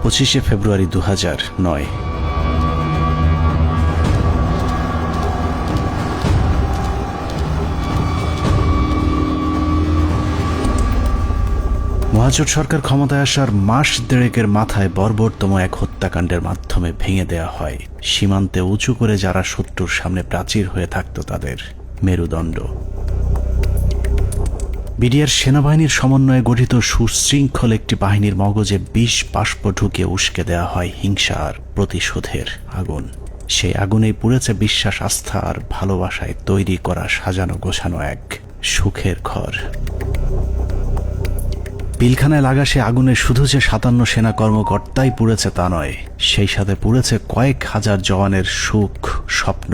25শে ফেব্রুয়ারি 2009। মহাজোট সরকার ক্ষমতায় আসার মাস দেড়েকের মাথায় বর্বরতম এক হত্যাকাণ্ডের মাধ্যমে ভেঙে দেয়া হয় সীমান্তে উঁচু করে যারা শত্রুর সামনে প্রাচীর হয়ে থাকত তাদের মেরুদণ্ড। বিডিআর সেনাবাহিনীর সমন্বয়ে গঠিত সুশৃঙ্খল একটি বাহিনীর মগজে বিষ বাষ্প ঢুকিয়ে উস্কে দেয়া হয় হিংসা আর প্রতিশোধের আগুন। সেই আগুনেই পুড়েছে বিশ্বাস, আস্থা আর ভালোবাসায় তৈরি করা সাজানো গোছানো এক সুখের ঘর। পিলখানায় লাগা সে আগুনে শুধু যে 57 সেনা কর্মকর্তাই পুড়েছে তা নয়, সেই সাথে পুড়েছে কয়েক হাজার জওয়ানের সুখ, স্বপ্ন,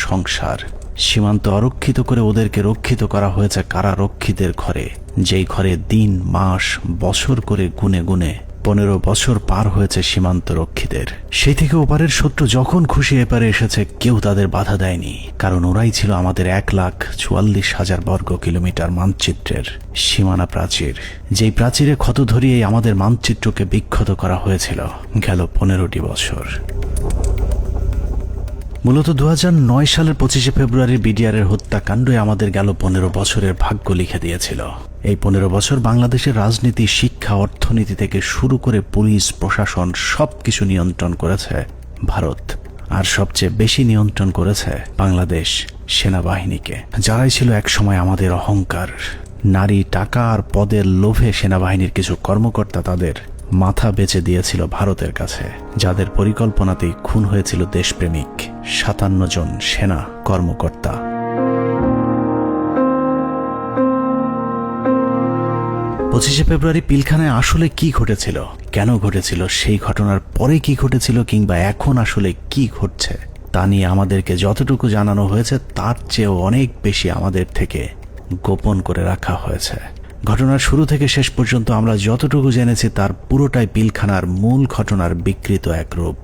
সংসার। সীমান্ত অরক্ষিত করে ওদেরকে রক্ষিত করা হয়েছে কারারক্ষীদের ঘরে, যেই ঘরে দিন, মাস, বছর করে গুনে গুনে 15 বছর পার হয়েছে সীমান্ত রক্ষীদের। সেই থেকে ওপারের শত্রু যখন খুশি এপারে এসেছে কেউ তাদের বাধা দেয়নি, কারণ ওরাই ছিল আমাদের 1,44,000 বর্গ কিলোমিটার মানচিত্রের সীমানা প্রাচীর, যেই প্রাচীরে ক্ষত ধরিয়েই আমাদের মানচিত্রকে বিক্ষত করা হয়েছিল গেল 15টি বছর। মূলত 2009 সালের 25শে ফেব্রুয়ারি বিডিআরের হত্যাকাণ্ডই আমাদের গেল 15 বছরের ভাগ্য লিখে দিয়েছিল। এই 15 বছর বাংলাদেশের রাজনীতি, শিক্ষা, অর্থনীতি থেকে শুরু করে পুলিশ, প্রশাসন সবকিছু নিয়ন্ত্রণ করেছে ভারত, আর সবচেয়ে বেশি নিয়ন্ত্রণ করেছে বাংলাদেশ সেনাবাহিনীকে, যারাই ছিল একসময় আমাদের অহংকার। নারী, টাকা আর পদের লোভে সেনাবাহিনীর কিছু কর্মকর্তা তাদের মাথা বেচে দিয়েছিল ভারতের কাছে, যাদের পরিকল্পনাতেই খুন হয়েছিল দেশপ্রেমিক 57 জন সেনা কর্মকর্তা। পঁচিশে ফেব্রুয়ারি পিলখানায় আসলে কি ঘটেছিল, কেন ঘটেছিল, সেই ঘটনার পরে কি ঘটেছিল, কিংবা এখন আসলে কি ঘটছে তা নিয়ে আমাদেরকে যতটুকু জানানো হয়েছে তার চেয়েও অনেক বেশি আমাদের থেকে গোপন করে রাখা হয়েছে। ঘটনার শুরু থেকে শেষ পর্যন্ত আমরা যতটুকু জেনেছি তার পুরোটাই পিলখানার মূল ঘটনার বিকৃত এক রূপ,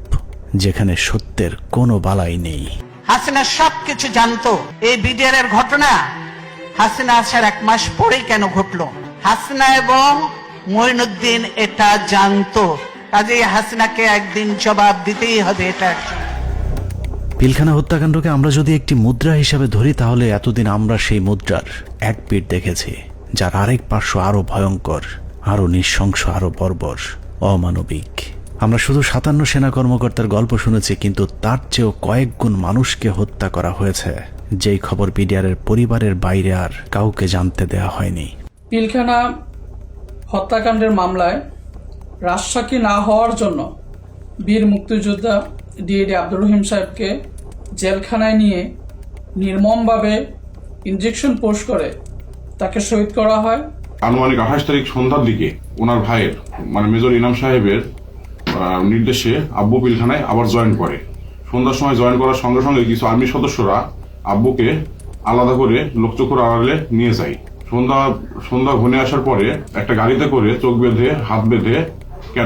যেখানে সত্যের কোনো বালাই নেই। হাসিনা সবকিছু জানতো। এই বিডিআর এর ঘটনা হাসিনা আসার 1 মাস পরেই কেন ঘটলো? হাসিনা এবং মঈনুদ্দিন এটা জানতো, কাজেই হাসিনাকে একদিন জবাব দিতেই হবে। এটা পিলখানা হত্যাকাণ্ডকে আমরা যদি একটি মুদ্রা হিসাবে ধরি, তাহলে এতদিন আমরা সেই মুদ্রার এক পিঠ দেখেছি, যার আরেক পার্শ্ব আরো ভয়ঙ্কর, আরো নৃশংস, আরো বর্বর, অমানবিক। আমরা শুধু 57 সেনা কর্মকর্তার গল্প শুনেছি, কিন্তু তার চেয়েও কয়েক গুণ মানুষকে হত্যা করা হয়েছে, যেই খবর বিডিআরের পরিবারের বাইরে আর কাউকে জানতে দেয়া হয়নি। পিলখানা হত্যাকাণ্ডের মামলায় রাজসাক্ষী না হওয়ার জন্য বীর মুক্তিযোদ্ধা ডিএডি আব্দুর রহিম সাহেবকে জেলখানায় নিয়ে নির্মমভাবে ইনজেকশন পোস্ট করে তাকে শহীদ করা হয়। আনুমানিক 28 তারিখ সন্ধ্যার দিকে ওনার ভাইয়ের মানে মেজর ইনাম সাহেবের নির্দেশে আব্বু পিলখানায় আবার জয়েন করে। সন্ধ্যার সময় জয়েন করার সঙ্গে সঙ্গে কিছু আর্মি সদস্যরা আব্বুকে আলাদা করে লোকচক্ষুর আড়ালে নিয়ে যায়। সন্ধ্যা ঘনিয়ে আসার পরে একটা গাড়িতে করে চোখ বেঁধে, হাত বেঁধে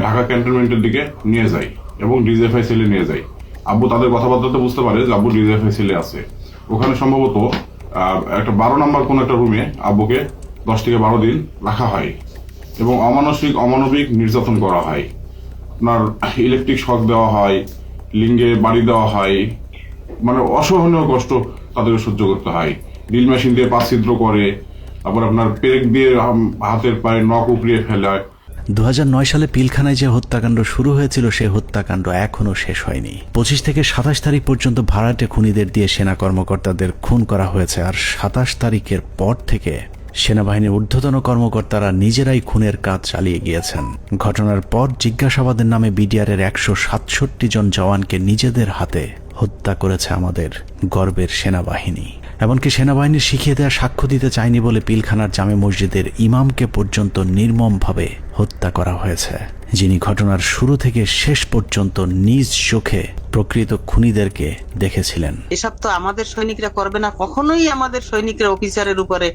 ঢাকা ক্যান্টনমেন্টের দিকে নিয়ে যায় এবং ডিজিএফআই সেলে নিয়ে যায়। আব্বু তাদের কথাবার্তাতে বুঝতে পারে যে আব্বু ডিজিএফআই সেলে আছে। ওখানে সম্ভবত একটা 12 নম্বর কোন একটা রুমে আব্বুকে 10 থেকে 12 দিন রাখা হয় এবং অমানবিক নির্যাতন করা হয়। আপনার ইলেকট্রিক শক দেওয়া হয়, লিঙ্গে বাড়ি দেওয়া হয়, মানে অসহনীয় কষ্ট তাদেরকে সহ্য করতে হয়। ড্রিল মেশিন দিয়ে পা ছিদ্র করে, তারপর আপনার পেরেক দিয়ে হাতের পায়ে নখ উপড়িয়ে ফেলায়। 2009 সালে পিলখানায় যে হত্যাকাণ্ড শুরু হয়েছিল সে হত্যাকাণ্ড এখনো শেষ হয়নি। 25 থেকে 27 তারিখ পর্যন্ত ভাড়াটে খুনিদের দিয়ে সেনা কর্মকর্তাদের খুন করা হয়েছে, আর 27 তারিখের পর থেকে সেনাবাহিনীর ঊর্ধ্বতন কর্মকর্তারা নিজেরাই খুনের কাজ চালিয়ে গিয়েছেন। ঘটনার পর জিজ্ঞাসাবাদের নামে বিডিআরের 167 জন জওয়ানকে নিজেদের হাতে হত্যা করেছে আমাদের গর্বের সেনাবাহিনী। এমনকি সেনাবাহিনীর শিখিয়ে দেওয়া সাক্ষ্য দিতে চায়নি বলে পিলখানার জামে মসজিদের ইমামকে পর্যন্ত নির্মমভাবে হত্যা করা হয়েছে, যিনি ঘটনার শুরু থেকে শেষ পর্যন্ত নিজ চোখে প্রকৃত খুনিদেরকে দেখেছিলেন। এসব তো আমাদের সৈনিকরা করবে না, কখনোই আমাদের সৈনিকরা অফিসারের উপরে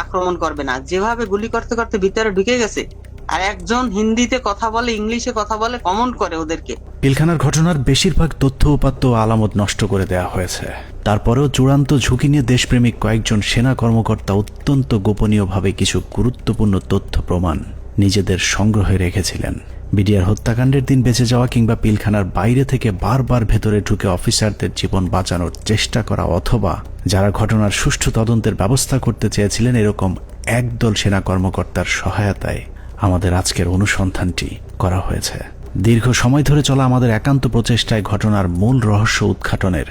আক্রমণ করবে না। যেভাবে গুলি করতে করতে ভিতরে ঢুকে গেছে, আর একজন হিন্দিতে কথা বলে, ইংলিশে কথা বলে, কমেন্ট করে ওদেরকে। পিলখানার ঘটনার বেশিরভাগ তথ্য উপাত্ত ও আলামত নষ্ট করে দেওয়া হয়েছে। তারপরেও চূড়ান্ত ঝুঁকি নিয়ে দেশপ্রেমিক কয়েকজন সেনা কর্মকর্তা অত্যন্ত গোপনীয়ভাবে কিছু গুরুত্বপূর্ণ তথ্য প্রমাণ নিজেদের সংগ্রহে রেখেছিলেন। বিডিআর হত্যাকাণ্ডের দিন বেঁচে যাওয়া কিংবা পিলখানার বাইরে থেকে বারবার ভেতরে ঢুকে অফিসারদের জীবন বাঁচানোর চেষ্টা করা, অথবা যারা ঘটনার সুষ্ঠু তদন্তের ব্যবস্থা করতে চেয়েছিলেন, এরকম একদল সেনা কর্মকর্তার সহায়তায় আমাদের আজকের অনুসন্ধানটি করা হয়েছে। দীর্ঘ সময় ধরে চলা আমাদের একান্ত প্রচেষ্টায় ঘটনার মূল রহস্য উদ্ঘাটনের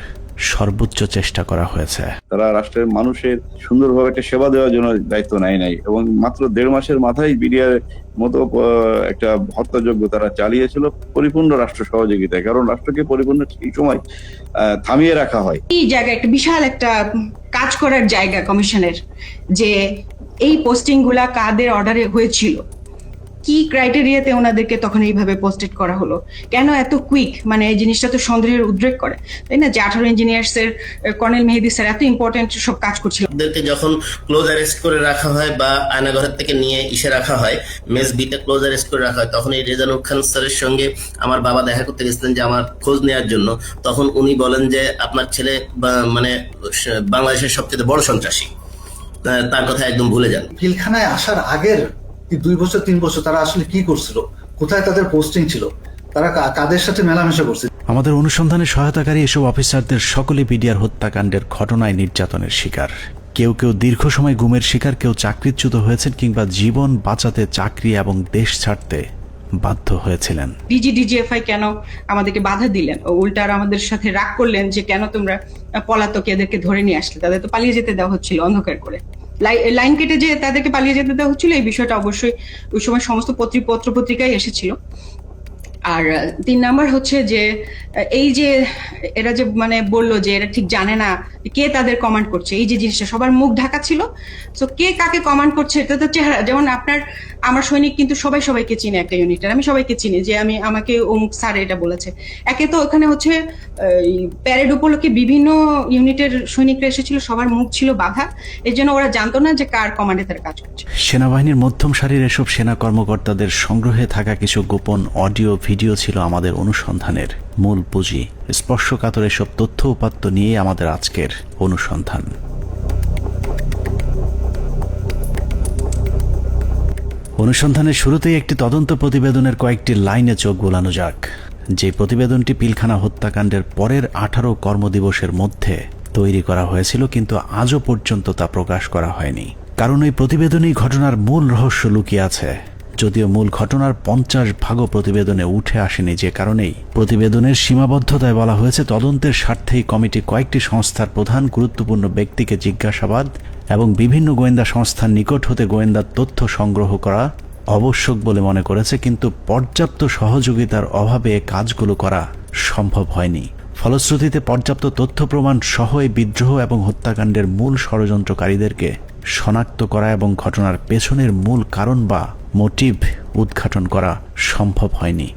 সর্বোচ্চ চেষ্টা করা হয়েছে। তারা রাষ্ট্রের মানুষের সুন্দরভাবে একটা সেবা দেওয়ার জন্য দায়িত্ব নেয় নাই, এবং মাত্র 1.5 মাসের মাথায় বিডিআর মতো একটা হত্যাযজ্ঞ তারা চালিয়েছিল পরিপূর্ণ রাষ্ট্র সহযোগিতায়। কারণ রাষ্ট্রকে পরিপূর্ণ এই সময় থামিয়ে রাখা হয়। এই জায়গা একটা বিশাল একটা কাজ করার জায়গা কমিশনের, যে এই পোস্টিং গুলা কাদের অর্ডারে হয়েছিল, কি ক্রাইটেরিয়াতে ওনাদেরকে তখন এইভাবে পোস্টেড করা হলো, কেন এত কুইক, মানে এই জিনিসটা তো সন্দেহের উদ্রেক করে, তাই না? যে 18 ইঞ্জিনিয়ার্স এর কর্নেল মেহেদী স্যার এত ইম্পর্টেন্ট সব কাজ করছিল, ওদেরকে যখন ক্লোজ অ্যারেস্ট করে রাখা হয় বা আয়নাঘর থেকে নিয়ে ইসে রাখা হয়, মেস বিতে ক্লোজ অ্যারেস্ট করে রাখা হয়, তখন এই রেজানুল খান স্যারের সঙ্গে আমার বাবা দেখা করতে গেছিলেন যে আমার খোঁজ নেওয়ার জন্য। তখন উনি বলেন যে আপনার ছেলে মানে বাংলাদেশের সবচেয়ে বড় সন্ত্রাসী, তার কথা একদম ভুলে যান। পিলখানায় আসার আগের 2 বছর 3 বছর তারা আসলে কি করছিল, কোথায় তাদের পোস্টিং ছিল, তারা কাদের সাথে মেলামেশা করছে। আমাদের অনুসন্ধানে সহায়তাকারী এসব অফিসারদের সকলে বিডিআর হত্যাকাণ্ডের ঘটনায় নির্যাতনের শিকার। কেউ কেউ দীর্ঘ সময় গুমের শিকার, কেউ চাকরিচ্যুত হয়েছেন কিংবা জীবন বাঁচাতে চাকরি এবং দেশ ছাড়তে বাধ্য হয়েছিলেন। ডিজিএফআই কেন আমাদেরকে বাধা দিলেন, উল্টা আর আমাদের সাথে রাগ করলেন যে কেন তোমরা পলাতক এদেরকে ধরে নিয়ে আসলে, তাদের তো পালিয়ে যেতে দেওয়া হচ্ছিল অন্ধকার করে, লাইন কেটে যে তাদেরকে পালিয়ে যেতে দেওয়া হচ্ছিল। এই বিষয়টা অবশ্যই ওই সময় সমস্ত পত্র পত্রিকায় এসেছিল। আর 3 নাম্বার হচ্ছে যে এই যে এরা যে মানে বললো যে এরা ঠিক জানে না কে তাদের কমান্ড করছে, এই যে জিনিসটা সবার মুখ ঢাকা ছিল। তো কে কাকে কমান্ড করছে এটা তো চেহারা, যেমন আমার সৈনিক কিন্তু সবাইকে চিনে একটা ইউনিটের, আমি সবাইকে চিনি যে আমাকে অমুক স্যার এটা বলেছে। একে তো ওখানে হচ্ছে প্যারেড উপলক্ষে বিভিন্ন ইউনিটের সৈনিকরা এসেছিল, সবার মুখ ছিল বাধা, এই জন্য ওরা জানতো না যে কার কমান্ডে তারা কাজ করছে। সেনাবাহিনীর মধ্যম সারির এসব সেনা কর্মকর্তাদের সংগ্রহে থাকা কিছু গোপন অডিও ভিডিও ছিল আমাদের অনুসন্ধানের মূল পুঁজি। স্পর্শকাতর এসব তথ্য উপাত্ত নিয়ে আমাদের আজকের অনুসন্ধান। অনুসন্ধানের শুরুতেই একটি তদন্ত প্রতিবেদনের কয়েকটি লাইনে চোখ গোলানো যাক। যে প্রতিবেদনটি পিলখানা হত্যাকাণ্ডের পরের 18 কর্মদিবসের মধ্যে তৈরি করা হয়েছিল, কিন্তু আজও পর্যন্ত তা প্রকাশ করা হয়নি। কারণ এই প্রতিবেদনেই ঘটনার মূল রহস্য লুকিয়ে আছে। যদিও মূল ঘটনার 50 ভাগও প্রতিবেদনে উঠে আসেনি, যে কারণেই প্রতিবেদনের সীমাবদ্ধতায় বলা হয়েছে তদন্তের স্বার্থেই কমিটি কয়েকটি সংস্থার প্রধান গুরুত্বপূর্ণ ব্যক্তিকে জিজ্ঞাসাবাদ এবং বিভিন্ন গোয়েন্দা সংস্থার নিকট হতে গোয়েন্দা তথ্য সংগ্রহ করা আবশ্যক বলে মনে করেছে, কিন্তু পর্যাপ্ত সহযোগিতার অভাবে কাজগুলো করা সম্ভব হয়নি। ফলশ্রুতিতে পর্যাপ্ত তথ্য প্রমাণ সহ এই বিদ্রোহ এবং হত্যাকাণ্ডের মূল ষড়যন্ত্রকারীদেরকে শনাক্ত করা এবং ঘটনার পেছনের মূল কারণ বা মোটিভ উদ্ঘাটন করা সম্ভব হয়নি।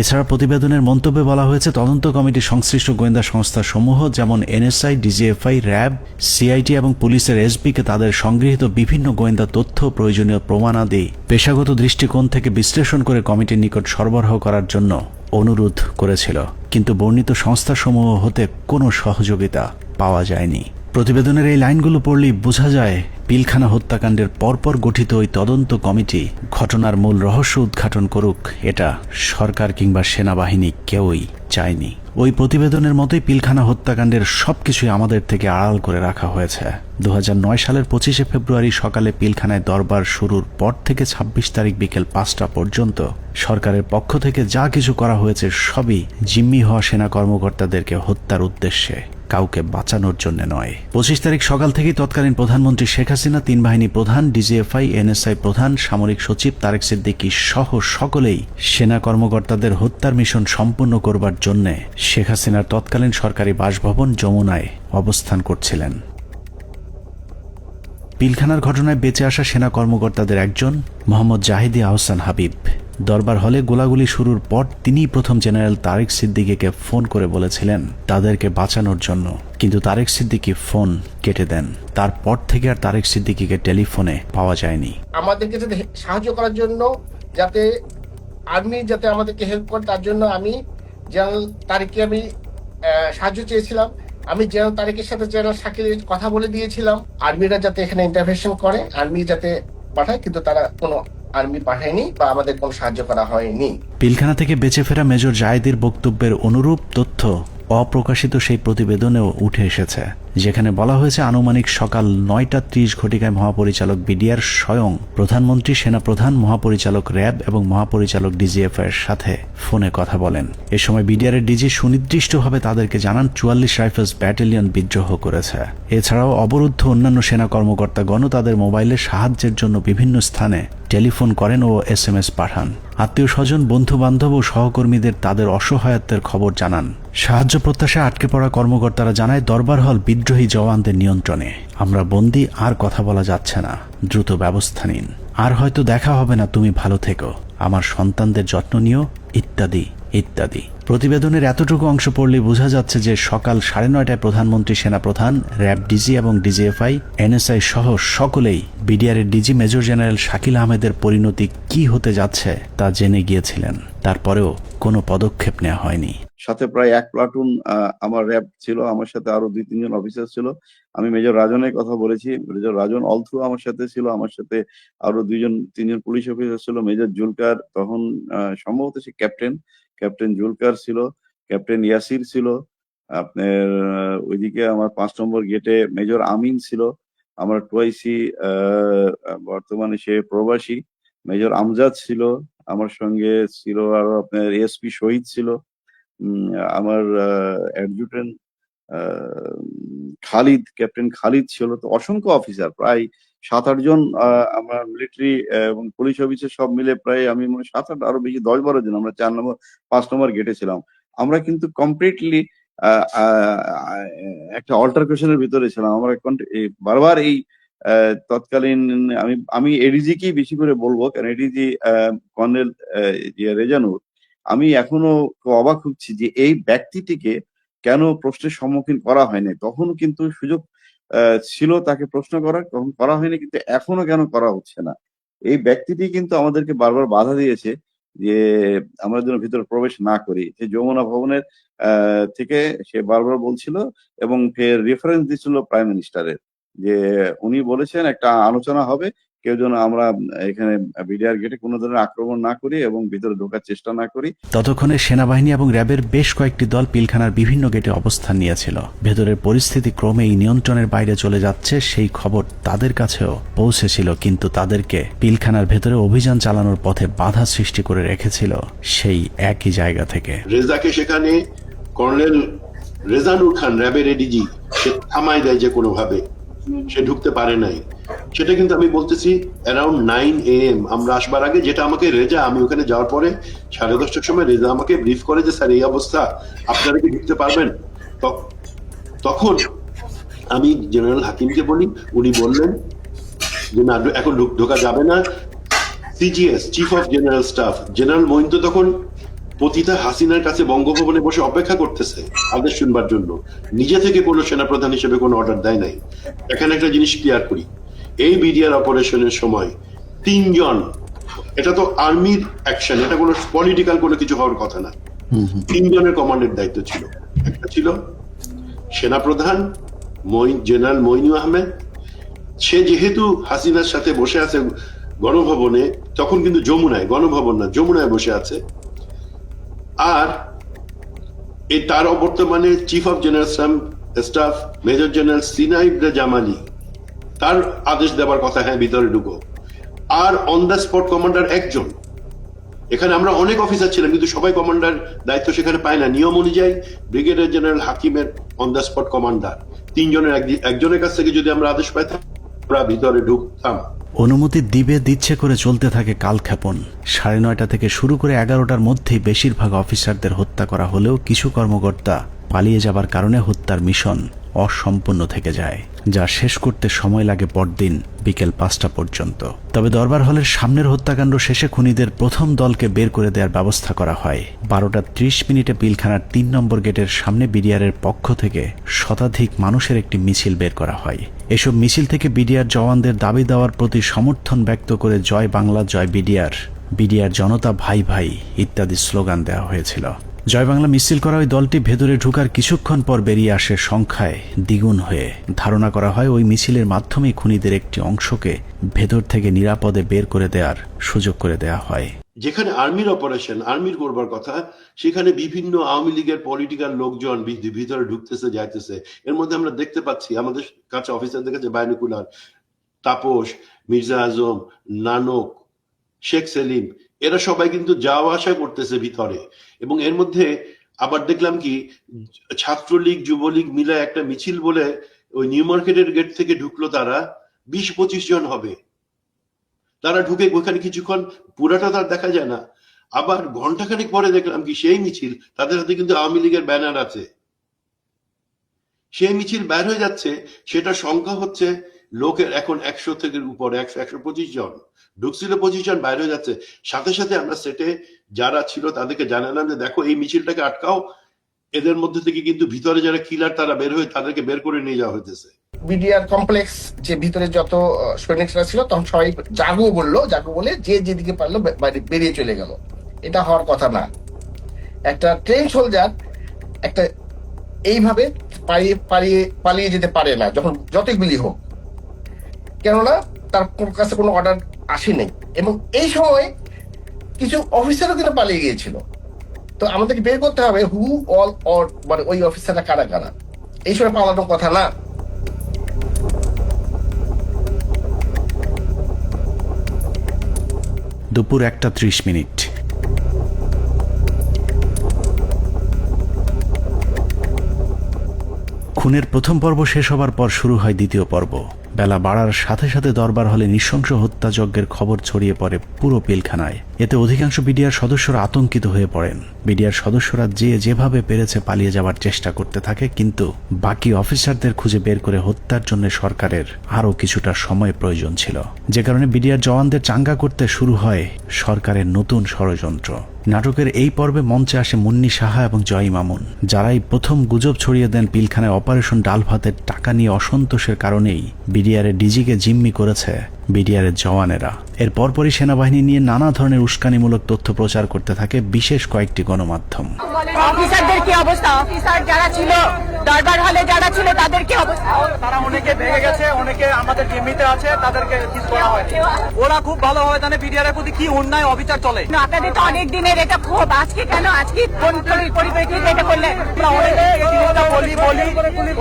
এছাড়া প্রতিবেদনের মন্তব্যে বলা হয়েছে তদন্ত কমিটি সংশ্লিষ্ট গোয়েন্দা সংস্থা সমূহ যেমন এনএসআই, ডিজিএফআই, র্যাব, সিআইটি এবং পুলিশের এসবিকে তাদের সংগৃহীত বিভিন্ন গোয়েন্দা তথ্য প্রয়োজনীয় প্রমাণাদি পেশাগত দৃষ্টিকোণ থেকে বিশ্লেষণ করে কমিটির নিকট সরবরাহ করার জন্য অনুরোধ করেছিল, কিন্তু বর্ণিত সংস্থাসমূহ হতে কোনো সহযোগিতা পাওয়া যায়নি। প্রতিবেদনের এই লাইনগুলো পড়লেই বোঝা যায় পিলখানা হত্যাকাণ্ডের পরপর গঠিত ওই তদন্ত কমিটি ঘটনার মূল রহস্য উদ্ঘাটন করুক, এটা সরকার কিংবা সেনাবাহিনী কেউই চায়নি। ওই প্রতিবেদনের মতোই পিলখানা হত্যাকাণ্ডের সবকিছুই আমাদের থেকে আড়াল করে রাখা হয়েছে। 2009 সালের 25 ফেব্রুয়ারি সকালে পিলখানায় দরবার শুরুর পর থেকে 26 তারিখ বিকেল 5টা পর্যন্ত সরকারের পক্ষ থেকে যা কিছু করা হয়েছে সবই জিম্মি হওয়া সেনা কর্মকর্তাদেরকে হত্যার উদ্দেশ্যে, কাউকে বাঁচানোর জন্য নয়। 25 তারিখ সকাল থেকেই তৎকালীন প্রধানমন্ত্রী শেখ হাসিনা, 3 বাহিনী প্রধান, ডিজিএফআই, এনএসআই প্রধান, সামরিক সচিব তারেক সিদ্দিকী সহ সকলেই সেনা কর্মকর্তাদের হত্যার মিশন সম্পূর্ণ করবার জন্য শেখ হাসিনার তৎকালীন সরকারি বাসভবন যমুনায় অবস্থান করছিলেন। পিলখানার ঘটনায় বেঁচে আসা সেনা কর্মকর্তাদের একজন মোহাম্মদ জাহিদি আহসান হাবিব দরবার হলে গোলাগুলি শুরুর পর তিনিই প্রথম জেনারেল তারেক সিদ্দিকীকে ফোন করে বলেছিলেন তাদেরকে বাঁচানোর জন্য, কিন্তু তারেক সিদ্দিকী ফোন কেটে দেন। তারপর থেকে আর তারেক সিদ্দিকীকে টেলিফোনে পাওয়া যায়নি। আমাদেরকে যাতে সাহায্য করার জন্য, যাতে আর্মি যাতে আমাদেরকে হেল্প করে, তার জন্য আমি জেনারেল তারেককে আমি সাহায্য চেয়েছিলাম। আমি জেনারেল তারেকের সাথে জেনারেল শাকিলের কথা বলে দিয়েছিলাম আর্মিরা যাতে এখানে ইন্টারভেনশন করে, আর্মি যাতে পাঠায়, কিন্তু তারা কোনো আর্মি পাঠায়নি বা আমাদের কোনো সাহায্য করা হয়নি। পিলখানা থেকে বেঁচে ফেরা মেজর জায়েদের বক্তব্যের অনুরূপ তথ্য অপ্রকাশিত সেই প্রতিবেদনেও উঠে এসেছে, যেখানে বলা হয়েছে আনুমানিক সকাল 9:30 ঘটিকায় মহাপরিচালক বিডিআর স্বয়ং প্রধানমন্ত্রী, সেনাপ্রধান, মহাপরিচালক র্যাব এবং মহাপরিচালক ডিজিএফ এর সাথে ফোনে কথা বলেন। এ সময় বিডিআরের ডিজি সুনির্দিষ্টভাবে তাদেরকে জানান 44 রাইফেলস ব্যাটালিয়ন বিদ্রোহ করেছে। এছাড়াও অবরুদ্ধ অন্যান্য সেনা কর্মকর্তাগণও তাদের মোবাইলে সাহায্যের জন্য বিভিন্ন স্থানে টেলিফোন করেন ও SMS পাঠান। আত্মীয় স্বজন, বন্ধু বান্ধব ও সহকর্মীদের তাদের অসহায়ত্বের খবর জানান। সাহায্য প্রত্যাশায় আটকে পড়া কর্মকর্তারা জানায়, দরবার হল বিদ্রোহী জওয়ানদের নিয়ন্ত্রণে, আমরা বন্দী, আর কথা বলা যাচ্ছে না, দ্রুত ব্যবস্থা নিন, আর হয়তো দেখা হবে না, তুমি ভালো থেকো, আমার সন্তানদের যত্ন নিও, ইত্যাদি ইত্যাদি। প্রতিবেদনের এতটুকু অংশ পড়লে বোঝা যাচ্ছে যে সকাল 9:30টায় প্রধানমন্ত্রী, সেনাপ্রধান, র্যাব ডিজি এবং ডিজিএফআই, NSI সহ সকলেই বিডিআরের ডিজি মেজর জেনারেল শাকিল আহমেদের পরিণতি কি হতে যাচ্ছে তা জেনে গিয়েছিলেন। তারপরেও কোনো পদক্ষেপ নেওয়া হয়নি। সাথে প্রায় 1 প্লাটুন আমার র্যাব ছিল, আমার সাথে আরো 2-3 জন অফিসার ছিল। আমি মেজর রাজনের কথা বলেছি, মেজর রাজন অলথ্রু আমার সাথে ছিল, আমার সাথে আরো 2-3 জন পুলিশ অফিসার ছিল। মেজর জুলকার তখন সম্ভবত সে ক্যাপ্টেন জুলকার ছিল, ক্যাপ্টেন ইয়াসির ছিল, আপনার ওইদিকে আমার 5 নম্বর গেটে মেজর আমিন ছিল, আমার টুয়াইসি বর্তমানে সে প্রবাসী মেজর আমজাদ ছিল, আমার সঙ্গে ছিল আরো আপনার এসপি শহীদ ছিল, আমার অ্যাডজুটেন্ট খালিদ, ক্যাপ্টেন খালিদ ছিল। তো অসংখ্য অফিসার, প্রায় 7-8 জন আমার মিলিটারি এবং পুলিশ অফিসার সব মিলে প্রায় আমি মনে 7-8 আরো বেশি 10-12 জন আমরা 4 নম্বর 5 নম্বর গেটে ছিলাম। আমরা কিন্তু কমপ্লিটলি একটা অল্টারকেশনের ভিতরে ছিলাম। আমরা বারবার এই তৎকালীন আমি এডিজি কেই বেশি করে বলবো, কারণ এডিজি কর্নেল রেজানুর, আমি এখনো অবাক হচ্ছি যে এই ব্যক্তিটিকে কেন প্রশ্নের সম্মুখীন করা হয়নি। তখন কিন্তু সুযোগ ছিল তাকে প্রশ্ন করার, তখন করা হয়নি, কিন্তু এখনো কেন করা হচ্ছে না। এই ব্যক্তিটি কিন্তু আমাদেরকে বারবার বাধা দিয়েছে যে আমরা যেন ভিতরে প্রবেশ না করি। সে যমুনা ভবনের থেকে সে বারবার বলছিল এবং রেফারেন্স দিচ্ছিল প্রাইম মিনিস্টারের, যে উনি বলেছেন একটা আলোচনা হবে, কেউ যেন আমরা এখানে বিডিআর গেটে কোনো ধরনের আক্রমণ না করি এবং ভিতরে ঢোকার চেষ্টা না করি। ততক্ষণে সেনাবাহিনী এবং র্যাবের বেশ কয়েকটি দল পিলখানার বিভিন্ন গেটে অবস্থান নিয়েছিল। ভেতরের পরিস্থিতি ক্রমেই নিয়ন্ত্রণের বাইরে চলে যাচ্ছে সেই খবর তাদের কাছেও পৌঁছেছিল, কিন্তু তাদেরকে পিলখানার ভেতরে অভিযান চালানোর পথে বাধা সৃষ্টি করে রেখেছিল সেই একই জায়গা থেকে। রেজাকে সেখানে কর্নেল রেজানুর খান, র্যাবের এডিজি, সে থামাই দেয় যে কোনোভাবে, সে ঢুকতে পারে নাই। সেটা কিন্তু আমি বলতেছি অ্যারাউন্ড 9 AM আমরা আসবার আগে, যেটা আমাকে রেজা, আমি ওখানে যাওয়ার পরে 10:30টার সময় রেজা আমাকে ব্রিফ করে যে স্যার এই অবস্থা, আপনারা কি ঢুকতে পারবেন? তখন আমি জেনারেল হাকিমকে বলি, উনি বললেন যে না, এখন ঢোকা যাবে না। CGS, chief of general staff, general Moeen তো তখন পতিতা হাসিনার কাছে বঙ্গভবনে বসে অপেক্ষা করতেছে আদেশ শুনবার জন্য, নিজে থেকে কোনো সেনাপ্রধান হিসেবে কোনো অর্ডার দেয় নাই। এখানে একটা জিনিস ক্লিয়ার করি, এই বিডিআর অপারেশনের সময় 3 জন, এটা তো আর্মির অ্যাকশন, এটা কোনো পলিটিক্যাল কোনো কিছু হওয়ার কথা না, 3 জনের কমান্ডের দায়িত্ব ছিল। একটা ছিল সেনাপ্রধান জেনারেল মইনু আহমেদ, সে যেহেতু হাসিনার সাথে বসে আছে গণভবনে, তখন কিন্তু যমুনায়, গণভবন না যমুনায় বসে আছে। আর এই তার বর্তমানে chief of general staff major general সিনাইব জামালি, তার আদেশ দেওয়ার কথা, হ্যাঁ ভিতরে ঢুকো। আর অন দ্য স্পট কমান্ডার একজন। এখানে আমরা অনেক অফিসার ছিলাম, কিন্তু সবাই কমান্ডার দায়িত্ব সেখানে পায় না। নিয়ম অনুযায়ী ব্রিগেডিয়ার জেনারেল হাকিমের অন দ্য স্পট কমান্ডার, 3 জনের একজনের কাছ থেকে যদি আমরা আদেশ পাইতাম, আমরা ভিতরে ঢুকতাম। অনুমতি দিচ্ছে করে চলতে থাকে কালক্ষেপণ। 9:30 থেকে শুরু করে 11টার মধ্যেই বেশিরভাগ অফিসারদের হত্যা করা হলেও কিছু কর্মকর্তা পালিয়ে যাবার কারণে হত্যার মিশন অসম্পূর্ণ থেকে যায়, যা শেষ করতে সময় লাগে পরদিন বিকেল 5টা পর্যন্ত। তবে দরবার হলের সামনের হত্যাকাণ্ড শেষে খুনিদের প্রথম দলকে বের করে দেওয়ার ব্যবস্থা করা হয়। 12:30 পিলখানার 3 নম্বর গেটের সামনে বিডিআরের পক্ষ থেকে শতাধিক মানুষের একটি মিছিল বের করা হয়। এসব মিছিল থেকে বিডিআর জওয়ানদের দাবি দেওয়ার প্রতি সমর্থন ব্যক্ত করে জয় বাংলা, জয় বিডিআর, বিডিআর জনতা ভাই ভাই ইত্যাদি স্লোগান দেওয়া হয়েছিল। জয় বাংলা মিছিল করা ওই দলটি ভেতরে ঢোকার কিছুক্ষণ পর বেরিয়ে আসে সংখ্যায় দ্বিগুণ হয়ে। ধারণা করা হয় ওই মিছিলের মাধ্যমেই খুনিদের একটি অংশকে ভেতর থেকে নিরাপদে বের করে দেওয়ার সুযোগ করে দেওয়া হয়। যেখানে আর্মির অপারেশন, আর্মির করবার কথা, সেখানে বিভিন্ন আওয়ামী লীগের পলিটিক্যাল লোকজন ভিতরে ঢুকতেছে যাইতেছে। এর মধ্যে আমরা দেখতে পাচ্ছি আমাদের কাছে অফিসারদের কাছে বাইনোকুলার, তাপস, মির্জা আজম, নানক, শেখ সেলিম, এরা সবাই কিন্তু যাওয়া আসা করতেছে ভিতরে। এবং এর মধ্যে আবার দেখলাম কি ছাত্রলীগ যুবলীগ মিলে একটা মিছিল বলে ওই নিউ মার্কেটের গেট থেকে ঢুকলো, তারা 20-25 জন হবে। তারা ঢুকে ওখানে কিছুক্ষণ, পুরাটা তার দেখা যায় না। আবার ঘন্টাখানেক পরে দেখলাম কি সেই মিছিল, তাদের হাতে কিন্তু আওয়ামী লীগের ব্যানার আছে। সেই মিছিল বের হয়ে যাচ্ছে, সেটা সংখ্যা হচ্ছে লোকের এখন 100 থেকে উপরে, 100-125 জন ঢুকছিল, 25 জন বাইরে হয়ে যাচ্ছে। সাথে সাথে আমরা সেটে যারা ছিল তাদেরকে জানালাম যে দেখো এই মিছিলটাকে আটকাও, এদের মধ্যে থেকে কিন্তু ভিতরে যারা কিলার তারা বের হয়ে তাদেরকে বের করে নিয়ে যাওয়া হইতেছে। বিডিআর কমপ্লেক্স যে ভিতরে যত সৈনিকরা ছিল তখন সবাই জাগো বলে যে যেদিকে পারলো বেরিয়ে চলে গেল। এটা হওয়ার কথা না। একটা ট্রেন সোলজার একটা এইভাবে পালিয়ে যেতে পারে না, যখন যতই গুলি হোক, কেননা তার কাছে কোনো অর্ডার আসেনি। এবং এই সময় কিছু অফিসারও কিন্তু পালিয়ে গিয়েছিল। তো আমাদেরকে বের করতে হবে হু অল অর, মানে ওই অফিসাররা কারা কারা। এই সময় পালানোর কথা না। দুপুর 1:30। খুনের প্রথম পর্ব শেষ হবার পর শুরু হয় দ্বিতীয় পর্ব। বেলা বাড়ার সাথে সাথে দরবার হলে নৃশংস হত্যাযজ্ঞের খবর ছড়িয়ে পড়ে পুরো পিলখানায়। এতে অধিকাংশ বিডিআর সদস্যরা আতঙ্কিত হয়ে পড়েন। বিডিআর সদস্যরা যেভাবে পেরেছে পালিয়ে যাওয়ার চেষ্টা করতে থাকে, কিন্তু বাকি অফিসারদের খুঁজে বের করে হত্যার জন্য সরকারের আরও কিছুটা সময় প্রয়োজন ছিল, যে কারণে বিডিআর জওয়ানদের চাঙ্গা করতে শুরু হয় সরকারের নতুন ষড়যন্ত্র। নাটকের এই পর্বে মঞ্চে আসে মুন্নি সাহা এবং জয় মামুন, যারাই প্রথম গুজব ছড়িয়ে দেন পিলখানায় অপারেশন ডাল ভাতের টাকা নিয়ে অসন্তোষের কারণেই বিডিআরের ডিজিকে জিম্মি করেছে বিডিআরের জওয়ানেরা। এর পরপরই সেনাবাহিনী নিয়ে নানা ধরনের উস্কানিমূলক তথ্য প্রচার করতে থাকে বিশেষ কয়েকটি গণমাধ্যম। অফিসারদের কি অবস্থা? অফিসার যারা ছিল দরবার হলে যারা ছিল তাদের কি অবস্থা? তারা অনেকে ভেঙে গেছে, অনেকে আমাদের জিম্মিতে আছে, তাদেরকে কিছু করা হয়নি। ওরা খুব ভালো হয় জানে বিডিআর এর প্রতি কি অন্যায় অবিচার চলে। আপনাদের তো অনেক দিনের এটা ক্ষোভ, আজকে কেন, আজকে কোন পরিপ্রেক্ষিতে এটা করলেন?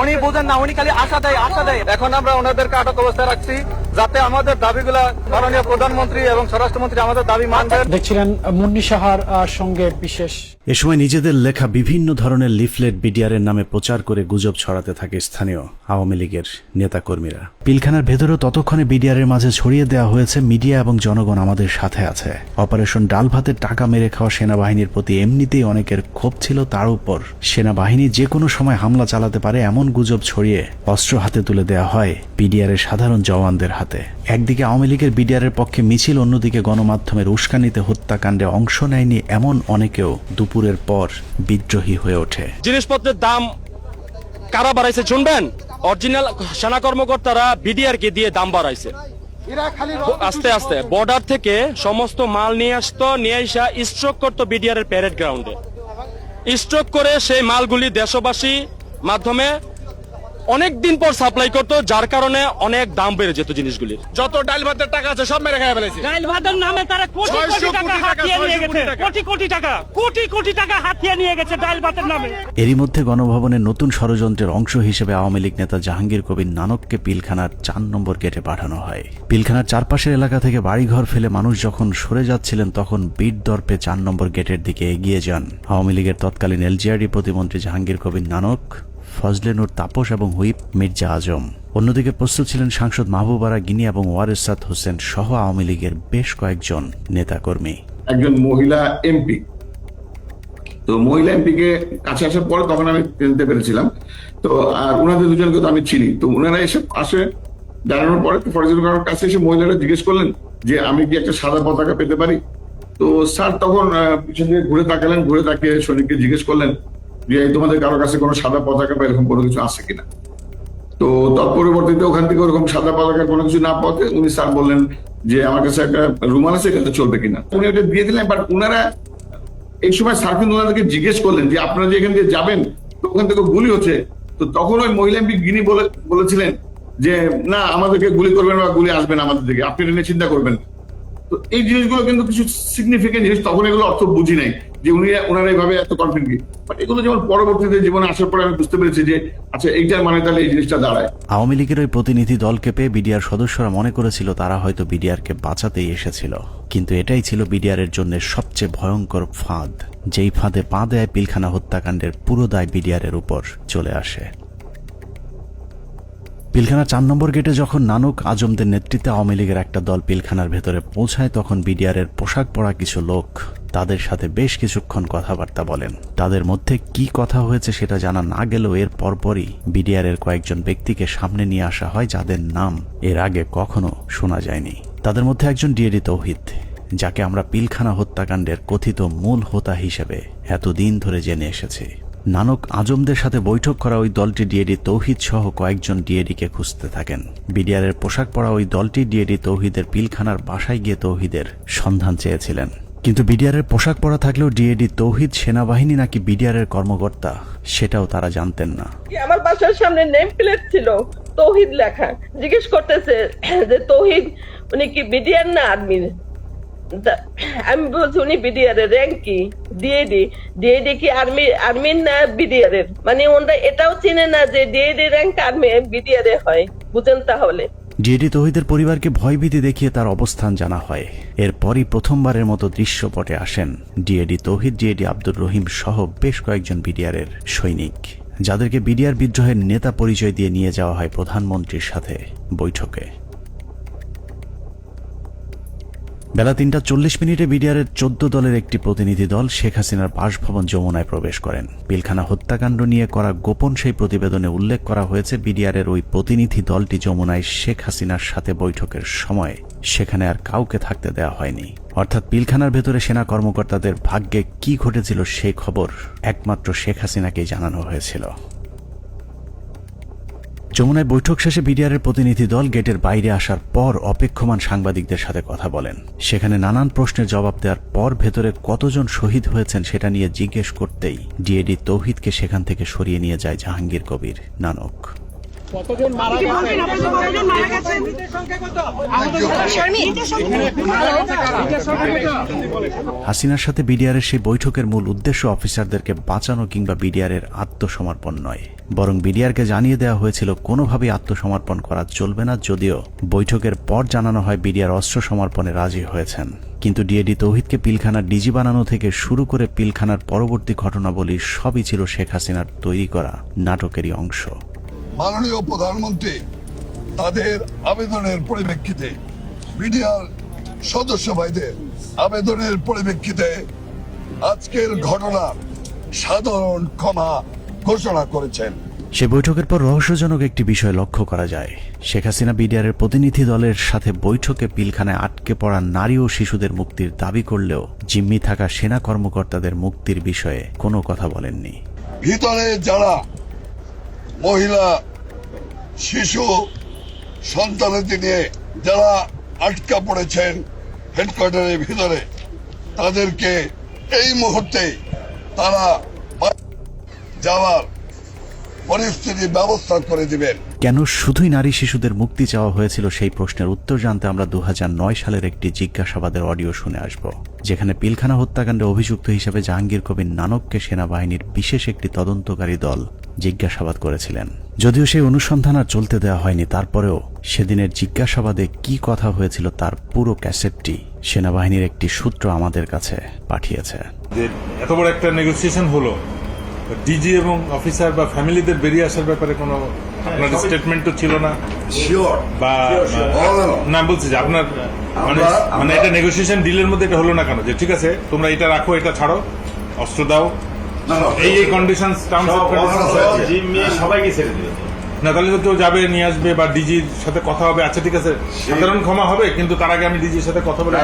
উনি বোঝেন না, উনি খালি আশা দেয়। এখন আমরা ওনাদেরকে আটক অবস্থায় রাখছি যাতে আমাদের দাবিগুলা মাননীয় প্রধানমন্ত্রী এবং স্বরাষ্ট্রমন্ত্রী আমাদের দাবি মানবেন। দেখছিলেন মুন্নি সাহার সঙ্গে বিশেষ। এ সময় নিজেদের লেখা বিভিন্ন ধরনের লিফলেট বিডিআরের নামে প্রচার করে গুজব ছড়াতে থাকে স্থানীয় আওয়ামী লীগের নেতাকর্মীরা। পিলখানার ভেতরেও ততক্ষণে বিডিআরের মাঝে ছড়িয়ে দেওয়া হয়েছে মিডিয়া এবং জনগণ আমাদের সাথে আছে। অপারেশন ডাল ভাতের টাকা মেরে খাওয়া সেনাবাহিনীর প্রতি এমনিতেই অনেকের ক্ষোভ ছিল, তার উপর সেনাবাহিনী যে কোনো সময় হামলা চালাতে পারে এমন গুজব ছড়িয়ে অস্ত্র হাতে তুলে দেওয়া হয় বিডিআরের সাধারণ জওয়ানদের হাতে। একদিকে আওয়ামী লীগের বিডিআরের পক্ষে মিছিল, অন্যদিকে গণমাধ্যমের উস্কানিতে হত্যাকাণ্ডে অংশ নেয়নি এমন অনেকেও দুপুরের পর বিদ্রোহী হয়ে ওঠে। জিনিসপত্রের দাম কারা বাড়াইছে শুনবেন? অরিজিনাল সেনা কর্মকর্তারা বিডিআর কে দিয়ে দাম বাড়াইছে। আস্তে আস্তে বর্ডার থেকে সমস্ত মাল নিয়ে আসতো, নিয়ে এসে স্ট্রোক করতো বিডিআর এর প্যারেড গ্রাউন্ডে। স্ট্রোক করে সেই মালগুলি দেশবাসী মাধ্যমে অনেক দিন পর সাপ্লাই করতো, যার কারণে অনেক দাম বেড়ে যেত জিনিসগুলির। যত ডাল ভাতের টাকা আছে সব মেরে খেয়ে ফেলেছে। ডাল ভাতের নামে তারা কোটি কোটি টাকা হাতিয়ে নিয়ে গেছে, কোটি টাকা হাতিয়ে নিয়ে গেছে ডাল ভাতের নামে। এরই মধ্যে গণভবনের নতুন ষড়যন্ত্রের অংশ হিসেবে আওয়ামী লীগ নেতা জাহাঙ্গীর কবির নানককে পিলখানার 4 নম্বর গেটে পাঠানো হয়। পিলখানার চারপাশের এলাকা থেকে বাড়িঘর ফেলে মানুষ যখন সরে যাচ্ছিলেন, তখন বীর দর্পে 4 নম্বর গেটের দিকে এগিয়ে যান আওয়ামী লীগের তৎকালীন এলজিআরডি প্রতিমন্ত্রী জাহাঙ্গীর কবির নানক, ফজলে নূর তাপস এবং হুইপ মির্জা আজম। অন্যদিকে প্রস্তুত ছিলেন সাংসদ মাহবুবারা গিনি এবং ওয়ারেসাত হোসেন সহ আওয়ামী লীগের বেশ কয়েকজন নেতাকর্মী। একজন মহিলা এমপি, তো মহিলা এমপি কে কাছে আসার পরে তখন আমি চিনতে পেরেছিলাম। তো আর ওনাদের দুজনকে তো আমি চিনি। তো ওনারা এসে আসে জানানোর পরে ফরিদুল কারোর কাছে এসে মহিলারা জিজ্ঞেস করলেন যে আমি কি একটা সাদা পতাকা পেতে পারি? তো স্যার তখন পিছন দিকে ঘুরে তাকালেন, ঘুরে তাকিয়ে সৈনিককে জিজ্ঞেস করলেন যে তোমাদের কারোর কাছে কোনো সাদা পতাকা বা এরকম কোনো কিছু আছে কিনা। তো তৎপরবর্তীতে ওখান থেকে ওরকম সাদা পতাকার কোনো কিছু না পাওয়াতে উনি স্যার বললেন যে আমার কাছে একটা রুমাল আছে, এটা চলবে কিনা। উনি ওটা দিয়ে দিলেন, বাট ওনারা এই সময় স্যার কিন্তু ওনাদেরকে জিজ্ঞেস করলেন যে আপনারা যে এখান দিয়ে যাবেন তো ওখান থেকে গুলি হচ্ছে, তো তখন ওই মহিলা এমপি গিনি বলেছিলেন যে না আমাদেরকে গুলি করবেন বা গুলি আসবেন আমাদের দিকে, আপনি এটা নিয়ে চিন্তা করবেন। তো এই জিনিসগুলো কিন্তু কিছু সিগনিফিকেন্ট জিনিস, তখন এগুলো অর্থ বুঝি নাই যে ওনারা এইভাবে এত কনফিডেন্ট, বাট এগুলো যেমন পরবর্তীতে জীবনে আসার পরে আমি বুঝতে পেরেছি যে আচ্ছা এইটার মানে তাহলে এই জিনিসটা দাঁড়ায়। আওয়ামী লীগের ওই প্রতিনিধি দলকে পেয়ে বিডিআর সদস্যরা মনে করেছিল তারা হয়তো বিডিআরকে বাঁচাতেই এসেছিল, কিন্তু এটাই ছিল বিডিআরের জন্য সবচেয়ে ভয়ঙ্কর ফাঁদ, যেই ফাঁদে পা দেয় পিলখানা হত্যাকাণ্ডের পুরো দায় বিডিআরের উপর চলে আসে। পিলখানা 4 নম্বর গেটে যখন নানক আজমদের নেতৃত্বে আওয়ামী লীগের একটা দল পিলখানার ভেতরে পৌঁছায়, তখন বিডিআরের পোশাক পরা কিছু লোক তাদের সাথে বেশ কিছুক্ষণ কথাবার্তা বলেন। তাদের মধ্যে কি কথা হয়েছে সেটা জানা না গেলেও এর পরপরই বিডিআরের কয়েকজন ব্যক্তিকে সামনে নিয়ে আসা হয় যাদের নাম এর আগে কখনো শোনা যায়নি। তাদের মধ্যে একজন ডিএডি তৌহিদ, যাকে আমরা পিলখানা হত্যাকাণ্ডের কথিত মূল হোতা হিসেবে এতদিন ধরে জেনে এসেছি। নানক আজমদের সাথে বৈঠক করা ওই দলটি ডিএডি তৌহিদ সহ কয়েকজন ডিএডিকে খুঁজতে থাকেন। বিডিআরের পোশাক পরা ওই দলটি ডিএডি তৌহিদের পিলখানার বাসায় গিয়ে তৌহিদের সন্ধান চেয়েছিলেন, কিন্তু বিডিআরের পোশাক পরা থাকলেও ডিএডি তৌহিদ সেনাবাহিনী নাকি বিডিআরের কর্মকর্তা সেটাও তারা জানতেন না। আমার বাসার সামনে নেম প্লেট ছিল তৌহিদ লেখা, জিজ্ঞেস করতেছে যে তৌহিদ উনি কি বিডিআর না আর্মির? আমি বলছি উনি বিডিআর এর র্যাঙ্ক কি? ডিএডি কি আর্মির না বিডিআর এর? মানে ওনারা এটাও চিনে না যে ডিএডি র্যাঙ্ক আর্মি বিডিআর এ হয়, বুঝেন? তাহলে ডিএডি তৌহিদের পরিবারকে ভয়ভীতি দেখিয়ে তার অবস্থান জানা হয়। এরপরই প্রথমবারের মতো দৃশ্যপটে আসেন ডিএডি তৌহিদ, ডিএডি আব্দুর রহিম সহ বেশ কয়েকজন বিডিআরের সৈনিক, যাদেরকে বিডিআর বিদ্রোহের নেতা পরিচয় দিয়ে নিয়ে যাওয়া হয় প্রধানমন্ত্রীর সাথে বৈঠকে। বেলা 3:40 বিডিআরের 14 দলের একটি প্রতিনিধি দল শেখ হাসিনার বাসভবন যমুনায় প্রবেশ করেন। পিলখানা হত্যাকাণ্ড নিয়ে করা গোপন সেই প্রতিবেদনে উল্লেখ করা হয়েছে, বিডিআরের ওই প্রতিনিধি দলটি যমুনায় শেখ হাসিনার সাথে বৈঠকের সময় সেখানে আর কাউকে থাকতে দেওয়া হয়নি। অর্থাৎ পিলখানার ভেতরে সেনা কর্মকর্তাদের ভাগ্যে কি ঘটেছিল সেই খবর একমাত্র শেখ হাসিনাকেই জানানো হয়েছিল। যমুনায় বৈঠক শেষে বিডিআরের প্রতিনিধি দল গেটের বাইরে আসার পর অপেক্ষমান সাংবাদিকদের সাথে কথা বলেন। সেখানে নানান প্রশ্নের জবাব দেওয়ার পর ভেতরে কতজন শহীদ হয়েছেন সেটা নিয়ে জিজ্ঞেস করতেই ডিএডি তৌহিদকে সেখান থেকে সরিয়ে নিয়ে যায় জাহাঙ্গীর কবির নানক। হাসিনার সাথে বিডিআরের সেই বৈঠকের মূল উদ্দেশ্য অফিসারদেরকে বাঁচানো কিংবা বিডিআরের আত্মসমর্পণ নয়, বরং বিডিআরকে জানিয়ে দেওয়া হয়েছিল কোনোভাবেই আত্মসমর্পণ করা চলবে না। যদিও বৈঠকের পর জানানো হয় বিডিআর অস্ত্র সমর্পণে রাজি হয়েছেন, কিন্তু ডিএডি তৌহিদকে পিলখানার ডিজি বানানো থেকে শুরু করে পিলখানার পরবর্তী ঘটনাবলী সবই ছিল শেখ হাসিনার তৈরি করা নাটকেরই অংশ। মাননীয় প্রধানমন্ত্রী তাদের আবেদনের পরিপ্রেক্ষিতে, বিডিআর সদস্য ভাইদের আবেদনের পরিপ্রেক্ষিতে আজকের ঘটনার সাধারণ ক্ষমা ঘোষণা করেছেন। সে বৈঠকের পর রহস্যজনক একটি বিষয় লক্ষ্য করা যায়। শেখ হাসিনা বিডিআরের প্রতিনিধি দলের সাথে বৈঠকে পিলখানায় আটকে পড়া নারী ও শিশুদের মুক্তির দাবি করলেও জিম্মি থাকা সেনা কর্মকর্তাদের মুক্তির বিষয়ে কোনো কথা বলেননি। ভিতরে যারা মহিলা, শিশু, সন্তানকে নিয়ে যারা আটকা পড়েছেন হেডকোয়ার্টারের ভিতরে, তাদেরকে এই মুহূর্তে তারা যাওয়ার পরিস্থিতির ব্যবস্থা করে দিবেন। কেন শুধুই নারী শিশুদের মুক্তি চাওয়া হয়েছিল সেই প্রশ্নের উত্তর জানতে আমরা 2009 সালের একটি জিজ্ঞাসাবাদের অডিও শুনে আসব, যেখানে পিলখানা হত্যাকাণ্ডে অভিযুক্ত হিসেবে জাহাঙ্গীর কবির নানককে সেনাবাহিনীর বিশেষ একটি তদন্তকারী দল জিজ্ঞাসাবাদ করেছিলেন। যদিও সেই অনুসন্ধান আর চলতে দেওয়া হয়নি, তারপরেও সেদিনের জিজ্ঞাসাবাদে কি কথা হয়েছিল তার পুরো ক্যাসেটটি সেনাবাহিনীর একটি সূত্র আমাদের কাছে পাঠিয়েছে। এত বড় একটা নেগোসিয়েশন হলো, ডিজি এবং অফিসার বা ফ্যামিলিদের বেরিয়ে আসার ব্যাপারে কোনো আপনার স্টেটমেন্ট তো ছিল না, বা না বলছি যে আপনার মানে এটা নেগোসিয়েশন ডিলের মধ্যে এটা হলো না কেন যে ঠিক আছে তোমরা এটা রাখো, এটা ছাড়ো, অস্ত্র দাও, এই কন্ডিশন সবাইকে ছেড়ে দিবে না, তাহলে তো কেউ যাবে নিয়ে আসবে বা ডিজির সাথে কথা হবে, আচ্ছা ঠিক আছে সাধারণ ক্ষমা হবে, কিন্তু তার আগে আমি ডিজির সাথে কথা বলে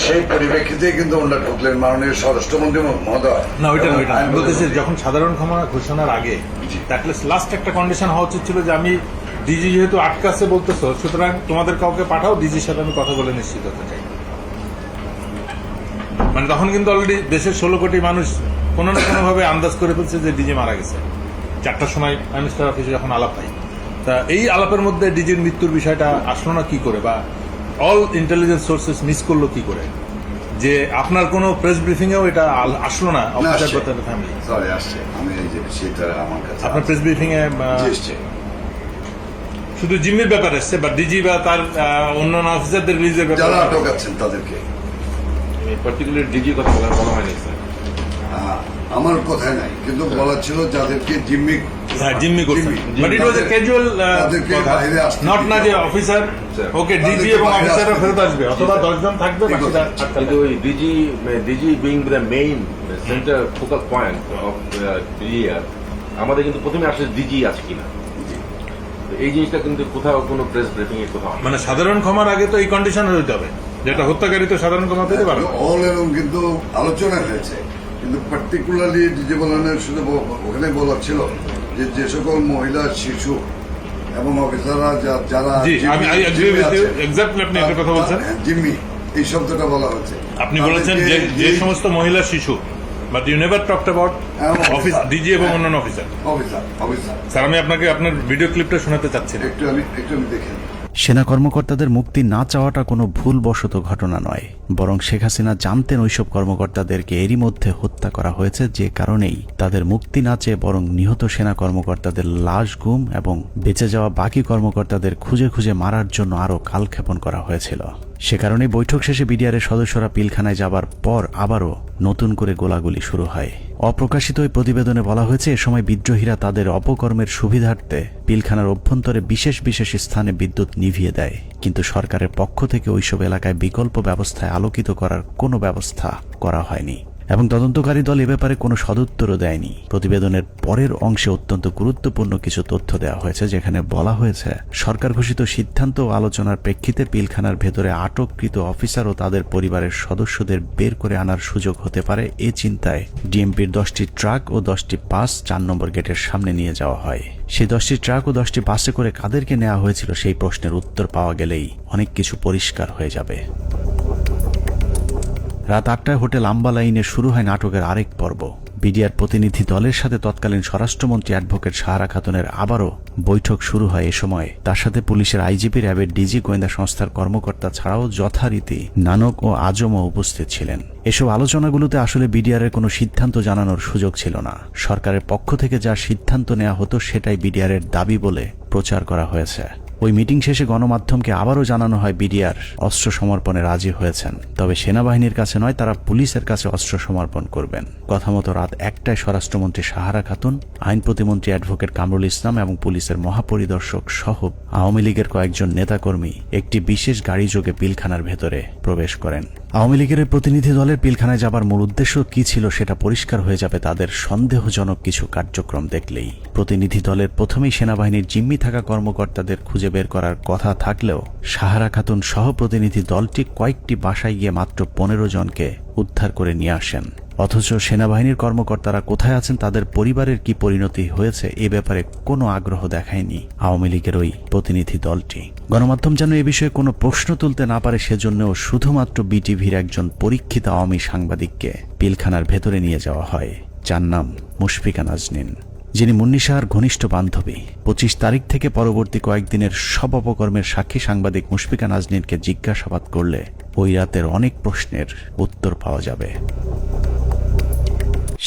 সেই পরিপ্রেক্ষিতে কিন্তু ওনারা ঢুকলেন মাননীয় স্বরাষ্ট্রমন্ত্রী মহোদয়। না ওইটা আমি বলতেছি যখন সাধারণ ক্ষমা ঘোষণার আগে লাস্ট একটা কন্ডিশন হওয়া উচিত ছিল যে আমি ডিজি যেহেতু আটকাছে বলতেছো, সুতরাং তোমাদের কাউকে পাঠাও, ডিজির সাথে আমি কথা বলে নিশ্চিত হতে চাই। মানে তখন কিন্তু অলরেডি দেশের 16 কোটি মানুষ কোনো না কোনো ভাবে আন্দাজ করে ফেলছে যে ডিজি মারা গেছে। 4টার সময় প্রাইম মিনিস্টার অফিসে যখন আলাপ হয়, তা এই আলাপের মধ্যে ডিজির মৃত্যুর বিষয়টা আসলো না কি করে, বা অল ইন্টেলিজেন্স সোর্সেস মিস করলো কি করে, যে আপনার কোনো প্রেস ব্রিফিং এও এটা আসলো না? ফ্যামিলি সরি আসছে, আমি এই যে সেটা আমার কাছে আপনার প্রেস ব্রিফিং এ শুধু জিম্মির ব্যাপার আসছে, বা ডিজি বা তার অন্যান্য অফিসারদের রিলিজের ব্যাপারে যারা আটক আছেন তাদেরকে পার্টিকুলার ডিজি কথা বলা হয়নি স্যার। আমার কথাই নাই, কিন্তু বলা ছিল যাদেরকে জিম্মি করছেন, but it was A casual not না যে অফিসার ওকে ডিজি এবং অফিসাররা ফেরত আসবে অথবা 10 জন থাকবে বাকিটা কিন্তু ওই DG being the main centre focal point of year, আমাদের কিন্তু প্রথমে আসলে ডিজি আছে কিনা এই জিনিসটা কিন্তু কোথাও কোনো প্রেস ব্রিফিং এ কোথাও মানে সাধারণ ক্ষমার আগে তো এই কন্ডিশন হইতে হবে, যেটা হত্যাকারী তো সাধারণ ক্ষমা পেতে পারে। অল এরকম কিন্তু আলোচনা হয়েছে, কিন্তু পার্টিকুলারলি ডিজি বলানের শুধু ওখানে বলা ছিল যে সকল মহিলা, শিশু এবং অফিসাররা যারা জিম্মি, এই শব্দটা বলা হচ্ছে। আপনি বলেছেন যে সমস্ত মহিলা, শিশু, but you never talked about office DG এবং অন্যান্য অফিসার। স্যার আমি আপনাকে আপনার ভিডিও ক্লিপটা শোনাতে চাচ্ছি, একটু আমি দেখেন। সেনা কর্মকর্তাদের মুক্তি না চাওয়াটা কোনো ভুলবশত ঘটনা নয়, বরং শেখ হাসিনা জানতেন ওইসব কর্মকর্তাদেরকে এরই মধ্যে হত্যা করা হয়েছে, যে কারণেই তাদের মুক্তি না চেয়ে বরং নিহত সেনা কর্মকর্তাদের লাশ গুম এবং বেঁচে যাওয়া বাকি কর্মকর্তাদের খুঁজে খুঁজে মারার জন্য আরও কালক্ষেপণ করা হয়েছিল। সে কারণে বৈঠক শেষে বিডিআরের সদস্যরা পিলখানায় যাবার পর আবারও নতুন করে গোলাগুলি শুরু হয়। অপ্রকাশিত ওই প্রতিবেদনে বলা হয়েছে, এ সময় বিদ্রোহীরা তাদের অপকর্মের সুবিধার্থে পিলখানার অভ্যন্তরে বিশেষ বিশেষ স্থানে বিদ্যুৎ নিভিয়ে দেয়, কিন্তু সরকারের পক্ষ থেকে ওইসব এলাকায় বিকল্প ব্যবস্থায় আলোকিত করার কোনো ব্যবস্থা করা হয়নি এবং তদন্তকারী দল এ ব্যাপারে কোনো সদুত্তরও দেয়নি। প্রতিবেদনের পরের অংশে অত্যন্ত গুরুত্বপূর্ণ কিছু তথ্য দেওয়া হয়েছে, যেখানে বলা হয়েছে সরকার ঘোষিত সিদ্ধান্ত ও আলোচনার প্রেক্ষিতে পিলখানার ভেতরে আটককৃত অফিসার ও তাদের পরিবারের সদস্যদের বের করে আনার সুযোগ হতে পারে, এ চিন্তায় ডিএমপির 10টি ট্রাক ও 10টি বাস 4 নম্বর গেটের সামনে নিয়ে যাওয়া হয়। সেই 10টি ট্রাক ও 10টি বাসে করে কাদেরকে নেওয়া হয়েছিল সেই প্রশ্নের উত্তর পাওয়া গেলেই অনেক কিছু পরিষ্কার হয়ে যাবে। রাত 8টায় হোটেল আম্বালাইনে শুরু হয় নাটকের আরেক পর্ব। বিডিআর প্রতিনিধি দলের সাথে তৎকালীন স্বরাষ্ট্রমন্ত্রী অ্যাডভোকেট সাহারা খাতুনের আবারও বৈঠক শুরু হয়। এ সময় তার সাথে পুলিশের আইজিপি, র্যাবের ডিজি, গোয়েন্দা সংস্থার কর্মকর্তা ছাড়াও যথারীতি নানক ও আজমও উপস্থিত ছিলেন। এসব আলোচনাগুলোতে আসলে বিডিআরের কোনো সিদ্ধান্ত জানানোর সুযোগ ছিল না। সরকারের পক্ষ থেকে যা সিদ্ধান্ত নেওয়া হতো সেটাই বিডিআরের দাবি বলে প্রচার করা হয়েছে। ওই মিটিং শেষে গণমাধ্যমকে আবারও জানানো হয় বিডিআর অস্ত্র সমর্পণে রাজি হয়েছেন, তবে সেনাবাহিনীর কাছে নয়, তারা পুলিশের কাছে অস্ত্র সমর্পণ করবেন। কথা মতো রাত 1টায় স্বরাষ্ট্রমন্ত্রী সাহারা খাতুন, আইন প্রতিমন্ত্রী অ্যাডভোকেট কামরুল ইসলাম এবং পুলিশের মহাপরিদর্শক সহ আওয়ামী লীগের কয়েকজন নেতাকর্মী একটি বিশেষ গাড়ি যোগে পিলখানার ভেতরে প্রবেশ করেন। আওয়ামী লীগের প্রতিনিধি দলের পিলখানায় যাবার মূল উদ্দেশ্য কি ছিল সেটা পরিষ্কার হয়ে যাবে তাদের সন্দেহজনক কিছু কার্যক্রম দেখলেই। প্রতিনিধি দলের প্রথমেই সেনাবাহিনীর জিম্মি থাকা কর্মকর্তাদের খুঁজে বের করার কথা থাকলেও সাহারা খাতুন সহ প্রতিনিধি দলটি কয়েকটি বাসায় গিয়ে মাত্র 15 জনকে উদ্ধার করে নিয়ে আসেন। অথচ সেনাবাহিনীর কর্মকর্তারা কোথায় আছেন, তাদের পরিবারের কি পরিণতি হয়েছে, এ ব্যাপারে কোনো আগ্রহ দেখায়নি আওয়ামী লীগের ওই প্রতিনিধি দলটি। গণমাধ্যম যেন এ বিষয়ে কোনো প্রশ্ন তুলতে না পারে সেজন্যও শুধুমাত্র বিটিভির একজন পরীক্ষিত আওয়ামী সাংবাদিককে পিলখানার ভেতরে নিয়ে যাওয়া হয়, যার নাম মুশফিকা নাজনীন, যিনি মুন্নী শাহর ঘনিষ্ঠ বান্ধবী। 25 তারিখ থেকে পরবর্তী কয়েকদিনের সব অপকর্মের সাক্ষী সাংবাদিক মুশফিকা নাজনীনকে জিজ্ঞাসাবাদ করলে ওই রাতের অনেক প্রশ্নের উত্তর পাওয়া যাবে।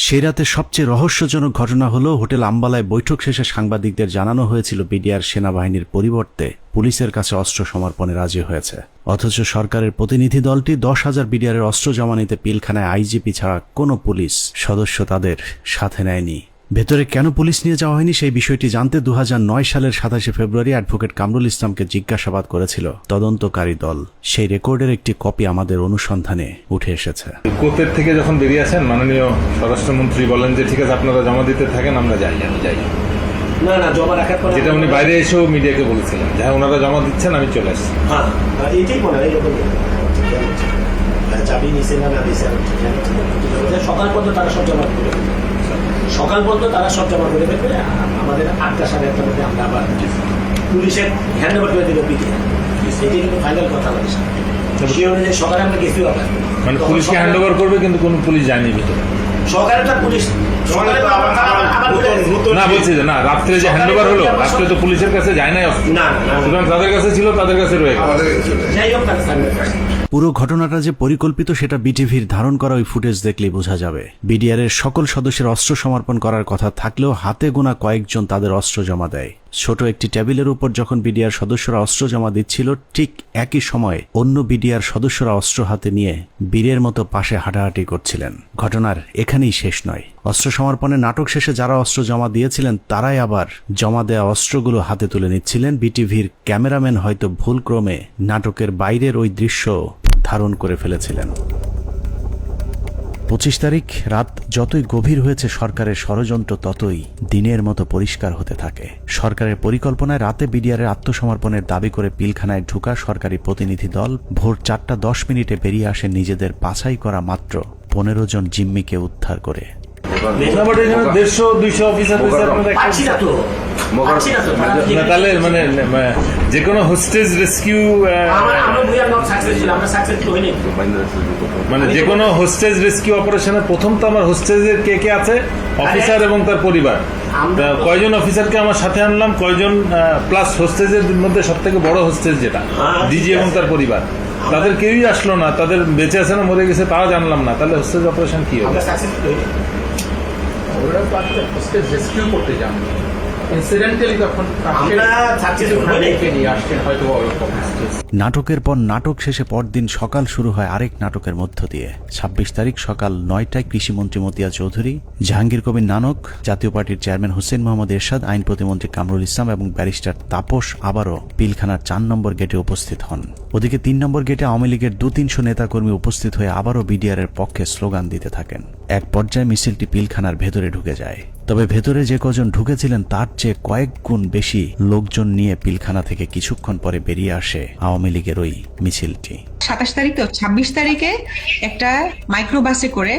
সে রাতে সবচেয়ে রহস্যজনক ঘটনা হলো, হোটেল আম্বালায় বৈঠক শেষে সাংবাদিকদের জানানো হয়েছিল বিডিআর সেনাবাহিনীর পরিবর্তে পুলিশের কাছে অস্ত্র সমর্পণে রাজি হয়েছে। অথচ সরকারের প্রতিনিধি দলটি 10,000 বিডিআরের অস্ত্র জমা নিতে পিলখানায় আইজিপি ছাড়া কোনো পুলিশ সদস্য তাদের সাথে নেয়নি। ভেতরে কেন পুলিশ নিয়ে যাওয়া হয়নি সেই বিষয়টি জানতে 2009 সালের 27 ফেব্রুয়ারি অ্যাডভোকেট কামরুল ইসলামকে জিজ্ঞাসাবাদ করেছিল তদন্তকারী দল। সেই রেকর্ডের একটি কপি আমাদের অনুসন্ধানে উঠে এসেছে। কোর্টের থেকে যখন বেরিয়ে আসেন মাননীয় স্বরাষ্ট্রমন্ত্রী বলেন যে ঠিক আছে আপনারা জমা দিতে থাকেন, আমরা যাই। না জমা রাখার পর যেটা উনি বাইরে এসেও মিডিয়াকে বলেছিলেন, হ্যাঁ ওনারা জমা দিচ্ছেন, আমি চলে আসছি। হ্যাঁ এইটাই মনে হয় চাবি নিচে না দিয়েছে, সকাল পর্যন্ত তারা সব জমা করে দেবে, সকাল পর্যন্ত তারা সব জমা করে দেবে। আমাদের 8টা সাড়ে 8টার মধ্যে আমরা আবার পুলিশের হ্যান্ড ওভার করে দেবো পিঠে। এটাই কিন্তু ফাইনাল কথা আমাদের সাথে। সেই অনুযায়ী সকালে আমরা গেছি। মানে পুলিশকে হ্যান্ড ওভার করবে, কিন্তু কোনো পুলিশ যায়নি ভিতরে। সকালে তো পুলিশ না বলছি যে না, রাত্রে যে হ্যান্ড ওভার হলো, রাত্রে তো পুলিশের কাছে যায় নাই, সুতরাং তাদের কাছে ছিল, তাদের কাছে রয়ে গেল। যাই হোক, পুরো ঘটনাটা যে পরিকল্পিত সেটা বিটিভির ধারণ করা ওই ফুটেজ দেখলেই বোঝা যাবে। বিডিআর এর সকল সদস্যের অস্ত্র সমর্পণ করার কথা থাকলেও হাতে গোনা কয়েকজন তাদের অস্ত্র জমা দেয়। ছোট একটি টেবিলের উপর যখন বিডিআর সদস্যরা অস্ত্র জমা দিচ্ছিল, ঠিক একই সময় অন্য বিডিআর সদস্যরা অস্ত্র হাতে নিয়ে বীরের মতো পাশে হাঁটাহাঁটি করছিলেন। ঘটনার এখানেই শেষ নয়। অস্ত্র সমর্পণের নাটক শেষে যারা অস্ত্র জমা দিয়েছিলেন তারাই আবার জমা দেওয়া অস্ত্রগুলো হাতে তুলে নিচ্ছিলেন। বিটিভির ক্যামেরাম্যান হয়তো ভুলক্রমে নাটকের বাইরের ওই দৃশ্য ধারণ করে ফেলেছিলেন। 25 তারিখ রাত যতই গভীর হয়েছে, সরকারের ষড়যন্ত্র ততই দিনের মতো পরিষ্কার হতে থাকে। সরকারের পরিকল্পনায় রাতে বিডিআরের আত্মসমর্পণের দাবি করে পিলখানায় ঢুকা সরকারি প্রতিনিধি দল ভোর 4:10 বেরিয়ে আসে নিজেদের বাছাই করা মাত্র 15 জন জিম্মিকে উদ্ধার করে। তাহলে মানে যে কোনো হোস্টেজ রেস্কিউ, মানে যে কোনো হোস্টেজ রেস্কিউ অপারেশনের প্রথম তো আমার হোস্টেজের কে কে আছে, অফিসার এবং তার পরিবার। কয়জন অফিসারকে আমার সাথে আনলাম, কয়জন প্লাস হোস্টেজের মধ্যে সব থেকে বড় হোস্টেজ যেটা ডিজি এবং তার পরিবার, তাদের কেউই আসলো না। তাদের বেঁচে আছে না মরে গেছে তাও জানলাম না। তাহলে হোস্টেজ অপারেশন কি হবে? ওরা তো আসলে হোস্টেজ রেস্কিউ করতে যান, নাটকের পর নাটক শেষে পরদিন সকাল শুরু হয় আরেক নাটকের মধ্য দিয়ে। 26 তারিখ সকাল 9টায় কৃষিমন্ত্রী মতিয়া চৌধুরী, জাহাঙ্গীর কবির নানক, জাতীয় পার্টির চেয়ারম্যান হোসেন মোহাম্মদ এরশাদ, আইন প্রতিমন্ত্রী কামরুল ইসলাম এবং ব্যারিস্টার তাপস আবারও পিলখানার 4 নম্বর গেটে উপস্থিত হন। ওদিকে 3 নম্বর গেটে আওয়ামী লীগের 200-300 নেতাকর্মী উপস্থিত হয়ে আবারও বিডিআর এর পক্ষে স্লোগান দিতে থাকেন। এক পর্যায়ে মিছিলটি পিলখানার ভেতরে ঢুকে যায়। তবে ভেতরে যে কজন ঢুকেছিলেন তার চেয়ে কয়েক গুণ বেশি লোকজন নিয়ে পিলখানা থেকে কিছুক্ষণ পরে বেরিয়ে আসে আওয়ামী লীগের ওই মিছিলটি। 27 তারিখ তো 26 তারিখে একটা মাইক্রোবাসে করে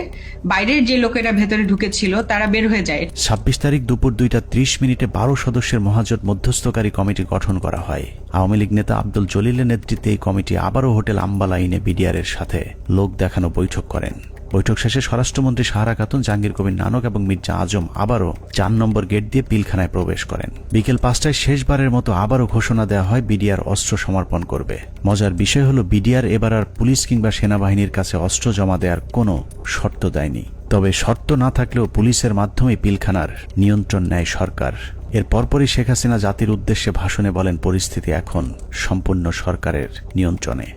বাইরের যে লোকেরা ভেতরে ঢুকেছিল তারা বের হয়ে যায়। 26 তারিখ দুপুর 2:30 12 সদস্যের মহাজোট মধ্যস্থকারী কমিটি গঠন করা হয়। আওয়ামী লীগ নেতা আব্দুল জলিলের নেতৃত্বে এই কমিটি আবারও হোটেল আম্বালাইনে বিডিআর এর সাথে লোক দেখানো বৈঠক করেন। বৈঠক শেষে স্বরাষ্ট্রমন্ত্রী সাহারা খাতুন, জাহাঙ্গীর কবির নানক এবং মির্জা আজম আবারও 4 নম্বর গেট দিয়ে পিলখানায় প্রবেশ করেন। বিকেল 5টায় শেষবারের মতো আবারও ঘোষণা দেওয়া হয় বিডিআর অস্ত্র সমর্পণ করবে। মজার বিষয় হলো বিডিআর এবার আর পুলিশ কিংবা সেনাবাহিনীর কাছে অস্ত্র জমা দেওয়ার কোনো শর্ত দেয়নি। তবে শর্ত না থাকলেও পুলিশের মাধ্যমে পিলখানার নিয়ন্ত্রণ নেয় সরকার। এর পরপরই শেখ হাসিনা জাতির উদ্দেশ্যে ভাষণে বলেন, পরিস্থিতি এখন সম্পূর্ণ সরকারের নিয়ন্ত্রণে।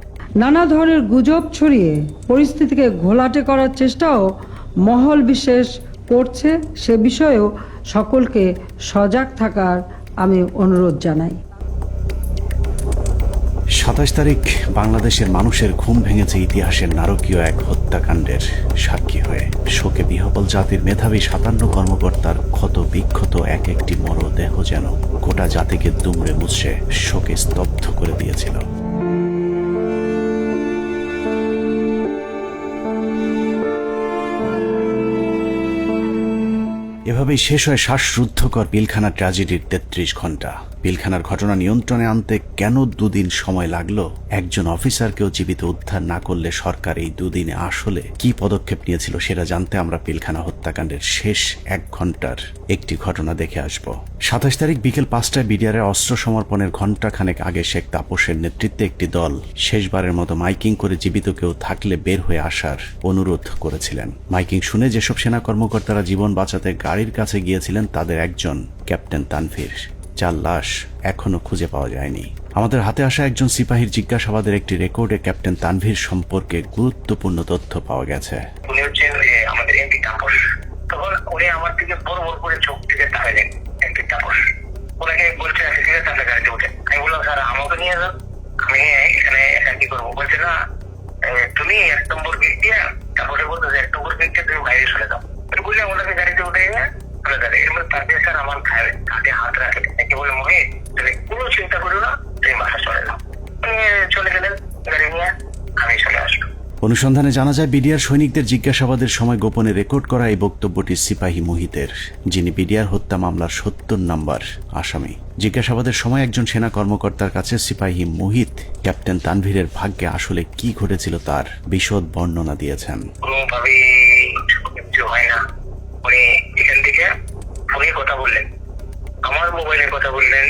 নানা ধরনের গুজব ছড়িয়ে পরিস্থিতিকে ঘোলাটে করার চেষ্টাও মহল বিশেষ করছে, সে বিষয়েও সকলকে সজাগ থাকার আমি অনুরোধ জানাই। 27 তারিখ বাংলাদেশের মানুষের ঘুম ভেঙেছে ইতিহাসের নারকীয় এক হত্যাকাণ্ডের সাক্ষী হয়ে। শোকে বিহ্বল জাতির মেধাবী 57 কর্মকর্তার ক্ষত বিক্ষত এক একটি মরদেহ যেন গোটা জাতিকে দুমড়ে মুচড়ে শোকে স্তব্ধ করে দিয়েছিল। এভাবেই শেষ হয় শ্বাসরুদ্ধকর পিলখানা ট্র্যাজেডির 33 ঘন্টা। পিলখানার ঘটনা নিয়ন্ত্রণে আনতে কেন 2 দিন সময় লাগলো, একজন অফিসারকেও জীবিত উদ্ধার না করলে সরকার এই 2 দিনে আসলে কি পদক্ষেপ নিয়েছিল সেটা জানতে আমরা পিলখানা হত্যাকাণ্ডের শেষ 1 ঘন্টার একটি ঘটনা দেখে আসব। 27 তারিখ বিকেল 5টায় বিডিআরের অস্ত্র সমর্পণের ঘণ্টাখানেক আগে শেখ তাপসের নেতৃত্বে একটি দল শেষবারের মতো মাইকিং করে জীবিত কেউ থাকলে বের হয়ে আসার অনুরোধ করেছিলেন। মাইকিং শুনে যেসব সেনা কর্মকর্তারা জীবন বাঁচাতে গাড়ির কাছে গিয়েছিলেন তাদের একজন ক্যাপ্টেন তানভীর, যার লাশ এখনো খুঁজে পাওয়া যায়নি। আমাদের হাতে আসা একজন সিপাহীর জিজ্ঞাসাবাদের একটি রেকর্ডে ক্যাপ্টেন তানভীর সম্পর্কে গুরুত্বপূর্ণ তথ্য পাওয়া গেছে। উনি হচ্ছেন আমাদের এমপি তাপস। তখন উনি আমার দিকে বড় বড় করে চোখ থেকে তাকালেন, এমপি তাপস। ওনাকে বলছে ঠিক আছে আপনার গাড়িতে উঠে। আমি বললাম স্যার আমাকে নিয়ে যান, আমি এখানে একা কি করবো। বলছে না তুমি 1 নম্বর গেট দিয়ে, তারপরে বলতো 1 নম্বর গেট দিয়ে তুমি বাইরে চলে যাও। বুঝলাম ওনাকে গাড়িতে উঠে চলে যাবে। এর মধ্যে তার স্যার আমার ঘাটে হাত রাখে, একে বলে মহিত তুমি কোনো চিন্তা করো না, তুমি বাসা চলে যাও। চলে গেলেন গাড়ি নিয়ে, আমি চলে আসলো। অনুসন্ধানে জানা যায় বিডিআর সৈনিকদের জিজ্ঞাসাবাদের সময় গোপনে রেকর্ড করা এই বক্তব্যটি সিপাহী মুহিতের, যিনি বিডিআর হত্যা মামলার ৭০ নম্বর আসামি। জিজ্ঞাসাবাদের সময় একজন সেনা কর্মকর্তার কাছে সিপাহী মুহিত ক্যাপ্টেন তানভীরের ভাগ্যে আসলে কি ঘটেছিল তার বিশদ বর্ণনা দিয়েছেন। কোনোভাবেই কিছু হয় না। উনি এখান থেকে ফোনে কথা বললেন, আমার মোবাইলে কথা বললেন,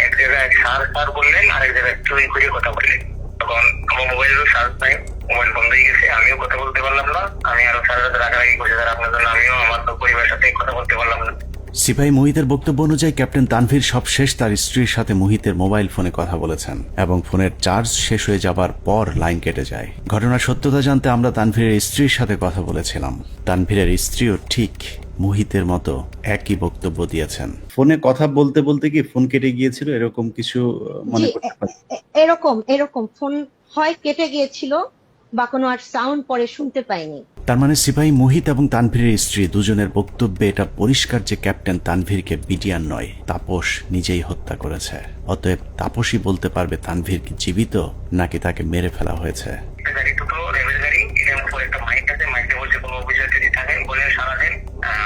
এক জায়গায় সার বললেন, আরেক জায়গায় চুরি করে কথা বললেন। তখন আমার মোবাইলেরও চার্জ নাই, মোবাইল বন্ধ হয়ে গেছে, আমিও কথা বলতে পারলাম না। আমি আরো সারা রাত রাগারাগি করছি স্যার আপনার জন্য, আমিও আমার পরিবারের সাথে কথা বলতে পারলাম না। সিপাহী মুহিতের বক্তব্য অনুযায়ী ক্যাপ্টেন তানভীর সবশেষ তার স্ত্রীর সাথে মুহিতের মোবাইল ফোনে কথা বলেছেন এবং ফোনের চার্জ শেষ হয়ে যাবার পর লাইন কেটে যায়। ঘটনার সত্যতা জানতে আমরা তানভীরের স্ত্রীর সাথে কথা বলেছিলাম। তানভীরের স্ত্রীও ঠিক মুহিতের মতো একই বক্তব্য দিয়েছেন। ফোনে কথা বলতে বলতে কি ফোন কেটে গিয়েছিল, এরকম কিছু মনে করতে পারি? এরকম ফোন হয় কেটে গিয়েছিল বা কোনো আর সাউন্ড পরে শুনতে পাইনি। তার মানে সিপাহী মুহিত এবং তানভীরের স্ত্রী দুজনের বক্তব্যে এটা পরিষ্কার যে ক্যাপ্টেন তানভীরকে বিডিআর নয়, তাপস নিজেই হত্যা করেছে। অতএব তাপসই বলতে পারবে তানভীর কি জীবিত নাকি তাকে মেরে ফেলা হয়েছে।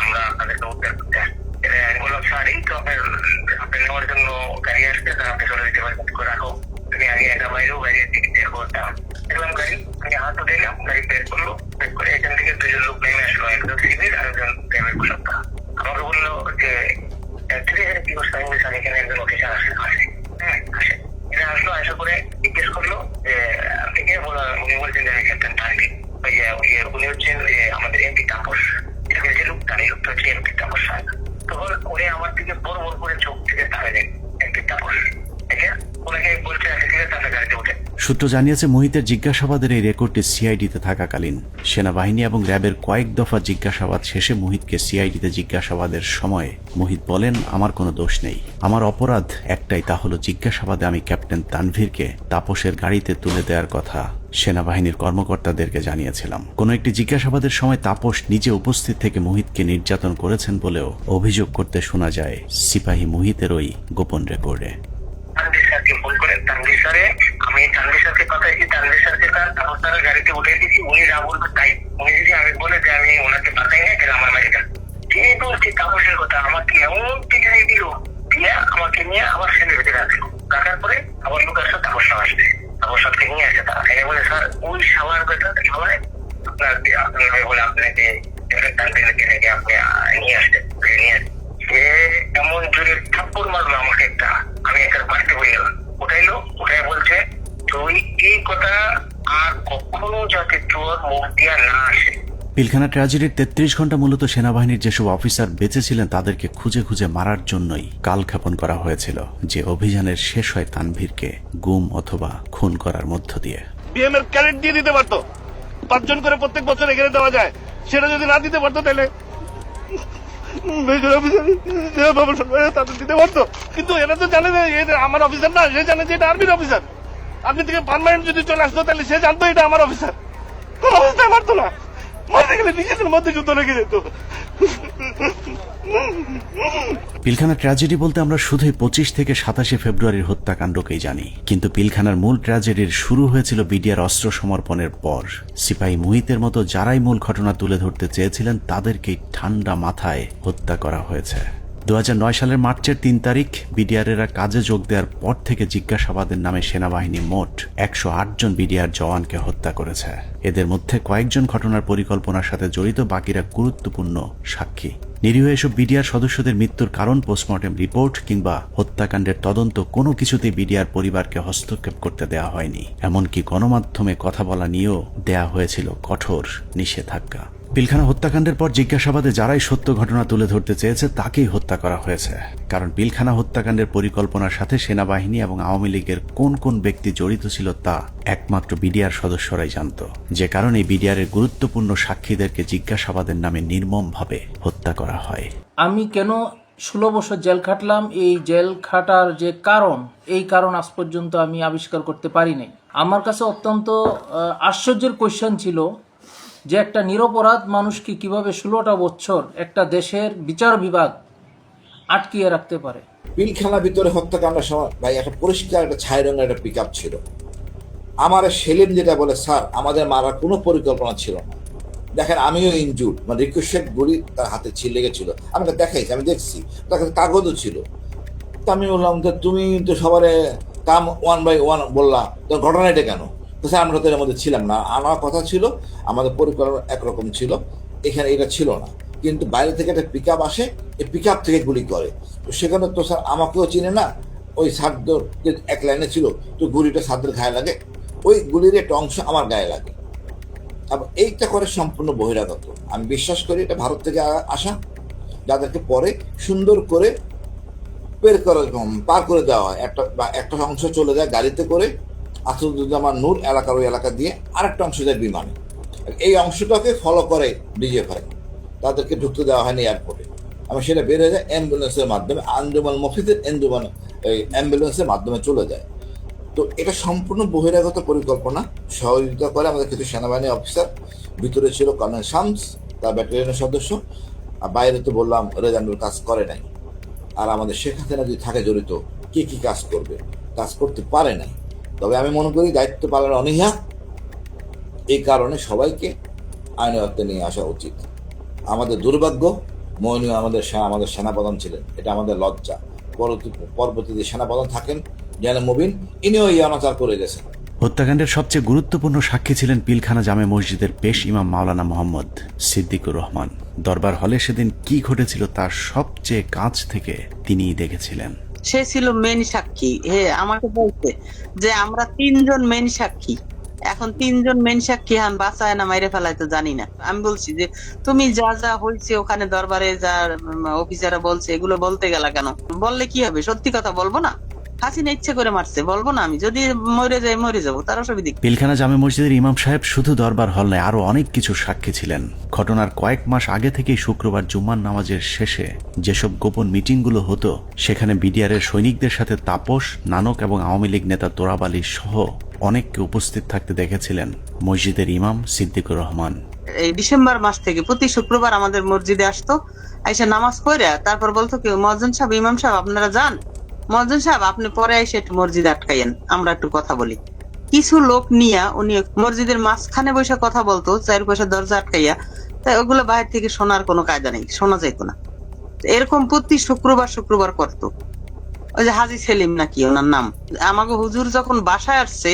আমরা আপনাদেরকে উদ্ধার করতে আসি। আমি বললাম স্যার এই তো আপনি নেওয়ার জন্য গাড়ি আসছে, আপনি চলে যেতে পারবেন, রাখো তুমি আগে একা বাইরেও গাড়ির দিকে বের করতাম। দেখলাম গাড়ি, আমি হাতও দিলাম, গাড়ি বের করলো, বের করে এখান থেকে দুজন লোক নেমে আসলো, একজন সিভিল আর একজন প্রেমের পোশাকটা। আমাকে বললো যে কি করছে, আমি বলছি এখানে একজন অফিসার আসে। হ্যাঁ আসে, এটা আসলো, আসার পরে জিজ্ঞেস করলো যে আপনি কে? উনি বলছেন যে আমি ক্যাপ্টেন তানভীর। উনি হচ্ছেন আমাদের এমপি তাপস। যে লোকটা, এই লোকটা হচ্ছে এমপি তাপস সাহেব। তখন উনি আমার দিকে বড় বড় করে চোখ থেকে তাকালেন, এমপি তাপস। ওনাকে বলছে তাদের গাড়িতে উঠে। সূত্র জানিয়েছে মুহিতের জিজ্ঞাসাবাদের এই রেকর্ডটি সিআইডিতে থাকাকালীন সেনাবাহিনী এবং র্যাবের কয়েক দফা জিজ্ঞাসাবাদ শেষে মুহিতকে সিআইডিতে জিজ্ঞাসাবাদের সময় মুহিত বলেন, আমার কোনো দোষ নেই, আমার অপরাধ একটাই, তা হলো জিজ্ঞাসাবাদে আমি ক্যাপ্টেন তানভীরকে তাপসের গাড়িতে তুলে দেওয়ার কথা সেনাবাহিনীর কর্মকর্তাদেরকে জানিয়েছিলাম। কোন একটি জিজ্ঞাসাবাদের সময় তাপস নিজে উপস্থিত থেকে মুহিতকে নির্যাতন করেছেন বলেও অভিযোগ করতে শোনা যায় সিপাহী মুহিতের ওই গোপন রেকর্ডে। তানভীর স্যারকে ফোন করেন, তানভীর স্যারে আমি তানভীর স্যারকে কথা দিচ্ছি, তানভীর স্যারকে তাপস স্যারের গাড়িতে উঠে দিচ্ছি, উনি যা বলতো তাই। উনি যদি আমি বলে যে আমি ওনাকে পাঠাই না, তাহলে আমার বাড়িটা তিনি বলছি তাপসের কথা, আমাকে এমন পিছনে দিল, দিয়ে আমাকে নিয়ে আবার সেনের ভিতরে রাখলো। রাখার পরে আবার লোক আসছে, তাপস সাহেব আসছে, তাপস সাহেবকে নিয়ে আসে। তারা এনে বলে স্যার ওই সাবার কথা সবাই আপনার বলে আপনাকে তানভীরকে নাকি আপনি নিয়ে আসতে নিয়ে আসে। সে এমন জোরে থাপ্পড় মারলো আমাকে একটা, আমি একটা বাড়িতে বলে গেলাম। উঠাইলো, উঠাই বলছে তুই এই কথা আর কখনো যাতে তোর মুখ দিয়া না আসে। পিলখানা ট্র্যাজেডির ৩৩ ঘন্টা মূলত সেনাবাহিনীর যেসব অফিসার বেঁচে ছিলেন তাদেরকে খুঁজে খুঁজে মারার জন্যই কালক্ষেপণ করা হয়েছিল, যে অভিযানের শেষ হয় তানভীরকে গুম অথবা খুন করার মধ্য দিয়ে। বিএম এর ক্যারেট দিয়ে দিতে পারতো, 5 জন করে প্রত্যেক বছর এখানে দেওয়া যায়, সেটা যদি না দিতে পারতো তাহলে তাদের দিতে পারতো। কিন্তু এরা তো জানে যে আমার অফিসার না, সে জানে যে এটা আর্মির অফিসার। আর্মি থেকে পার্মানেন্ট যদি চলে আসতো তাহলে সে জানতো এটা আমার অফিসার, কোন অবস্থায় মারতো না, মারতে গেলে নিজেদের মধ্যে যুদ্ধ লেগে যেত। পিলখানা ট্র্যাজেডি বলতে আমরা শুধুই 25 থেকে 27 ফেব্রুয়ারির হত্যাকাণ্ডকেই জানি, কিন্তু পিলখানার মূল ট্র্যাজেডির শুরু হয়েছিল বিডিআর অস্ত্র সমর্পণের পর। সিপাহী মুহিতের মতো যারাই মূল ঘটনা তুলে ধরতে চেয়েছিলেন তাদেরকেই ঠান্ডা মাথায় হত্যা করা হয়েছে। 2009 সালের মার্চের 3 তারিখ বিডিআরেরা কাজে যোগ দেওয়ার পর থেকে জিজ্ঞাসাবাদের নামে সেনাবাহিনী মোট 108 জন বিডিআর জওয়ানকে হত্যা করেছে। এদের মধ্যে কয়েকজন ঘটনার পরিকল্পনার সাথে জড়িত, বাকিরা গুরুত্বপূর্ণ সাক্ষী। নিরীহ এসব বিডিআর সদস্যদের মৃত্যুর কারণ, পোস্টমর্টেম রিপোর্ট কিংবা হত্যাকাণ্ডের তদন্ত কোনো কিছুতেই বিডিআর পরিবারকে হস্তক্ষেপ করতে দেওয়া হয়নি। এমনকি গণমাধ্যমে কথা বলা নিয়েও দেয়া হয়েছিল কঠোর নিষেধাজ্ঞা। পিলখানা হত্যাকাণ্ডের পর জিজ্ঞাসাবাদে যারাই সত্য ঘটনা তুলে ধরতে চেয়েছে তাকেই হত্যা করা হয়েছে, কারণ পিলখানা হত্যাকাণ্ডের পরিকল্পনার সাথে সেনাবাহিনী এবং আওয়ামী লীগের কোন কোন ব্যক্তি জড়িত ছিল তা একমাত্র বিডিআর সদস্যরাই জানত, যে কারণে বিডিআরের গুরুত্বপূর্ণ সাক্ষীদেরকে জিজ্ঞাসাবাদের নামে নির্মমভাবে হত্যা করা হয়। আমি কেন 16 বছর জেল খাটলাম, এই জেল খাটার যে কারণ, এই কারণ আজ পর্যন্ত আমি আবিষ্কার করতে পারি নাই। আমার কাছে অত্যন্ত আশ্চর্যের কোয়েশ্চেন ছিল যে একটা নিরপরাধ মানুষকে কিভাবে 16টা বছর একটা দেশের বিচার বিভাগ আটকিয়ে রাখতে পারে। পিলখানার ভিতরে হত্যাকাণ্ডের সময় ভাই একটা পরিষ্কার একটা ছাই রঙের একটা পিকআপ ছিল, আমার সেলিম যেটা বলে, স্যার আমাদের মারার কোনো পরিকল্পনা ছিল না, দেখেন আমিও ইনজুর্ড, মানে রিকোয়েস্টেড গুলি তার হাতে লেগেছিল, আমাকে দেখাইছি, আমি দেখছি, তার কাছে কাগজও ছিল। তো আমি বললাম যে তুমি তো সবারে কাম 1 by 1 বললা, তো ঘটনা এটা কেন? তো স্যার আমরা তো এর মধ্যে ছিলাম না, আমার কথা ছিল, আমাদের পরিকল্পনা একরকম ছিল, এখানে এটা ছিল না। কিন্তু বাইরে থেকে একটা পিক আপ আসে, এই পিক আপ থেকে গুলি করে। তো সেখানে তো স্যার আমাকেও চিনে না, ওই সাদ্দর এক লাইনে ছিল, তো গুলিটা সাদ্দের গায়ে লাগে, ওই গুলির একটা অংশ আমার গায়ে লাগে। এইটা করে সম্পূর্ণ বহিরাগত। আমি বিশ্বাস করি এটা ভারত থেকে আসা, যাদেরকে পরে সুন্দর করে পার করে দেওয়া হয়। একটা অংশ চলে যায় গাড়িতে করে আসাদুজ্জামান নূর এলাকার ওই এলাকা দিয়ে, আরেকটা অংশ যায় বিমানে। এই অংশটাকে ফলো করে ডিজিএফআই, তাদেরকে ঢুকতে দেওয়া হয়নি এয়ারপোর্টে। আমি সেটা বের হয়ে যায় অ্যাম্বুলেন্সের মাধ্যমে, আঞ্জুমান মফিজের অ্যাম্বুলেন্সের মাধ্যমে চলে যায়। তো এটা সম্পূর্ণ বহিরাগত পরিকল্পনা। সহযোগিতা করে আমাদের কিছু সেনাবাহিনী অফিসার, ভিতরে ছিল কর্নেল শামস, তার ব্যাটালিয়নের সদস্য, আর বাইরে তো বললাম রেজানুর কাজ করে নাই। আর আমাদের শেখ হাসিনা যদি থাকে জড়িত, কে কি কাজ করবে? কাজ করতে পারে নাই। তবে আমি মনে করি দায়িত্ব পালনের অনীহা, এই কারণে সবাইকে আইনের আওতায় নিয়ে আসা উচিত। আমাদের দুর্ভাগ্য, মইনুল আমাদের সেনাপ্রধান ছিলেন, এটা আমাদের লজ্জা। পরবর্তীতে সেনাপ্রধান থাকেন জেনারেল মুবিন, ইনিও এই অনাচার করে গেছেন। হত্যাকাণ্ডের সবচেয়ে গুরুত্বপূর্ণ সাক্ষী ছিলেন পিলখানা জামে মসজিদের পেশ ইমাম মাওলানা মোহাম্মদ সিদ্দিকুর রহমান। দরবার হলে সেদিন কি ঘটেছিল তার সবচেয়ে কাছ থেকে তিনিই দেখেছিলেন। সে ছিল মেন সাক্ষী। আমাকে বলতে যে আমরা 3 জন মেন সাক্ষী, এখন 3 জন মেন সাক্ষী হান বাঁচায় না মাইরে ফেলায় তো জানি না। আমি বলছি যে তুমি যা যা হয়েছে ওখানে দরবারে যা অফিসাররা বলছে এগুলো বলতে গেলা কেন? বললে কি হবে? সত্যি কথা বলবো না? হাসিনা ইচ্ছে করে মারছে, বলবো না? আমি যদি মরে যাই মরে যাবো, তার অসুবিধা। পিলখানা জামে মসজিদের ইমাম সাহেব শুধু দরবার হল নয়, আরো অনেক কিছু সাক্ষী ছিলেন। ঘটনার কয়েক মাস আগে থেকেই শুক্রবার জুম্মার নামাজের শেষে যেসব গোপন মিটিংগুলো হতো, সেখানে বিডিআরের সৈনিকদের সাথে তাপস, নানক এবং আওয়ামী লীগ নেতা তোরাব আলী সহ অনেককে উপস্থিত থাকতে দেখেছিলেন মসজিদের ইমাম সিদ্দিকুর রহমান। এই ডিসেম্বর মাস থেকে প্রতি শুক্রবার আমাদের মসজিদে আসতো, আইসা নামাজ পড়ে তারপর বলতো কি, মুয়াজ্জিন সাহেব, ইমাম সাহেব আপনারা যান, মুয়াজ্জিন সাহেব আপনি পরে এসে একটু মসজিদে আটকাইয়েন, আমরা একটু কথা বলি। কিছু লোক নিয়ে উনি মসজিদের মাঝখানে বসে কথা বলতো, 4 পাশে দরজা আটকাইয়া, তাই ওগুলো বাইরে থেকে শোনার কোনো কায়দা নেই, শোনা যেত না। এরকম প্রতি শুক্রবার করতো। ওই যে হাজি সেলিম নাকি ওনার নাম, আমাকে হুজুর যখন বাসায় আসছে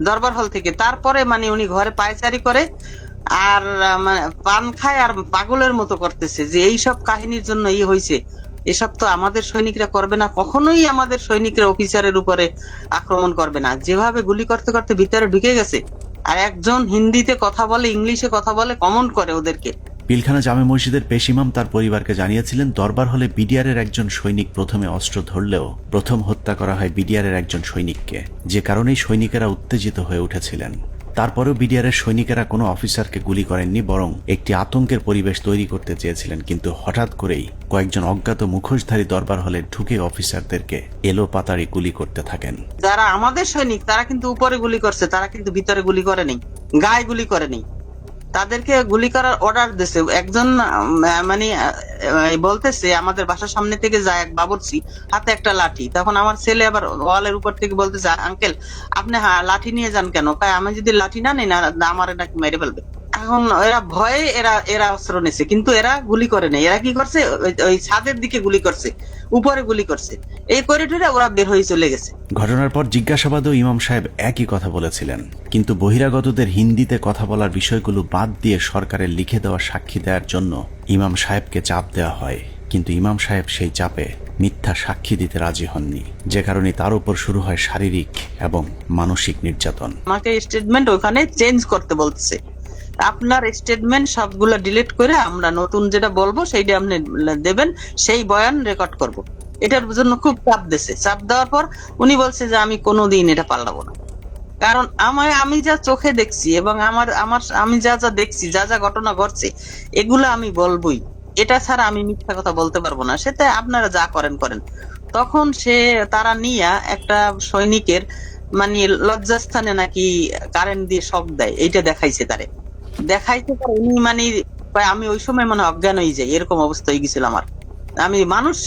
দরবার হল থেকে, তারপরে মানে উনি ঘরে পায়চারি করে আর পান খায় আর পাগলের মতো করতেছে যে এইসব কাহিনীর জন্য হয়েছে। এসব তো আমাদের সৈনিকরা করবে না, কখনোই আমাদের সৈনিকরা অফিসারের উপরে আক্রমণ করবে না। যেভাবে গুলি করতে করতে ভিতরে ঢুকে গেছে, আর একজন হিন্দিতে কথা বলে, ইংলিশে কথা বলে, কমেন্ট করে ওদেরকে। পিলখানা জামে মসজিদের পেশ ইমাম তার পরিবারকে জানিয়েছিলেন, দরবার হলে বিডিআরের একজন সৈনিক প্রথমে অস্ত্র ধরলেও প্রথম হত্যা করা হয় বিডিআরের একজন সৈনিককে, যে কারণেই সৈনিকেরা উত্তেজিত হয়ে উঠেছিলেন। তারপরেও বিডিআরের সৈনিকেরা কোনো অফিসারকে গুলি করেননি, বরং একটি আতঙ্কের পরিবেশ তৈরি করতে চেয়েছিলেন। কিন্তু হঠাৎ করেই কয়েকজন অজ্ঞাত মুখোশধারী দরবার হলে ঢুকে অফিসারদেরকে এলো পাতাড়ি গুলি করতে থাকেন। যারা আমাদের সৈনিক তারা কিন্তু উপরে গুলি করছে, তারা কিন্তু ভিতরে গুলি করেনি, গায়ে গুলি করেনি। তাদেরকে গুলি করার অর্ডার দিয়েছে একজন, মানে বলতেছে আমাদের বাসার সামনে থেকে যায় এক বাবুর্চি, হাতে একটা লাঠি। তখন আমার ছেলে আবার ওয়ালের উপর থেকে বলতেছে, আঙ্কেল আপনি লাঠি নিয়ে যান কেন? আমি যদি লাঠি না নিই না আমার নাকি মেরে ফেলবে। এখন এরা ভয়ে এরা অস্ত্র নিছে, কিন্তু এরা গুলি করে নাই। এরা কি করছে, ওই ছাদের দিকে গুলি করছে, উপরে গুলি করছে, এই করিডোরে ওরা বের হয়ে চলে গেছে। ঘটনার পর জিজ্ঞাসাবাদেও ইমাম সাহেব একই কথা বলেছিলেন, কিন্তু বহিরাগতদের হিন্দিতে কথা বলার বিষয়গুলো বাদ দিয়ে সরকারের লিখে দেওয়া সাক্ষী দেওয়ার জন্য ইমাম সাহেবকে চাপ দেওয়া হয়। কিন্তু ইমাম সাহেব সেই চাপে মিথ্যা সাক্ষী দিতে রাজি হননি, যে কারণে তার উপর শুরু হয় শারীরিক এবং মানসিক নির্যাতন। আমাকে স্টেটমেন্ট ওখানে চেঞ্জ করতে বলছে, আপনার স্টেটমেন্ট সবগুলো ডিলিট করে আমরা নতুন যেটা বলবো সেইটা আপনি দেবেন, সেই বয়ান রেকর্ড করব। এটার জন্য খুব চাপ দিয়েছে। চাপ দেওয়ার পর উনি বলছে যে আমি কোনোদিন এটা পাল্টাবো না, কারণ আমি যা চোখে দেখছি এবং আমি যা যা দেখছি, যা যা ঘটনা ঘটছে, এগুলো আমি বলবোই। এটা ছাড়া আমি মিথ্যা কথা বলতে পারবো না, সেটা আপনারা যা করেন। তখন তারা নিয়ে একটা সৈনিকের মানে লজ্জাস্থানে নাকি কারেন্ট দিয়ে শক দেয়, এইটা দেখাইছে দেখাইতে পারে। উনি মানে আমি ওই সময় মানে অজ্ঞান হয়ে যাই, এরকম অবস্থা হয়ে গেছিল আমার। আমি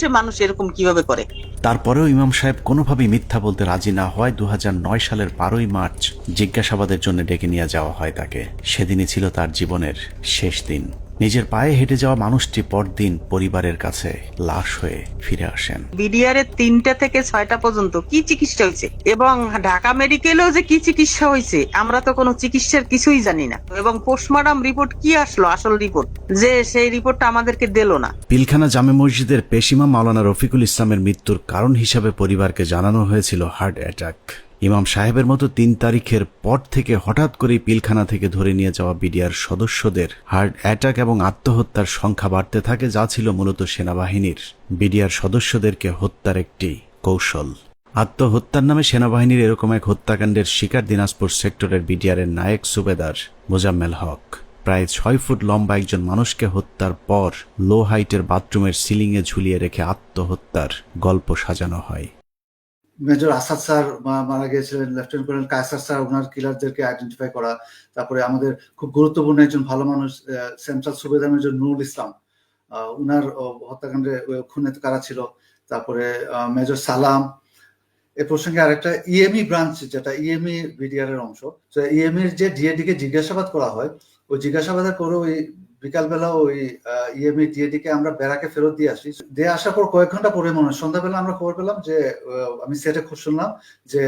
মানুষ এরকম কিভাবে করে? তারপরেও ইমাম সাহেব কোনোভাবেই মিথ্যা বলতে রাজি না হওয়ায় 2009 সালের 12ই মার্চ জিজ্ঞাসাবাদের জন্য ডেকে নিয়ে যাওয়া হয় তাকে। সেদিনই ছিল তার জীবনের শেষ দিন। নিজের পায়ে হেঁটে যাওয়া মানুষটি পরদিন পরিবারের কাছে লাশ হয়ে ফিরে আসেন। বিডিআর এর 3টা থেকে 6টা পর্যন্ত কি চিকিৎসা হয়েছে এবং ঢাকা মেডিকেলেও যে কি চিকিৎসা হয়েছে আমরা তো কোনো চিকিৎসার কিছুই জানি না, এবং পোস্টমর্টম রিপোর্ট কি আসলো আসল রিপোর্ট, যে সেই রিপোর্টটা আমাদেরকে দিল না। পিলখানা জামে মসজিদের পেশিমা মাওলানা রফিকুল ইসলামের মৃত্যুর কারণ হিসাবে পরিবারকে জানানো হয়েছিল হার্ট অ্যাটাক। ইমাম সাহেবের মতো 3 তারিখের পর থেকে হঠাৎ করেই পিলখানা থেকে ধরে নিয়ে যাওয়া বিডিআর সদস্যদের হার্ট অ্যাটাক এবং আত্মহত্যার সংখ্যা বাড়তে থাকে, যা ছিল মূলত সেনাবাহিনীর বিডিআর সদস্যদেরকে হত্যার একটি কৌশল। আত্মহত্যার নামে সেনাবাহিনীর এরকম এক হত্যাকাণ্ডের শিকার দিনাজপুর সেক্টরের বিডিআরের নায়েক সুবেদার মোজাম্মেল হক। প্রায় 6 ফুট লম্বা একজন মানুষকে হত্যার পর লো হাইটের বাথরুমের সিলিংয়ে ঝুলিয়ে রেখে আত্মহত্যার গল্প সাজানো হয়। মেজর আসাদ স্যার মারা গিয়েছিলেন, লেফটেন্যান্ট কর্নেল কায়সার স্যার ওনার কিলারদেরকে আইডেন্টিফাই করা, তারপরে আমাদের খুব গুরুত্বপূর্ণ একজন ভালো মানুষ সেন্ট্রাল সুবেদার মেজর নুরুল ইসলাম, উনার হত্যাকাণ্ডে খুনে কারা ছিল, তারপরে মেজর সালাম। এ প্রসঙ্গে আরেকটা ইএমই ব্রাঞ্চ, যেটা ইএমই বিডিআর এর অংশ, ইএমইর যে ডিএডি কে জিজ্ঞাসাবাদ করা হয়, ওই জিজ্ঞাসাবাদের করে ওই বিকালবেলা ওই ইএমই ডিএডি কে আমরা ব্যারাকে ফেরত দিয়ে আসি। দিয়ে আসার পর কয়েক ঘন্টা পরে মনে হয় সন্ধ্যাবেলা আমরা খবর পেলাম যে আমি সেটে খুব শুনলাম যে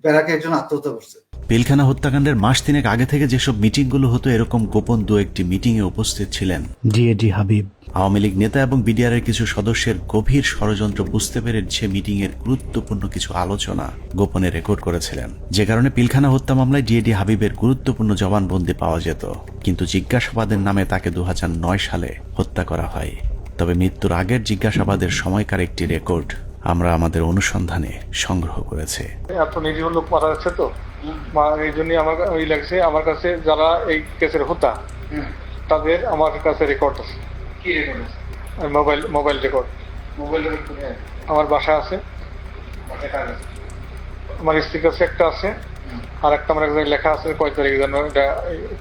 ব্যারাকে একজন আত্মহত্যা করছে। পিলখানা হত্যাকাণ্ডের মাস 3 আগে থেকে যেসব মিটিংগুলো হতো, এরকম গোপন 2-1টি মিটিংয়ে উপস্থিত ছিলেন ডিএডি হাবিব। আওয়ামী লীগ নেতা এবং বিডিআরের কিছু সদস্যের গভীর ষড়যন্ত্র বুঝতে পেরে সে মিটিংয়ের গুরুত্বপূর্ণ কিছু আলোচনা গোপনে রেকর্ড করেছিলেন, যে কারণে পিলখানা হত্যা মামলায় ডিএডি হাবিবের গুরুত্বপূর্ণ জবানবন্দি পাওয়া যেত। কিন্তু জিজ্ঞাসাবাদের নামে তাকে 2009 সালে হত্যা করা হয়। তবে মৃত্যুর আগের জিজ্ঞাসাবাদের সময়কার একটি রেকর্ড আমরা আমাদের অনুসন্ধানে সংগ্রহ করেছি। এত নিরীহ লোক মারা যাচ্ছে তো, এই জন্যই আমার ওই লাগছে। আমার কাছে যারা এই কেসের হোতা তাদের আমার কাছে রেকর্ড আছে। কি রেকর্ড আছে? Mobile record. মোবাইল রেকর্ড কোথায়? আমার বাসায় আছে, আমার স্ত্রীর কাছে একটা আছে, আর একটা আমার একজন লেখা আছে কয় তারিখ যেন এটা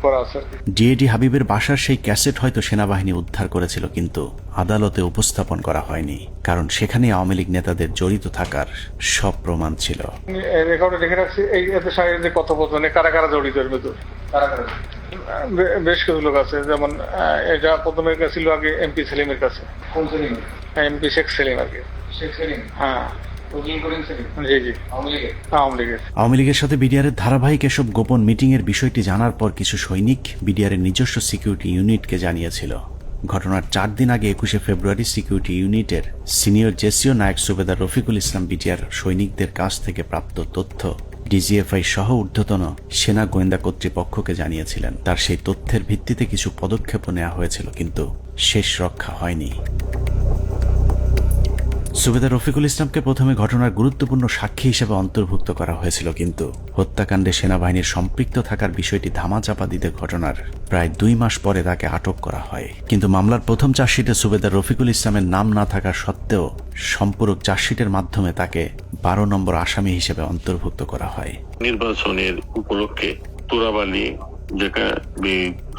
করা আছে। ডিএডি হাবিবের বাসার সেই ক্যাসেট হয়তো সেনাবাহিনী উদ্ধার করেছিল, কিন্তু আদালতে উপস্থাপন করা হয়নি, কারণ সেখানে আওয়ামী লীগ নেতাদের জড়িত থাকার সব প্রমাণ ছিল। রেকর্ডে দেখে রাখছি এই এদের সাথে কথোপকথনে কারা কারা জড়িত এর ভিতর। বেশ কিছু লোক আছে, যেমন এটা প্রথমে ছিল আগে এমপি সেলিমের কাছে। কোন সেলিম? এমপি শেখ সেলিম আর কি। শেখ সেলিম? হ্যাঁ। আওয়ামী লীগের সাথে বিডিআরের ধারাবাহিক এসব গোপন মিটিং এর বিষয়টি জানার পর কিছু সৈনিক বিডিআরের নিজস্ব সিকিউরিটি ইউনিটকে জানিয়েছিল। ঘটনার 4 দিন আগে 21শে ফেব্রুয়ারি সিকিউরিটি ইউনিটের সিনিয়র জেসিও নায়েক সুবেদার রফিকুল ইসলাম বিডিআর সৈনিকদের কাছ থেকে প্রাপ্ত তথ্য ডিজিএফআই সহ ঊর্ধ্বতন সেনা গোয়েন্দা কর্তৃপক্ষকে জানিয়েছিলেন। তার সেই তথ্যের ভিত্তিতে কিছু পদক্ষেপও নেওয়া হয়েছিল, কিন্তু শেষ রক্ষা হয়নি। সুবেদার রফিকুল ইসলামকে প্রথমে ঘটনার গুরুত্বপূর্ণ সাক্ষী হিসেবে অন্তর্ভুক্ত করা হয়েছিল, কিন্তু হত্যাকাণ্ডে সেনাবাহিনীর সম্পৃক্ত থাকার বিষয়টি ধামাচাপা দিতে ঘটনার প্রায় 2 মাস পরে তাকে আটক করা হয়। কিন্তু মামলার প্রথম চার্জশিটে সুবেদার রফিকুল ইসলামের নাম না থাকা সত্ত্বেও সম্পূরক চার্জশিটের মাধ্যমে তাকে 12 নম্বর আসামি হিসেবে অন্তর্ভুক্ত করা হয়। নির্বাচনের উপলক্ষে তোরাবালি, যেটা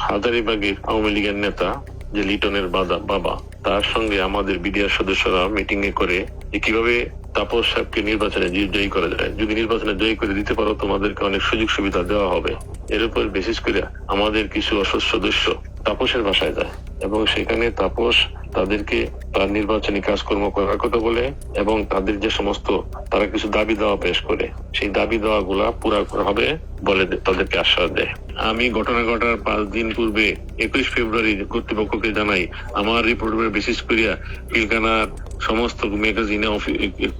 হাজারীবাগের আওয়ামী লীগের নেতা যে লিটনের বাবা, তার সঙ্গে আমাদের বিডিআর সদস্যরা মিটিং এ করে কিভাবে তাপস সাহেবকে নির্বাচনে জয়ী করা যায়। যদি নির্বাচনে জয়ী করে দিতে পারো তোমাদেরকে অনেক সুযোগ সুবিধা দেওয়া হবে। এর উপর বিশেষ করে আমাদের কিছু অসৎ সদস্য তাপসের বাসায় যায় এবং সেখানে তাপস তাদেরকে তার নির্বাচনী কাজকর্ম করার কথা বলে এবং তাদের যে সমস্ত তারা কিছু দাবি দেওয়া পেশ করে, সেই দাবি দেওয়া গুলা পুরা হবে বলে তাদেরকে আশ্বাস দেয়। আমি ঘটনা ঘটার 5 দিন পূর্বে 21 ফেব্রুয়ারি কর্তৃপক্ষকে জানাই আমার রিপোর্টের বিশেষ করিয়া পিলখানার সমস্ত ম্যাগাজিনে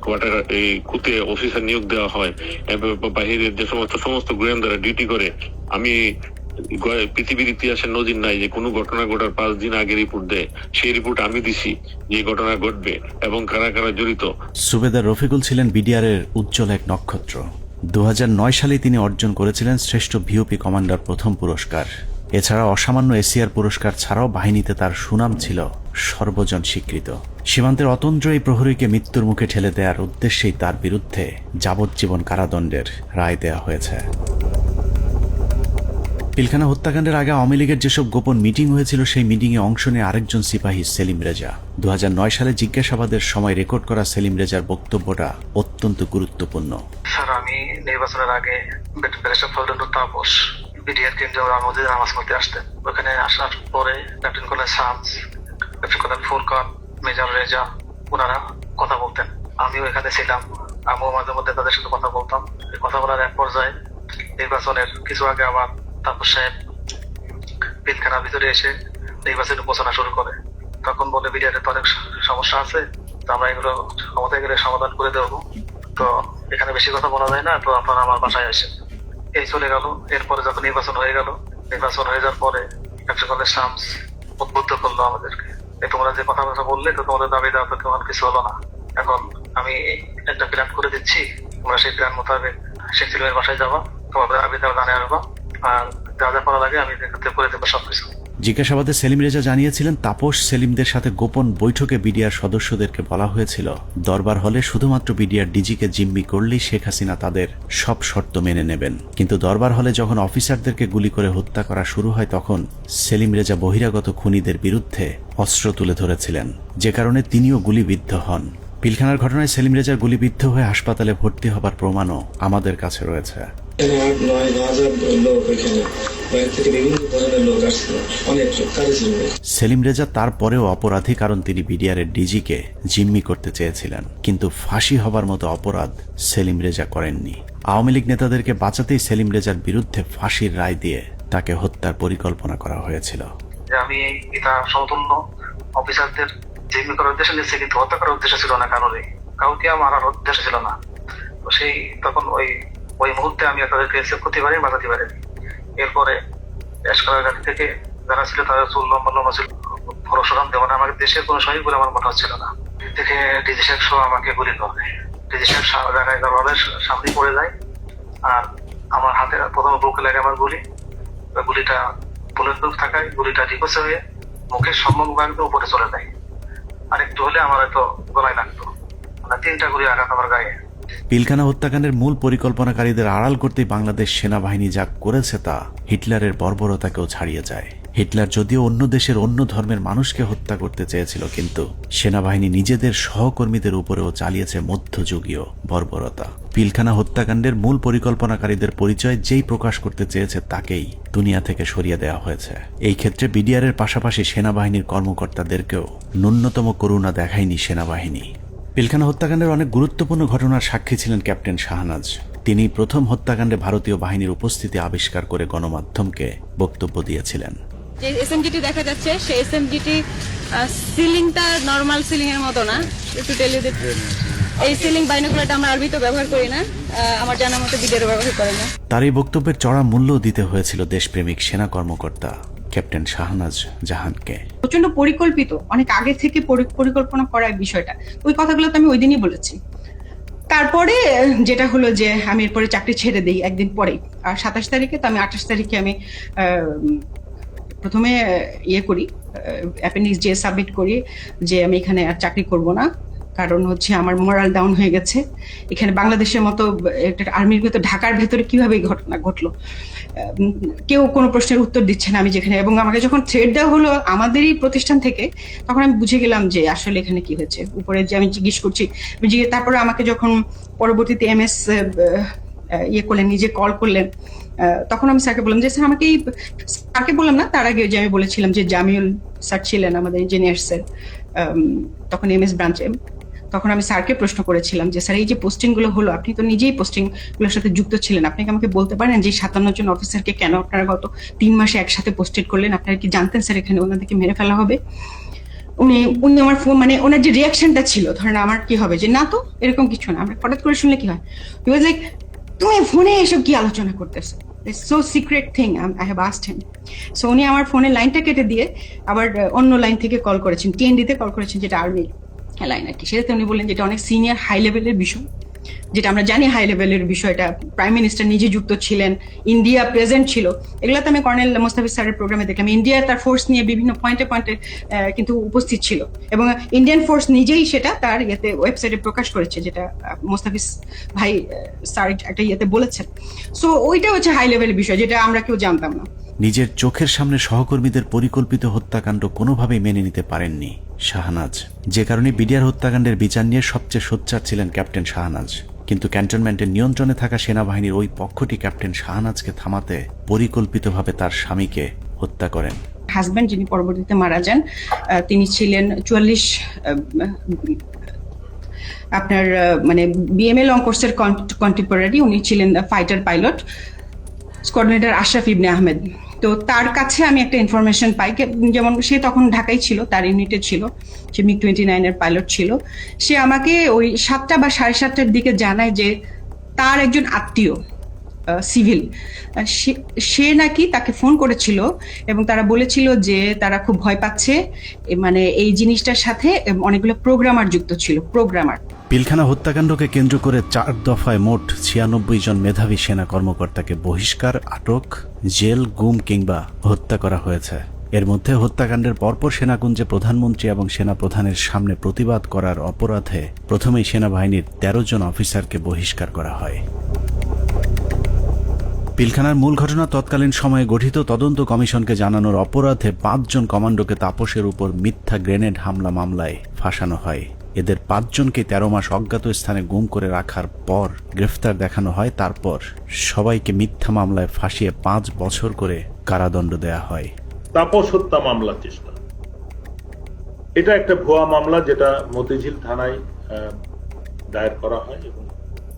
কোয়ার্টার এই কুতে অফিসার নিয়োগ দেওয়া হয় এবং বাহিরের যে সমস্ত গোয়েন্দারা ডিউটি করে। আমি পৃথিবীর ইতিহাসের নজির নাই যে কোনো ঘটনা ঘটার 5 দিন আগে রিপোর্ট দেয়। সেই রিপোর্ট আমি দিছি যে ঘটনা ঘটবে এবং কারা কারা জড়িত। সুবেদার রফিকুল ছিলেন বিডিআরের উজ্জ্বল এক নক্ষত্র। 2009 সালে তিনি অর্জন করেছিলেন শ্রেষ্ঠ ভিওপি কমান্ডার প্রথম পুরস্কার। এছাড়া অসামান্য এসিআর পুরস্কার ছাড়াও বাহিনীতে তার সুনাম ছিল সর্বজন স্বীকৃত। সীমান্তের অতন্দ্র এই প্রহরীকে মৃত্যুর মুখে ঠেলে দেওয়ার উদ্দেশ্যেই তার বিরুদ্ধে যাবজ্জীবন কারাদণ্ডের রায় দেওয়া হয়েছে। পিলখানা হত্যাকাণ্ডের আগে আওয়ামী লীগের যেসব গোপন মিটিং হয়েছিল সেই মিটিংয়ে অংশ নেয় আরেকজন সিপাহী সেলিম রেজা। 2009 সালে জিজ্ঞাসাবাদের সময় রেকর্ড করা সেলিম রেজার বক্তব্যটা অত্যন্ত গুরুত্বপূর্ণ। স্যার, আমি নির্বাচনের আগে ব্যারিস্টার ফজলুর তাপস বিডিআর কেন্দ্রে মসজিদে নামাজ পড়তে আসতেন। ওখানে আসার পরে lieutenant colonel Shams, lieutenant colonel Furqan, major Reza ওনারা কথা বলতেন। আমিও এখানে ছিলাম, আমিও মাঝে মধ্যে তাদের সাথে কথা বলতাম। কথা বলার এক পর্যায়ে নির্বাচনের কিছু আগে আবার তাপস সাহেব পিলখানার ভিতরে এসে নির্বাচনী ঘোষণা শুরু করে। তখন বলে বিডিআর তো অনেক সমস্যা আছে, তো আমরা এগুলো ক্ষমতায় গেলে সমাধান করে দেবো, তো এখানে বেশি কথা বলা যায় না, তো আপনারা আমার বাসায় আসেন। এই চলে গেল। এরপরে যখন নির্বাচন হয়ে গেল, নির্বাচন হয়ে যাওয়ার পরে লেফটেন্যান্ট কর্নেল শামস উদ্বুদ্ধ করলো আমাদেরকে, তোমরা যে কথাবার্তা বললে তো তোমাদের দাবি দেওয়া তো তেমন কিছু হলো না। এখন আমি একটা প্ল্যান করে দিচ্ছি, তোমরা সেই প্ল্যান মোতাবেক শেখ সেলিমের বাসায় যাবা, তোমাদের দাবি দেওয়া জানিয়ে আসবা, আর যা যা করা লাগে আমি করে দেবো সবকিছু। জিজ্ঞাসাবাদে সেলিম রেজা জানিয়েছিলেন তাপস সেলিমদের সাথে গোপন বৈঠকে বিডিআর সদস্যদেরকে বলা হয়েছিল দরবার হলে শুধুমাত্র বিডিআর ডিজিকে জিম্মি করলেই শেখ হাসিনা তাদের সব শর্ত মেনে নেবেন। কিন্তু দরবার হলে যখন অফিসারদেরকে গুলি করে হত্যা করা শুরু হয় তখন সেলিম রেজা বহিরাগত খুনিদের বিরুদ্ধে অস্ত্র তুলে ধরেছিলেন, যে কারণে তিনিও গুলিবিদ্ধ হন। পিলখানার ঘটনায় সেলিম রেজার গুলিবিদ্ধ হয়ে হাসপাতালে ভর্তি হবার প্রমাণও আমাদের কাছে রয়েছে। সেলিম রেজা তারপরেও অপরাধী, কারণ তিনি বিডিআরের ডিজিকে জিম্মি করতে চেয়েছিলেন, কিন্তু ফাঁসি হবার মতো অপরাধ সেলিম রেজা করেননি। আওয়ামী লীগ নেতাদেরকে বাঁচাতেই সেলিম রেজার বিরুদ্ধে ফাঁসির রায় দিয়ে তাকে হত্যার পরিকল্পনা করা হয়েছিল। আমি এটা সমতুল্য অফিসারদের জিম্মি করার উদ্দেশ্য নিচ্ছে, কিন্তু হত্যা করার উদ্দেশ্য ছিল না, কাউকে মারার উদ্দেশ্য ছিল না। তো সেই তখন ওই মুহূর্তে আমি তাদেরকে সেভ করতে পারি, বাঁচাতে পারি। এরপরে এসকালের গাড়ি থেকে যারা ছিল তাদের চুল লম্বা লম্বা ছিল, পরশুরাম দেওয়া না, আমাকে দেশের কোনো সহিত বলে আমার মনে হচ্ছিল না। দেখে ডিজি শেখ সহ আমাকে গুলি করে। ডিজি শেখ জায়গায় দরবারের সামনে পড়ে যায়, আর আমার হাতে প্রথমে বুকে লাগে আমার গুলিটা বুলেট প্রুফ থাকায় গুলিটা রিকোসে হয়ে মুখের সম্মুখ উপরে চলে যায়। আর একটু হলে আমার হয়তো গলায় লাগতো। 3টা গুলি আঘাত আমার গায়ে। পিলখানা হত্যাকাণ্ডের মূল পরিকল্পনাকারীদের আড়াল করতেই বাংলাদেশ সেনাবাহিনী যা করেছে তা হিটলারের বর্বরতাকেও ছাড়িয়ে যায়। হিটলার যদিও অন্য দেশের অন্য ধর্মের মানুষকে হত্যা করতে চেয়েছিল, কিন্তু সেনাবাহিনী নিজেদের সহকর্মীদের উপরেও চালিয়েছে মধ্যযুগীয় বর্বরতা। পিলখানা হত্যাকাণ্ডের মূল পরিকল্পনাকারীদের পরিচয় যেই প্রকাশ করতে চেয়েছে তাকেই দুনিয়া থেকে সরিয়ে দেওয়া হয়েছে। এই ক্ষেত্রে বিডিআরের পাশাপাশি সেনাবাহিনীর কর্মকর্তাদেরকেও ন্যূনতম করুণা দেখায়নি সেনাবাহিনী। পিলখানা হত্যাকাণ্ডের অনেক গুরুত্বপূর্ণ ঘটনার সাক্ষী ছিলেন ক্যাপ্টেন শাহনাজ। তিনি প্রথম হত্যাকাণ্ডে ভারতীয় বাহিনীর উপস্থিতি আবিষ্কার করে গণমাধ্যমকে বক্তব্য দিয়েছিলেন। যে এসএমজিটি দেখা যাচ্ছে সেই এসএমজিটি সিলিংটা নরমাল সিলিং এর মতো না, একটু টেল ইউ দ্যাট এই সিলিং বাইনোকুলারটা আমরা আরবিতে ব্যবহার করি না, আমার জানা মতে বিডিআর ব্যবহার করে না। তার এই বক্তব্যের চড়া মূল্য দিতে হয়েছিল দেশপ্রেমিক সেনা কর্মকর্তা ক্যাপ্টেন শাহনাজ জাহানকে। প্রচন্ড পরিকল্পিত, অনেক আগে থেকে পরিকল্পনা করার বিষয়টা, ওই কথাগুলো তো আমি ওই দিনই বলেছি। তারপরে যেটা হলো যে আমি এরপরে চাকরি ছেড়ে দিই একদিন পরেই, আর 27 তারিখে, তো আমি 28 তারিখে আমি প্রথমে করি অ্যাপেন্ডিক্স যে সাবমিট করি যে আমি এখানে আর চাকরি করব না, কারণ হচ্ছে আমার মোরাল ডাউন হয়ে গেছে। এখানে বাংলাদেশের মতো একটা আর্মির ভেতর, ঢাকার ভেতরে কিভাবে এই ঘটনা ঘটলো, কেউ কোনো প্রশ্নের উত্তর দিচ্ছে না আমি যেখানে, এবং আমাকে যখন থ্রেড দেওয়া হলো আমাদেরই প্রতিষ্ঠান থেকে, তখন আমি বুঝে গেলাম যে আসলে এখানে কি হয়েছে। উপরে যে আমি জিজ্ঞেস করছি, তারপরে আমাকে যখন পরবর্তীতে এমএস করলেন, নিজে কল করলেন, তখন আমি স্যারকে বললাম যে স্যার আমাকে স্যারকে বললাম না, তার আগে যে আমি বলেছিলাম যে জামিউল স্যার ছিলেন আমাদের ইঞ্জিনিয়ার স্যার, তখন এমএস ব্রাঞ্চে, তখন আমি স্যারকে প্রশ্ন করেছিলাম যে স্যার এই যে পোস্টিং গুলো হলো, আপনি তো নিজেই পোস্টিং গুলোর সাথে যুক্ত ছিলেন, আপনি কি আমাকে বলতে পারেন যে 57 জন অফিসারকে কেন আপনারা গত 3 মাসে একসাথে পোস্টেড করলেন? আপনারা কি জানতেন স্যার এখানে ওনাদেরকে মেরে ফেলা হবে? উনি আমার ফোন, মানে ওনার যে রিয়াকশনটা ছিল, ধরেন আমার কি হবে যে না তো এরকম কিছু না, আমরা হঠাৎ করে শুনলে কি হয়, হি ওয়াজ লাইক তুমি ফোনে এসব কি আলোচনা করতেছো, it's so secret thing, I have asked him. So উনি আমার ফোনের লাইনটা কেটে দিয়ে আবার অন্য লাইন থেকে কল করেছেন, টিএনডিতে কল করেছেন, যেটা আর্মি লাইন আর কি। সেটাতে উনি বললেন যেটা অনেক সিনিয়র হাই লেভেলের বিষয়, যেটা আমরা জানি হাই লেভেলের বিষয়টা, প্রাইম মিনিস্টার নিজে যুক্ত ছিলেন, ইন্ডিয়া প্রেজেন্ট ছিল। এগুলোতে আমি কর্নেল মোস্তাফিজ স্যারের প্রোগ্রামে দেখলাম ইন্ডিয়া তার ফোর্স নিয়ে বিভিন্ন পয়েন্টে পয়েন্টে কিন্তু উপস্থিত ছিল, এবং ইন্ডিয়ান ফোর্স নিজেই সেটা তার ওয়েবসাইটে প্রকাশ করেছে, যেটা মোস্তাফিজ ভাই স্যার একটা বলেছেন। সো ওইটা হচ্ছে হাই লেভেলের বিষয়, যেটা আমরা কেউ জানতাম না। নিজের চোখের সামনে সহকর্মীদের পরিকল্পিত হত্যাকাণ্ড কোনোভাবেই মেনে নিতে পারেননি শাহনাজ, যে কারণে বিডিআর হত্যাকাণ্ডের বিচার নিয়ে সবচেয়ে সোচ্চার ছিলেন ক্যাপ্টেন শাহনাজ। কিন্তু ক্যান্টনমেন্টের নিয়ন্ত্রণে থাকা সেনাবাহিনীর ওই পক্ষটি ক্যাপ্টেন শাহনাজকে থামাতে পরিকল্পিতভাবে তার স্বামীকে হত্যা করেন। হাজবেন্ড যিনি পরবর্তীতে মারা যান, তিনি ছিলেন 44 আপনার মানে বিএমএ লং কোর্সের কন্টেম্পোরারি। উনি ছিলেন ফাইটার পাইলট, কোঅর্ডিনেটর আশরাফ ইবনে আহমেদ। তো তার কাছে আমি একটা ইনফরমেশন পাই, যেমন সে তখন ঢাকায় ছিল, তার ইউনিটে ছিল, সে MiG-29 এর পাইলট ছিল। সে আমাকে ওই 7টা বা 7:30টার দিকে জানায় যে তার একজন আত্মীয় সিভিল, সে নাকি তাকে ফোন করেছিল এবং তারা বলেছিল যে তারা খুব ভয় পাচ্ছে, মানে এই জিনিসটার সাথে অনেকগুলো প্রোগ্রামার যুক্ত ছিল, প্রোগ্রামার। পিলখানা হত্যাকাণ্ডকে কেন্দ্র করে 4 দফায় মোট 96 জন মেধাবী সেনা কর্মকর্তাকে বহিষ্কার, আটক, জেল, গুম কিংবা হত্যা করা হয়েছে। এর মধ্যে হত্যাকাণ্ডের পরপর সেনাকুঞ্জে প্রধানমন্ত্রী এবং সেনাপ্রধানের সামনে প্রতিবাদ করার অপরাধে প্রথমেই সেনাবাহিনীর 13 জন অফিসারকে বহিষ্কার করা হয়। পিলখানার মূল ঘটনা তৎকালীন সময়ে গঠিত তদন্ত কমিশনকে জানানোর অপরাধে 5 জন কমান্ডোকে তাপসের উপর মিথ্যা গ্রেনেড হামলা মামলায় ফাঁসানো হয়। এদের 5 জনকে 13 মাস অজ্ঞাত স্থানে গুম করে রাখার পর গ্রেফতার দেখানো হয়। তারপর সবাইকে মিথ্যা মামলায় ফাঁসিয়ে 5 বছর করে কারাদণ্ড দেয়া হয়। তাপস হত্যা মামলা চেষ্টা, এটা একটা ভুয়া মামলা যেটা মতিঝিল থানায় দায়ের করা হয় এবং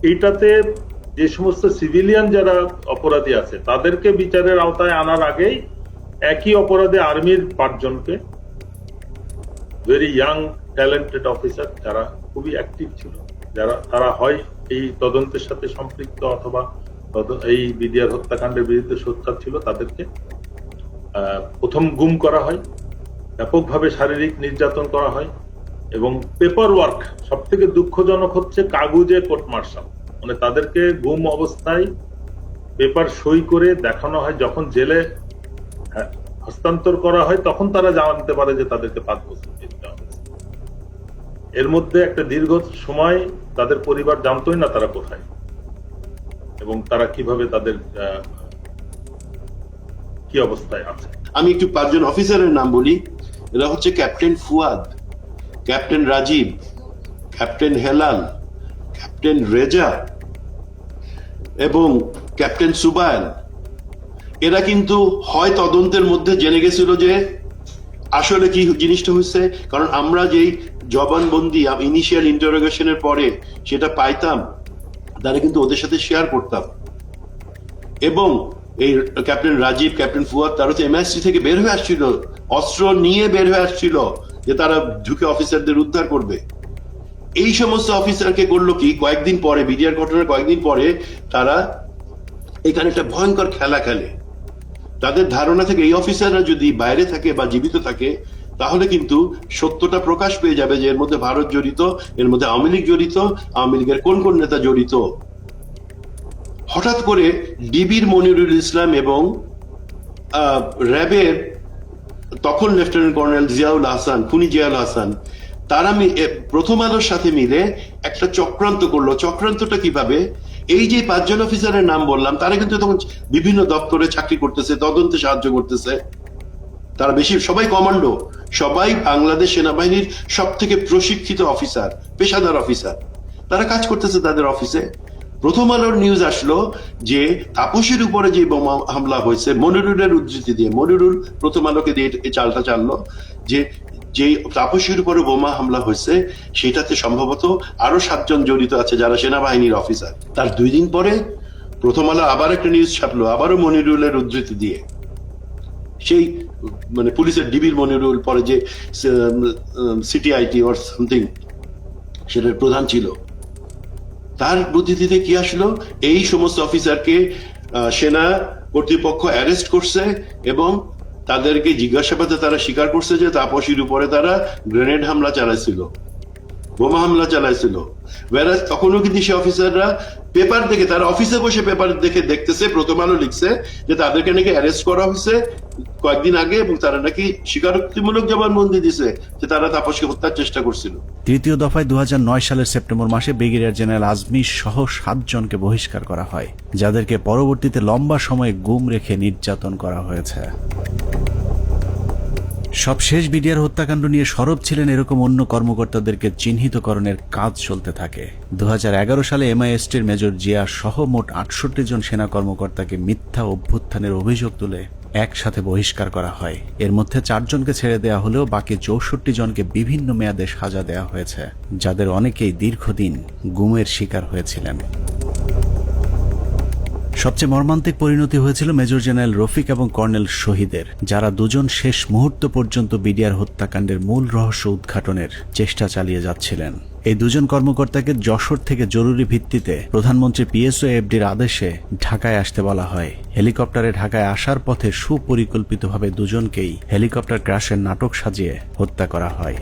এইটাতে যে সমস্ত সিভিলিয়ান যারা অপরাধী আছে তাদেরকে বিচারের আওতায় আনার আগেই একই অপরাধে আর্মির 5 জনকে, ভেরি ইয়াং ট্যালেন্টেড অফিসার যারা খুবই অ্যাক্টিভ ছিল, যারা তারা হয় এই তদন্তের সাথে সম্পৃক্ত অথবা এই বিডিআর হত্যাকাণ্ডের বিরুদ্ধে সোচ্চার ছিল, তাদেরকে প্রথম গুম করা হয়, ব্যাপকভাবে শারীরিক নির্যাতন করা হয় এবং পেপার ওয়ার্ক, সব থেকে দুঃখজনক হচ্ছে কাগজে কোর্ট মার্শাল, মানে তাদেরকে গুম অবস্থায় পেপার সই করে দেখানো হয়। যখন জেলে হস্তান্তর করা হয় তখন তারা জানতে পারে যে তাদেরকে 5 বছর জেলে দেওয়া হয়েছে। এর মধ্যে একটা দীর্ঘ সময় তাদের পরিবার জানতোই না তারা কোথায় এবং তারা কিভাবে তাদের কি অবস্থায় আছে। আমি একটু 5 জন অফিসারের নাম বলি। এরা হচ্ছে captain Fuad, captain Rajib, captain Helal, captain Reza এবং ক্যাপ্টেন সুবায়ন। এরা কিন্তু হয় তদন্তের মধ্যে জেনে গেছিল যে আসলে কি জিনিসটা হচ্ছে, কারণ আমরা যেই জবানবন্দি ইনিশিয়াল ইন্টারোগেশনের পরে সেটা পাইতাম, তারা কিন্তু ওদের সাথে শেয়ার করতাম। এবং এই ক্যাপ্টেন রাজীব, ক্যাপ্টেন ফুয়াদ, তারা তো MI3 থেকে বের হয়ে আসছিল, অস্ত্র নিয়ে বের হয়ে আসছিল যে তারা ঢুকে অফিসারদের উদ্ধার করবে। এই সমস্ত অফিসারকে করলো কি, কয়েকদিন পরে, বিডিআর ঘটনার কয়েকদিন পরে তারা এখানে একটা ভয়ঙ্কর খেলা খেলে। তাদের ধারণা থেকে এই অফিসাররা যদি বাইরে থাকে বা জীবিত থাকে তাহলে কিন্তু সত্যটা প্রকাশ পেয়ে যাবে যে এর মধ্যে ভারত জড়িত, এর মধ্যে আওয়ামী লীগ জড়িত, আওয়ামী লীগের কোন কোন নেতা জড়িত। হঠাৎ করে ডিবির মনিরুল ইসলাম এবং র্যাবের তখন লেফটেন্যান্ট কর্নেল জিয়াউল হাসান, খুনি জিয়াউল হাসান, তারা প্রথম আলোর সাথে মিলে একটা চক্রান্ত করলো। চক্রান্তটা কিভাবে, এই যে 5 জন অফিসারের নাম বললাম তারা কিন্তু তখন বিভিন্ন দপ্তরে চাকরি করতেছে, তদন্তে সাহায্য করতেছে, তারা বেশি সবাই কমান্ডো, সবাই বাংলাদেশ সেনাবাহিনীর সব থেকে প্রশিক্ষিত অফিসার, পেশাদার অফিসার, তারা কাজ করতেছে তাদের অফিসে। প্রথম আলোর নিউজ আসলো যে তাপসের উপরে যে বোমা হামলা হয়েছে, মনিরুলের উদ্ধৃতি দিয়ে, মনিরুল প্রথম আলোকে দিয়ে এই চালটা চাললো যে যে তাপসের উপরে বোমা হামলা হয়েছে সেটাতে সম্ভবত আরো 7 জন জড়িত আছে যারা সেনাবাহিনীর অফিসার। তার 2 দিন পরে প্রথম আলো আবার একটা নিউজ ছাপলো, আবারও মনিরুলের উদ্ধৃতি দিয়ে, সেই মানে পুলিশের ডিবির মনিরুল, পরে যে সিটিআইটি অর সামথিং সেটার প্রধান ছিল, তার বুদ্ধিতে কি আসলো, এই সমস্ত অফিসারকে সেনা কর্তৃপক্ষ অ্যারেস্ট করছে এবং তাদেরকে জিজ্ঞাসাবাদে তারা স্বীকার করছে যে তাপসীর উপরে তারা গ্রেনেড হামলা চালাইছিল, বোমা হামলা চালাইছিল। ওয়ারাজ তখনও কিন্তু সে অফিসাররা পেপার দেখে, তারা অফিসে বসে পেপার দেখে দেখতেছে, প্রথম আলো লিখছে যে তাদেরকে নাকি অ্যারেস্ট করা হয়েছে কয়েকদিন আগে, এবং তারা নাকি স্বীকারোক্তিমূলক জবানবন্দি দিছে যে তারা তাপসকে হত্যার চেষ্টা করছিল। তৃতীয় দফায় 2009 সালের সেপ্টেম্বর মাসে ব্রিগেডিয়ার জেনারেল আজমি সহ 7 জনকে বহিষ্কার করা হয়, যাদেরকে পরবর্তীতে লম্বা সময় গুম রেখে নির্যাতন করা হয়েছে। সবশেষ বিডিআর হত্যাকাণ্ড নিয়ে সরব ছিলেন এরকম অন্য কর্মকর্তাদেরকে চিহ্নিতকরণের কাজ চলতে থাকে। 2011 সালে MISTর মেজর জিয়া সহ মোট 68 জন সেনা কর্মকর্তাকে মিথ্যা অভ্যুত্থানের অভিযোগ তুলে একসাথে বহিষ্কার করা হয়। এর মধ্যে 4 জনকে ছেড়ে দেওয়া হলেও বাকি 64 জনকে বিভিন্ন মেয়াদে সাজা দেওয়া হয়েছে, যাদের অনেকেই দীর্ঘদিন গুমের শিকার হয়েছিলেন। সবচেয়ে মর্মান্তিক পরিণতি হয়েছিল মেজর জেনারেল রফিক এবং কর্নেল শহীদের, যারা দুজন শেষ মুহূর্ত পর্যন্ত বিডিআর হত্যাকাণ্ডের মূল রহস্য উদ্ঘাটনের চেষ্টা চালিয়ে যাচ্ছিলেন। এই দুজন কর্মকর্তাকে যশোর থেকে জরুরি ভিত্তিতে প্রধানমন্ত্রী PSOFDর আদেশে ঢাকায় আসতে বলা হয়। হেলিকপ্টারে ঢাকায় আসার পথে সুপরিকল্পিতভাবে দুজনকেই হেলিকপ্টার ক্র্যাশের নাটক সাজিয়ে হত্যা করা হয়।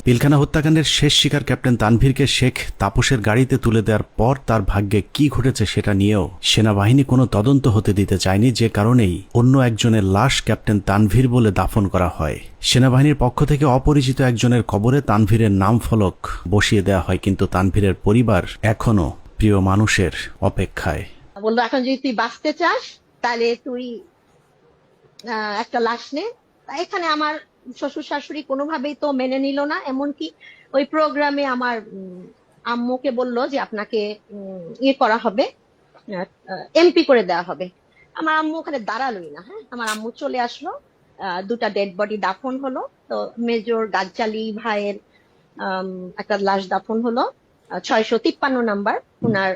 পিলখানা হত্যাকাণ্ডের শেষ শিকার ক্যাপ্টেন তানভীরকে শেখ তাপসের গাড়িতে তুলে দেওয়ার পর তার ভাগ্যে কি ঘটেছে সেটা নিয়েও সেনাবাহিনী কোনো তদন্ত হতে দিতে চায়নি, যে কারণেই অন্য একজনের লাশ ক্যাপ্টেন তানভীর বলে দাফন করা হয়। সেনাবাহিনীর পক্ষ থেকে অপরিচিত একজনের কবরে তানভীরের নাম ফলক বসিয়ে দেওয়া হয়, কিন্তু তানভীরের পরিবার এখনো প্রিয় মানুষের অপেক্ষায়। বললো, এখন যদি তুই বাঁচতে চাস তাহলে তুই একটা লাশ নে। এখানে আমার শ্বশুর শাশুড়ি কোনোভাবেই তো মেনে নিল না, এমনকি ওই প্রোগ্রামে আমার আম্মুকে বললো যে আপনাকে ইয়ে করা হবে, MP করে দেওয়া হবে। আমার আম্মু ওখানে দাঁড়ালোই না। হ্যাঁ, আমার আম্মু চলে আসলো, 2টা ডেড বডি দাফন হলো। তো মেজর গাজ্জালি ভাইয়ের একটা লাশ দাফন হলো, 653 নাম্বার ওনার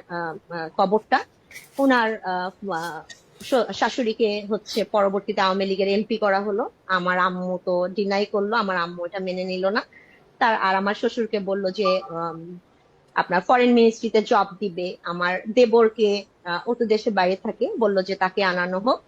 কবরটা। ওনার শাশুড়িকে হচ্ছে পরবর্তীতে আওয়ামী লীগের MP করা হলো। আমার আম্মু তো ডিনাই করলো, আমার আম্মু এটা মেনে নিল না। আর আমার শ্বশুরকে বললো যে আপনার ফরেন মিনিস্ট্রিতে জব দিবে। আমার দেবরকে ও তো দেশের বাইরে থাকে, বললো যে তাকে আনানো হোক,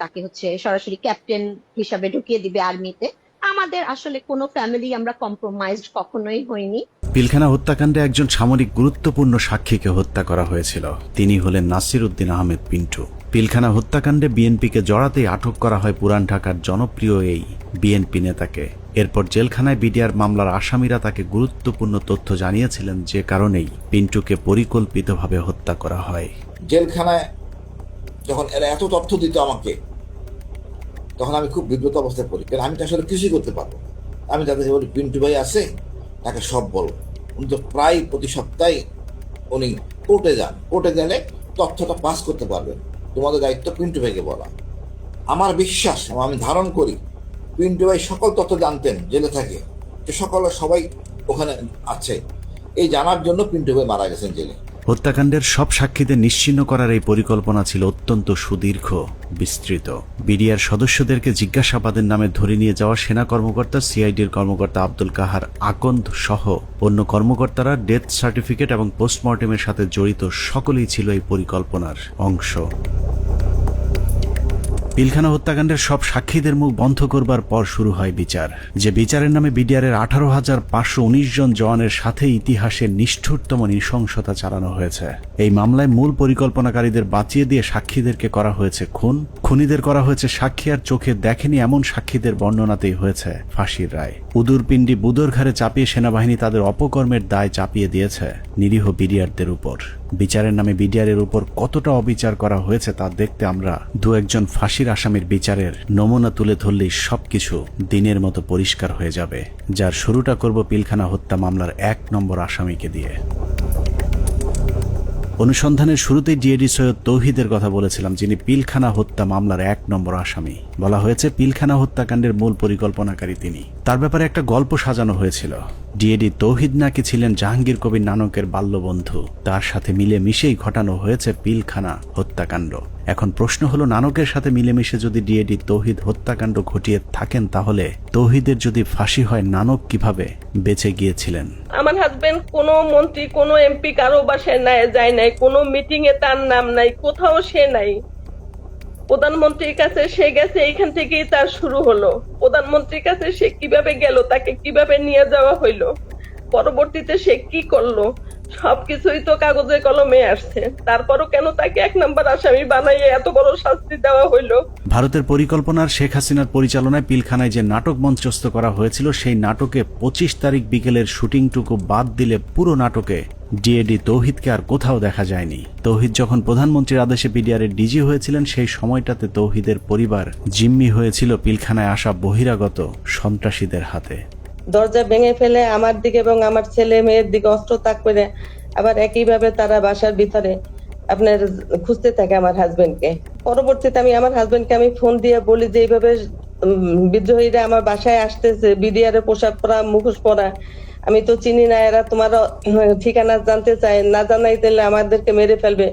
তাকে হচ্ছে সরাসরি ক্যাপ্টেন হিসাবে ঢুকিয়ে দিবে আর্মিতে। আমাদের আসলে কোনো ফ্যামিলি আমরা কম্প্রোমাইজড কখনোই হইনি। পিলখানা হত্যাকাণ্ডে একজন সামরিক গুরুত্বপূর্ণ সাক্ষীকে হত্যা করা হয়েছিল। তিনি হলেন নাসির উদ্দিন আহমেদ পিন্টু। পিলখানা হত্যাকাণ্ডে বিএনপিকে জড়াতেই আটক করা হয় পুরান ঢাকার জনপ্রিয় এই বিএনপি নেতাকে। এরপর জেলখানায় বিডিআর মামলার আসামিরা তাকে গুরুত্বপূর্ণ তথ্য জানিয়েছিলেন, যে কারণেই পিন্টুকে পরিকল্পিতভাবে হত্যা করা হয়। জেলখানায় যখন এরা এত তথ্য দিত আমাকে, তখন আমি খুব বিব্রত অবস্থায় পড়ি, কারণ আমি তো আসলে কিছুই করতে পারবো। আমি তাদের বলি, পিন্টু ভাই আছে, তাকে সব বলো। উনি তো প্রায় প্রতি সপ্তাহে উনি কোর্টে যান, কোর্টে গেলে তথ্যটা পাস করতে পারবেন, তোমাদের দায়িত্ব পিন্টু ভাইকে বলা। আমার বিশ্বাস, আমি ধারণ করি পিন্টু ভাই সকল তথ্য জানতেন জেলে থাকে, যে সবাই ওখানে আছে, এই জানার জন্য পিন্টু ভাই মারা গেছেন জেলে। হত্যাকাণ্ডের সব সাক্ষীদের নিশ্চিহ্ন করার এই পরিকল্পনা ছিল অত্যন্ত সুদীর্ঘ, বিস্তৃত। বিডিআর সদস্যদেরকে জিজ্ঞাসাবাদের নামে ধরে নিয়ে যাওয়া সেনা কর্মকর্তা, CIDর কর্মকর্তা আব্দুল কাহার আকন্দ সহ অন্য কর্মকর্তারা ডেথ সার্টিফিকেট এবং পোস্টমর্টেমের সাথে জড়িত সকলেই ছিল এই পরিকল্পনার অংশ। পিলখানা হত্যাকাণ্ডের সব সাক্ষীদের মুখ বন্ধ করবার পর শুরু হয় বিচার, যে বিচারের নামে বিডিআরের 18,519 জন জওয়ানের সাথে ইতিহাসের নিষ্ঠুরতম নৃশংসতা চালানো হয়েছে। এই মামলায় মূল পরিকল্পনাকারীদের বাঁচিয়ে দিয়ে সাক্ষীদেরকে করা হয়েছে খুন, খুনিদের করা হয়েছে সাক্ষী আর চোখে দেখেনি এমন সাক্ষীদের বর্ণনাতেই হয়েছে ফাঁসির রায়। উদুরপিণ্ডি বুদর ঘাড়ে চাপিয়ে সেনাবাহিনী তাদের অপকর্মের দায় চাপিয়ে দিয়েছে নিরীহ বিডিআরদের উপর। বিচারের নামে বিডিআরের উপর কতটা অবিচার করা হয়েছে তা দেখতে আমরা 2-1 ফাঁসির আসামির বিচারের নমুনা তুলে ধরলেই সবকিছু দিনের মতো পরিষ্কার হয়ে যাবে, যার শুরুটা করব পিলখানা হত্যা মামলার 1 নম্বর আসামিকে দিয়ে। অনুসন্ধানের শুরুতেই ডিএডি সৈয়দ তৌহিদের কথা বলেছিলাম, যিনি পিলখানা হত্যা মামলার 1 নম্বর আসামি। বলা হয়েছে পিলখানা হত্যাকাণ্ডের মূল পরিকল্পনাকারী তিনি। তার ব্যাপারে একটা গল্প সাজানো হয়েছিল। ডিএডি তৌহিদ নাকি ছিলেন জাহাঙ্গীর কবির নানকের বাল্যবন্ধু, তার সাথে মিলেমিশেই ঘটানো হয়েছে পিলখানা হত্যাকাণ্ড। এখন প্রশ্ন হলো, নানকের সাথে মিলেমিশে যদি ডিএডি তৌহিদ হত্যাকাণ্ড ঘটিয়ে থাকেন, তাহলে তৌহিদের যদি ফাঁসি হয়, নানক কিভাবে বেঁচে গিয়েছিলেন? আমার হাজবেন্ড কোনো মন্ত্রী, কোনো MP কারো বাসায় যায় নাই, কোনো মিটিং এ তার নাম নাই, কোথাও সে নাই। প্রধানমন্ত্রীর কাছে সে গেছে, এইখান থেকেই তার শুরু হলো। প্রধানমন্ত্রীর কাছে সে কিভাবে গেল, তাকে কিভাবে নিয়ে যাওয়া হইলো, পরবর্তীতে সে কি করলো, সবকিছুই তো কাগজে কলমে আসছে, তারপরও কেন তাকে 1 নম্বর আসামি বানাইয়ে এত বড় শাস্তি দেওয়া হইলো? ভারতের পরিকল্পনার শেখ হাসিনার পরিচালনায় পিলখানায় যে নাটক মঞ্চস্থ করা হয়েছিল সেই নাটকে 25 তারিখ বিকেলের শুটিংটুকু বাদ দিলে পুরো নাটকে ডিএডি তৌহিদকে আর কোথাও দেখা যায়নি। তৌহিদ যখন প্রধানমন্ত্রীর আদেশে বিডিআরের ডিজি হয়েছিলেন সেই সময়টাতে তৌহিদের পরিবার জিম্মি হয়েছিল পিলখানায় আসা বহিরাগত সন্ত্রাসীদের হাতে। দরজা ভেঙে ফেলে আমার দিকে এবং আমার ছেলে মেয়ের দিকে অস্ত্র তাক করে আবার একইভাবে তারা বাসার ভিতরে আপনার খুঁজতে থাকে আমার হাজবেন্ডকে। পরবর্তীতে আমি আমার হাজবেন্ডকে আমি ফোন দিয়ে বলি যে এইভাবে বিদ্রোহীরা আমার বাসায় আসতেছে, বিডিআর এর পোশাক পরা, মুখোশ পরা, আমি তো চিনি না, এরা তোমার ঠিকানা জানতে চায়, না জানাই দিলে আমাদেরকে মেরে ফেলবে,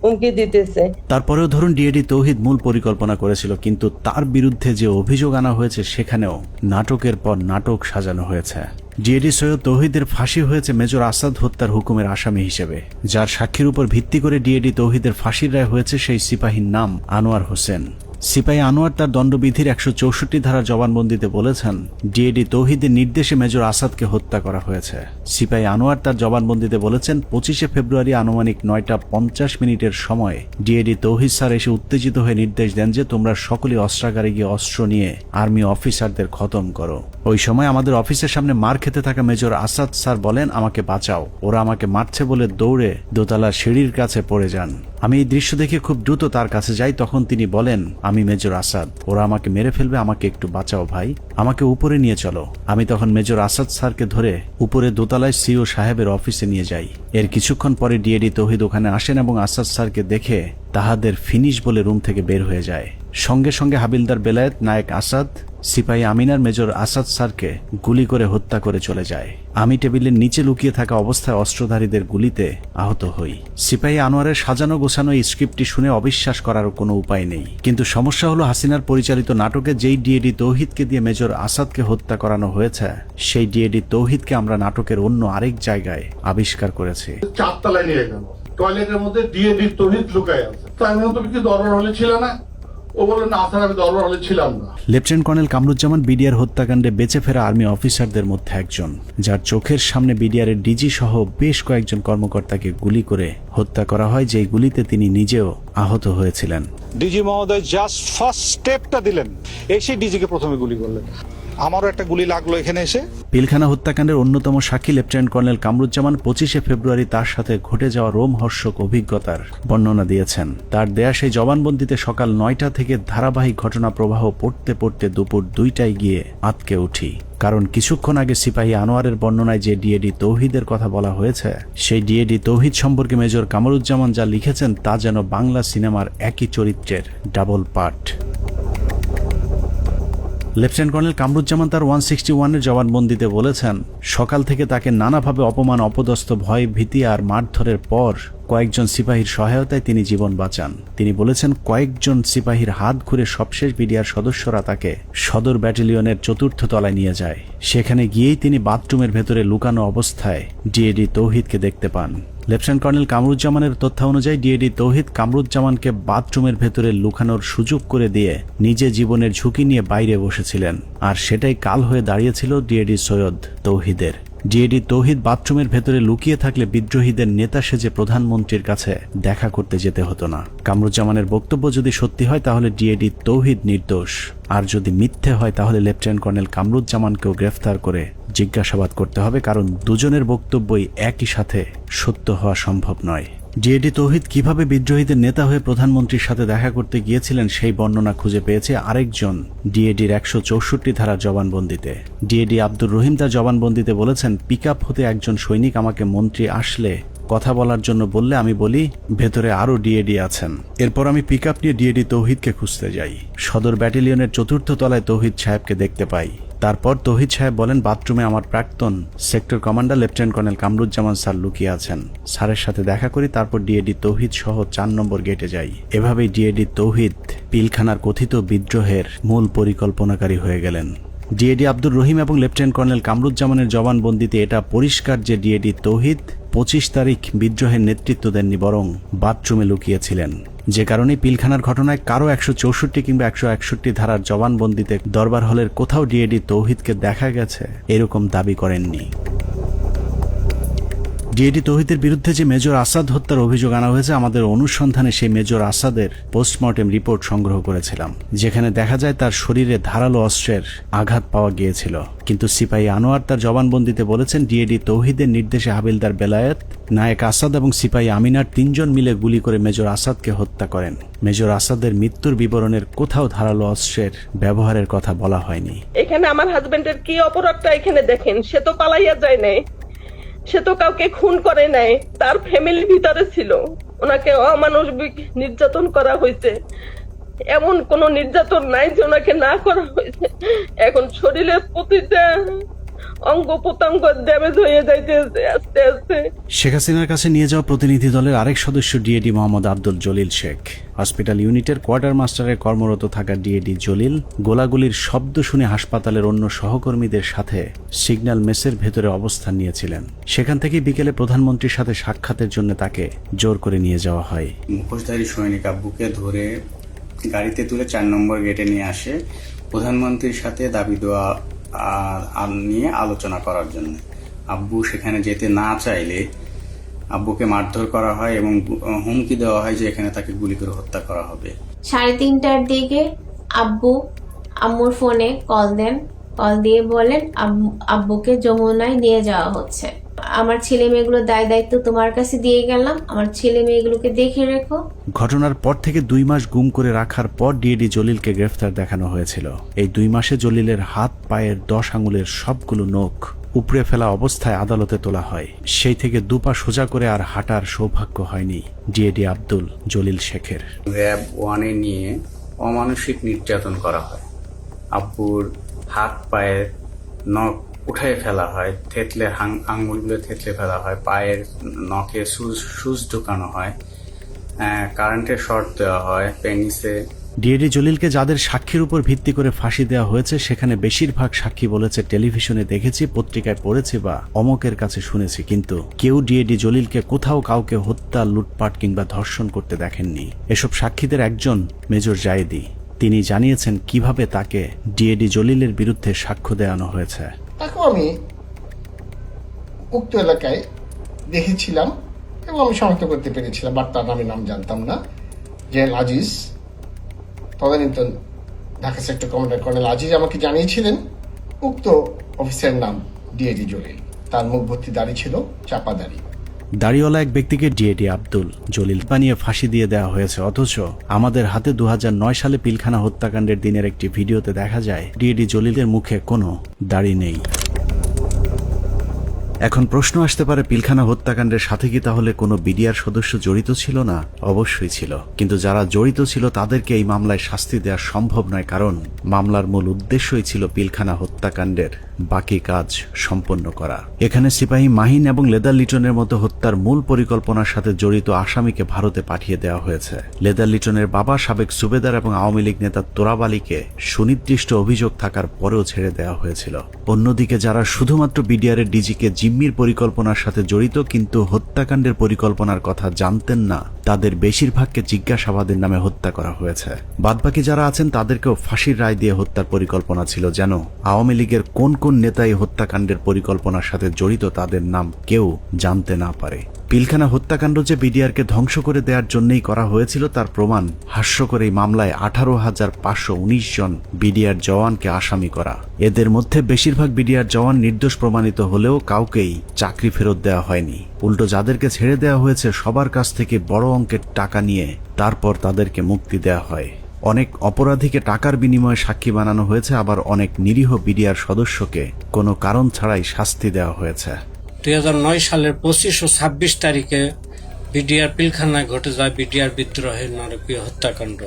হুমকি দিতেছে। তারপরেও ধরুন ডিএডি তৌহিদ মূল পরিকল্পনা করেছিল, কিন্তু তার বিরুদ্ধে যে অভিযোগ আনা হয়েছে সেখানেও নাটকের পর নাটক সাজানো হয়েছে। ডিএডি সৈয়দ তৌহিদের ফাঁসি হয়েছে মেজর আসাদ হত্যার হুকুমের আসামি হিসেবে, যার সাক্ষীর উপর ভিত্তি করে ডিএডি তৌহিদের ফাঁসির রায় হয়েছে সেই সিপাহীর নাম আনোয়ার হোসেন। সিপাহী আনোয়ার তার দণ্ডবিধির 164 ধারার জবানবন্দিতে বলেছেন ডিএডি তৌহিদের নির্দেশে মেজর আসাদকে হত্যা করা হয়েছে। সিপাহী আনোয়ার তার জবানবন্দিতে বলেছেন 25 ফেব্রুয়ারি আনুমানিক 9:50 সময় ডিএডি তৌহিদ স্যার এসে উত্তেজিত হয়ে নির্দেশ দেন যে তোমরা সকলে অস্ত্রাগারে গিয়ে অস্ত্র নিয়ে আর্মি অফিসারদের খতম করো। ওই সময় আমাদের অফিসের সামনে মার খেতে থাকা মেজর আসাদ স্যার বলেন আমাকে বাঁচাও, ওরা আমাকে মারছে বলে দৌড়ে দোতলার সিঁড়ির কাছে পড়ে যান। আমি এই দৃশ্য দেখে খুব দ্রুত তার কাছে যাই, তখন তিনি বলেন আমি মেজর আসাদ, ওরা আমাকে মেরে ফেলবে, আমাকে একটু বাঁচাও ভাই, আমাকে উপরে নিয়ে চলো। আমি তখন মেজর আসাদ স্যারকে ধরে উপরে দোতলায় সিও সাহেবের অফিসে নিয়ে যাই। এর কিছুক্ষণ পরে ডিএডি তৌহিদ ওখানে আসেন এবং আসাদ স্যারকে দেখে তাহাদের ফিনিশ বলে রুম থেকে বের হয়ে যায়। সঙ্গে সঙ্গে হাবিলদার বেলায়েত, নায়েক আসাদ, সিপাহী আমিনার মেজর আসাদ স্যারকে গুলি করে হত্যা করে চলে যায়। আমি টেবিলের নিচে লুকিয়ে থাকা অবস্থায় অস্ত্রধারীদের গুলিতে আহত হই। সিপাহী আনোয়ারের সাজানো গোছানো এই স্ক্রিপ্টটি শুনে অবিশ্বাস করার কোনো উপায় নেই, কিন্তু সমস্যা হলো হাসিনার পরিচালিত নাটকে যেই ডিএডি তৌহিদকে দিয়ে মেজর আসাদকে হত্যা করানো হয়েছে সেই ডিএডি তৌহিদকে আমরা নাটকের অন্য আরেক জায়গায় আবিষ্কার করেছি। 4 তলায় নিয়ে গেল, টয়লেটের মধ্যে ডিএডি তৌহিদ লুকায় আছে। তাই তুমি কি দরবার হলে ছিল না? ও বলে না স্যার আমি দরবার হলে ছিলাম না। লেফটেন্যান্ট কর্নেল কামরুজ্জামান বিডিআর হত্যাকাণ্ডে বেঁচে ফেরা আর্মি অফিসারদের মধ্যে একজন, যার চোখের সামনে বিডিআর এর ডিজি সহ বেশ কয়েকজন কর্মকর্তাকে গুলি করে হত্যা করা হয়, যেই গুলিতে তিনি নিজেও আহত হয়েছিলেন। ডিজি মহোদয় জাস্ট ফার্স্ট স্টেপটা দিলেন, এসে ডিজিকে প্রথমে গুলি করলেন। আমারও একটা গুলি লাগলো এখানে এসে। পিলখানা হত্যাকাণ্ডের অন্যতম সাক্ষী লেফটেন্যান্ট কর্নেল কামরুজ্জামান 25 ফেব্রুয়ারি তার সাথে ঘটে যাওয়া রোমহর্ষক অভিজ্ঞতার বর্ণনা দিয়েছেন। তার দেয়া সেই জবানবন্দিতে সকাল 9টা থেকে ধারাবাহিক ঘটনা প্রবাহ পড়তে পড়তে দুপুর 2টায় গিয়ে আটকে উঠি, কারণ কিছুক্ষণ আগে সিপাহী আনোয়ারের বর্ণনায় যে ডিএডি তৌহিদের কথা বলা হয়েছে সেই ডিএডি তৌহিদ সম্পর্কে মেজর কামরুজ্জামান যা লিখেছেন তা যেন বাংলা সিনেমার একই চরিত্রের double part. Lieutenant colonel Kamruzzaman তার 161-এর জবানবন্দিতে বলেছেন সকাল থেকে তাকে নানাভাবে অপমান, অপদস্থ, ভয়, ভীতি আর মারধরের পর কয়েকজন সিপাহীর সহায়তায় তিনি জীবন বাঁচান। তিনি বলেছেন কয়েকজন সিপাহীর হাত ঘুরে সবশেষ বিডিআর সদস্যরা তাকে সদর ব্যাটালিয়নের 4র্থ তলায় নিয়ে যায়। সেখানে গিয়েই তিনি বাথরুমের ভেতরে লুকানো অবস্থায় ডিএডি তৌহিদকে দেখতে পান। লেফটেন্যান্ট কর্নেল কামরুজ্জামানের তথ্য অনুযায়ী ডিএডি তৌহিদ কামরুজ্জামানকে বাথরুমের ভেতরে লুকানোর সুযোগ করে দিয়ে নিজে জীবনের ঝুঁকি নিয়ে বাইরে বসেছিলেন, আর সেটাই কাল হয়ে দাঁড়িয়েছিল ডিএডি সৈয়দ তৌহিদের। ডিএডি তৌহিদ বাথরুমের ভেতরে লুকিয়ে থাকলে বিদ্রোহীদের নেতা সেজে প্রধানমন্ত্রীর কাছে দেখা করতে যেতে হতো না। কামরুজ্জামানের বক্তব্য যদি সত্যি হয় তাহলে ডিএডি তৌহিদ নির্দোষ, আর যদি মিথ্যে হয় তাহলে লেফটেন্যান্ট কর্নেল কামরুজ্জামানকেও গ্রেফতার করে জিজ্ঞাসাবাদ করতে হবে, কারণ দুজনের বক্তব্যই একই সাথে সত্য হওয়া সম্ভব নয়। ডিএডি তৌহিদ কিভাবে বিদ্রোহীদের নেতা হয়ে প্রধানমন্ত্রীর সাথে দেখা করতে গিয়েছিলেন সেই বর্ণনা খুঁজে পেয়েছে আরেকজন ডিএডির 164 ধারার জবানবন্দিতে। ডিএডি আব্দুর রহিম তার জবানবন্দিতে বলেছেন পিকআপ হতে একজন সৈনিক আমাকে মন্ত্রী আসলে কথা বলার জন্য বললে আমি বলি ভেতরে আরো ডিএডি আছেন। এরপর আমি পিকআপ নিয়ে ডিএডি তৌহিদকে খুঁজতে যাই। সদর ব্যাটালিয়নের 4র্থ তলায় তৌহিদ সাহেবকে দেখতে পাই। তারপর তৌহিদ সাহেব বলেন বাথরুমে আমার প্রাক্তন sector commander lieutenant colonel Kamruzzaman sir লুকিয়ে আছেন। স্যারের সাথে দেখা করি, তারপর ডিএডি তৌহিদ সহ 4 নম্বর গেটে যাই। এভাবেই ডিএডি তৌহিদ পিলখানার কথিত বিদ্রোহের মূল পরিকল্পনাকারী হয়ে গেলেন। ডিএডি আব্দুর রহিম এবং লেফটেন্যান্ট কর্নেল কামরুজ্জামানের জবানবন্দিতে এটা পরিষ্কার যে ডিএডি তৌহিদ 25 তারিখ বিদ্রোহের নেতৃত্ব দেননি, বরং বাথরুমে লুকিয়েছিলেন। যে কারণে পিলখানার ঘটনায় কারো 164 কিংবা 161 ধারার জবানবন্দিতে দরবার হলের কোথাও ডিএডি তৌহিদকে দেখা গেছে এরকম দাবি করেননি। ডিএডি তৌহিদের বিরুদ্ধে যে মেজর আসাদ হত্যার অভিযোগ আনা হয়েছে, আমাদের অনুসন্ধানে সেই মেজর আসাদের পোস্টমর্টেম রিপোর্ট সংগ্রহ করেছিলাম, যেখানে দেখা যায় তার শরীরে ধারালো অস্ত্রের আঘাত পাওয়া গিয়েছিল। কিন্তু সিপাহী আনোয়ার তার জবানবন্দিতে বলেছেন ডিএডি তৌহিদের নির্দেশে হাবিলদার বেলায়েত, নায়েক আসাদ এবং সিপাহী আমিনার 3 জন মিলে গুলি করে মেজর আসাদকে হত্যা করেন। মেজর আসাদের মৃত্যুর বিবরণের কোথাও ধারালো অস্ত্রের ব্যবহারের কথা বলা হয়নি। এখানে আমার হাজবেন্ডের কি অপরাধটা এখানে দেখেন, সে তো পালাইয়া যায় নাই, সে তো কাউকে খুন করে নাই, তার ফ্যামিলির ভিতরে ছিল, ওনাকে অমানবিক নির্যাতন করা হয়েছে। এমন কোন নির্যাতন নাই যে ওনাকে না করা হয়েছে। এখন শরীরের প্রতিটা অঙ্গ প্রত্যঙ্গ ড্যামেজ হয়ে যাইতেছে আস্তে আস্তে। শেখ হাসিনার কাছে নিয়ে যাওয়া প্রতিনিধি দলের আরেক সদস্য ডিএডি মোহাম্মদ আব্দুল জলিল শেখ। হসপিটাল ইউনিটের কোয়ার্টার মাস্টারে কর্মরত থাকা ডিএডি জলিল গোলাগুলির শব্দ শুনে হাসপাতালের অন্য সহকর্মীদের সাথে সিগন্যাল মেসের ভেতরে অবস্থান নিয়েছিলেন। সেখান থেকে বিকেলে প্রধানমন্ত্রীর সাথে সাক্ষাতের জন্য তাকে জোর করে নিয়ে যাওয়া হয়। মুখোশধারী সৈনিক আব্বুকে ধরে গাড়িতে তুলে 4 নম্বর গেটে নিয়ে আসে প্রধানমন্ত্রীর সাথে দাবি দেওয়া নিয়ে আলোচনা করার জন্য। আব্বু সেখানে যেতে না চাইলে আব্বুকে মারধর করা হয় এবং হুমকি দেওয়া হয় যে এখানে তাকে গুলি করে হত্যা করা হবে। 3:30টার দিকে আব্বু আম্মুর ফোনে কল দেন, কল দিয়ে বলেন আব্বুকে যমুনায় নিয়ে যাওয়া হচ্ছে। আমার ছেলে মেয়েগুলোর দায়িত্ব তোমার কাছে দিয়ে গেলাম, আমার ছেলে মেয়েগুলোকে দেখে রেখো। ঘটনার পর থেকে 2 মাস গুম করে রাখার পর ডিএডি জলিলকে গ্রেফতার দেখানো হয়েছিল। এই 2 মাসে জলিলের হাত পায়ের 10 আঙুলের সবগুলো নখ উপড়ে ফেলা অবস্থায় আদালতে তোলা হয়। সেই থেকে 2 পা সোজা করে আর হাঁটার সৌভাগ্য হয়নি ডিএডি আব্দুল জলিল শেখের। র্যাব 1-এ নিয়ে অমানসিক নির্যাতন করা হয়। আব্বুর হাত পায়ের নখ উঠে ফেলা হয়, থেতলে আঙুলগুলো থেতলে ফেলা হয়, পায়ের নখে সুচ ঢুকানো হয়, কারেন্টের শর্ট দেওয়া হয় পেনিসে। ডিএডি জলিলকে যাদের সাক্ষীর উপর ভিত্তি করে ফাঁসি দেওয়া হয়েছে সেখানে বেশিরভাগ সাক্ষী বলেছে টেলিভিশনে দেখেছি, পত্রিকায় পড়েছি বা অমকের কাছে শুনেছি, কিন্তু কেউ ডিএডি জলিলকে কোথাও কাউকে হত্যা, লুটপাট কিংবা ধর্ষণ করতে দেখেননি। এসব সাক্ষীদের একজন মেজর জায়েদি, তিনি জানিয়েছেন কিভাবে তাকে ডিএডি জলিলের বিরুদ্ধে সাক্ষ্য দেওয়ানো হয়েছে। তাকেও আমি উক্ত এলাকায় দেখেছিলাম এবং আমি শনাক্ত করতে পেরেছিলাম, বাট তার নাম জানতাম না। জেনারেল আজিজ, তদানীন্তন Dhaka sector commander colonel Aziz আমাকে জানিয়েছিলেন উক্ত অফিসারের নাম ডিএডি জলিল। তার মুখ ভর্তি দাড়ি ছিল, চাপা দাড়ি। দাড়িওয়ালা এক ব্যক্তিকে ডিএডি আব্দুল জলিল বানিয়ে ফাঁসি দিয়ে দেওয়া হয়েছে, অথচ আমাদের হাতে 2009 সালে পিলখানা হত্যাকাণ্ডের দিনের একটি ভিডিওতে দেখা যায় ডিএডি জলিলের মুখে কোনো দাড়ি নেই। এখন প্রশ্ন আসতে পারে, পিলখানা হত্যাকাণ্ডের সাথে কি তাহলে কোনো বিডিআর সদস্য জড়িত ছিল না? অবশ্যই ছিল, কিন্তু যারা জড়িত ছিল তাদেরকে এই মামলায় শাস্তি দেওয়া সম্ভব নয়, কারণ মামলার মূল উদ্দেশ্যই ছিল পিলখানা হত্যাকাণ্ডের বাকি কাজ সম্পন্ন করা। এখানে সিপাহী মাহিন এবং লেদার লিটনের মতো হত্যার মূল পরিকল্পনার সাথে জড়িত আসামিকে ভারতে পাঠিয়ে দেওয়া হয়েছে। লেদার লিটনের বাবা সাবেক সুবেদার এবং আওয়ামী লীগ নেতা তোরাব আলীকে সুনির্দিষ্ট অভিযোগ থাকার পরেও ছেড়ে দেওয়া হয়েছিল। অন্যদিকে যারা শুধুমাত্র বিডিআর এর ডিজিকে জিম্মির পরিকল্পনার সাথে জড়িত কিন্তু হত্যাকাণ্ডের পরিকল্পনার কথা জানতেন না, তাদের বেশিরভাগকে জিজ্ঞাসাবাদের নামে হত্যা করা হয়েছে। বাদবাকি যারা আছেন তাদেরকেও ফাঁসির রায় দিয়ে হত্যার পরিকল্পনা ছিল, যেন আওয়ামী লীগের কোন কোন নেতা এই হত্যাকাণ্ডের পরিকল্পনার সাথে জড়িত তাদের নাম কেউ জানতে না পারে। পিলখানা হত্যাকাণ্ড যে বিডিআরকে ধ্বংস করে দেওয়ার জন্যই করা হয়েছিল তার প্রমাণ হাস্যকর এই মামলায় 18,519 জন বিডিআর জওয়ানকে আসামি করা। এদের মধ্যে বেশিরভাগ বিডিআর জওয়ান নির্দোষ প্রমাণিত হলেও কাউকেই চাকরি ফেরত দেওয়া হয়নি। উল্টো যাদেরকে ছেড়ে দেওয়া হয়েছে সবার কাছ থেকে বড় অঙ্কের টাকা নিয়ে তারপর তাদেরকে মুক্তি দেওয়া হয়। অনেক অপরাধীকে টাকার বিনিময়ে সাক্ষী বানানো হয়েছে, আবার অনেক নিরীহ বিডিআর সদস্যকে কোনো কারণ ছাড়াই শাস্তি দেওয়া হয়েছে। 2009 সালের 25 ও 26 তারিখে বিডিআর পিলখানায় ঘটে যায় বিডিআর বিদ্রোহের নারকীয় হত্যাকাণ্ড।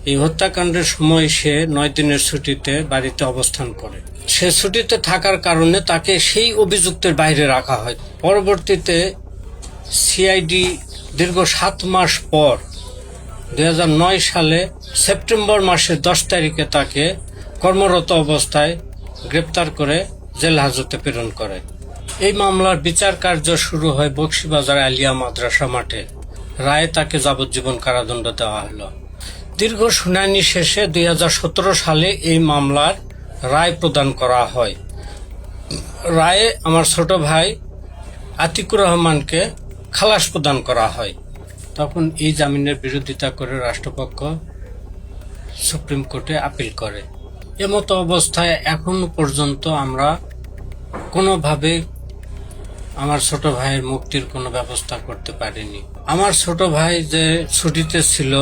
এই হত্যাকাণ্ডের সময় সে 9 দিনের ছুটিতে বাড়িতে অবস্থান করে। সে ছুটিতে থাকার কারণে তাকে সেই অভিযুক্তের বাইরে রাখা হয়। পরবর্তীতে সিআইডি দীর্ঘ 7 মাস পর 2009 সালে সেপ্টেম্বর মাসের 10 তারিখে তাকে কর্মরত অবস্থায় গ্রেপ্তার করে জেল হাজতে প্রেরণ করে। এই মামলার বিচার কার্য শুরু হয় বকশীবাজার আলিয়া মাদ্রাসা মাঠে। রায়ে তাকে যাবজ্জীবন কারাদণ্ড দেওয়া হলো। দীর্ঘ শুনানি শেষে 2017 সালে এই মামলার রায় প্রদান করা হয়। রায়ে আমার ছোট ভাই আতিকুর রহমানকে খালাস প্রদান করা হয়। তখন এই জামিনের বিরোধিতা করে রাষ্ট্রপক্ষ সুপ্রিম কোর্টে আপিল করে। এমতো অবস্থায় এখনো পর্যন্ত আমরা কোনোভাবে আমার ছোট ভাইয়ের মুক্তির কোনো ব্যবস্থা করতে পারিনি। আমার ছোট ভাই যে ছুটিতে ছিল,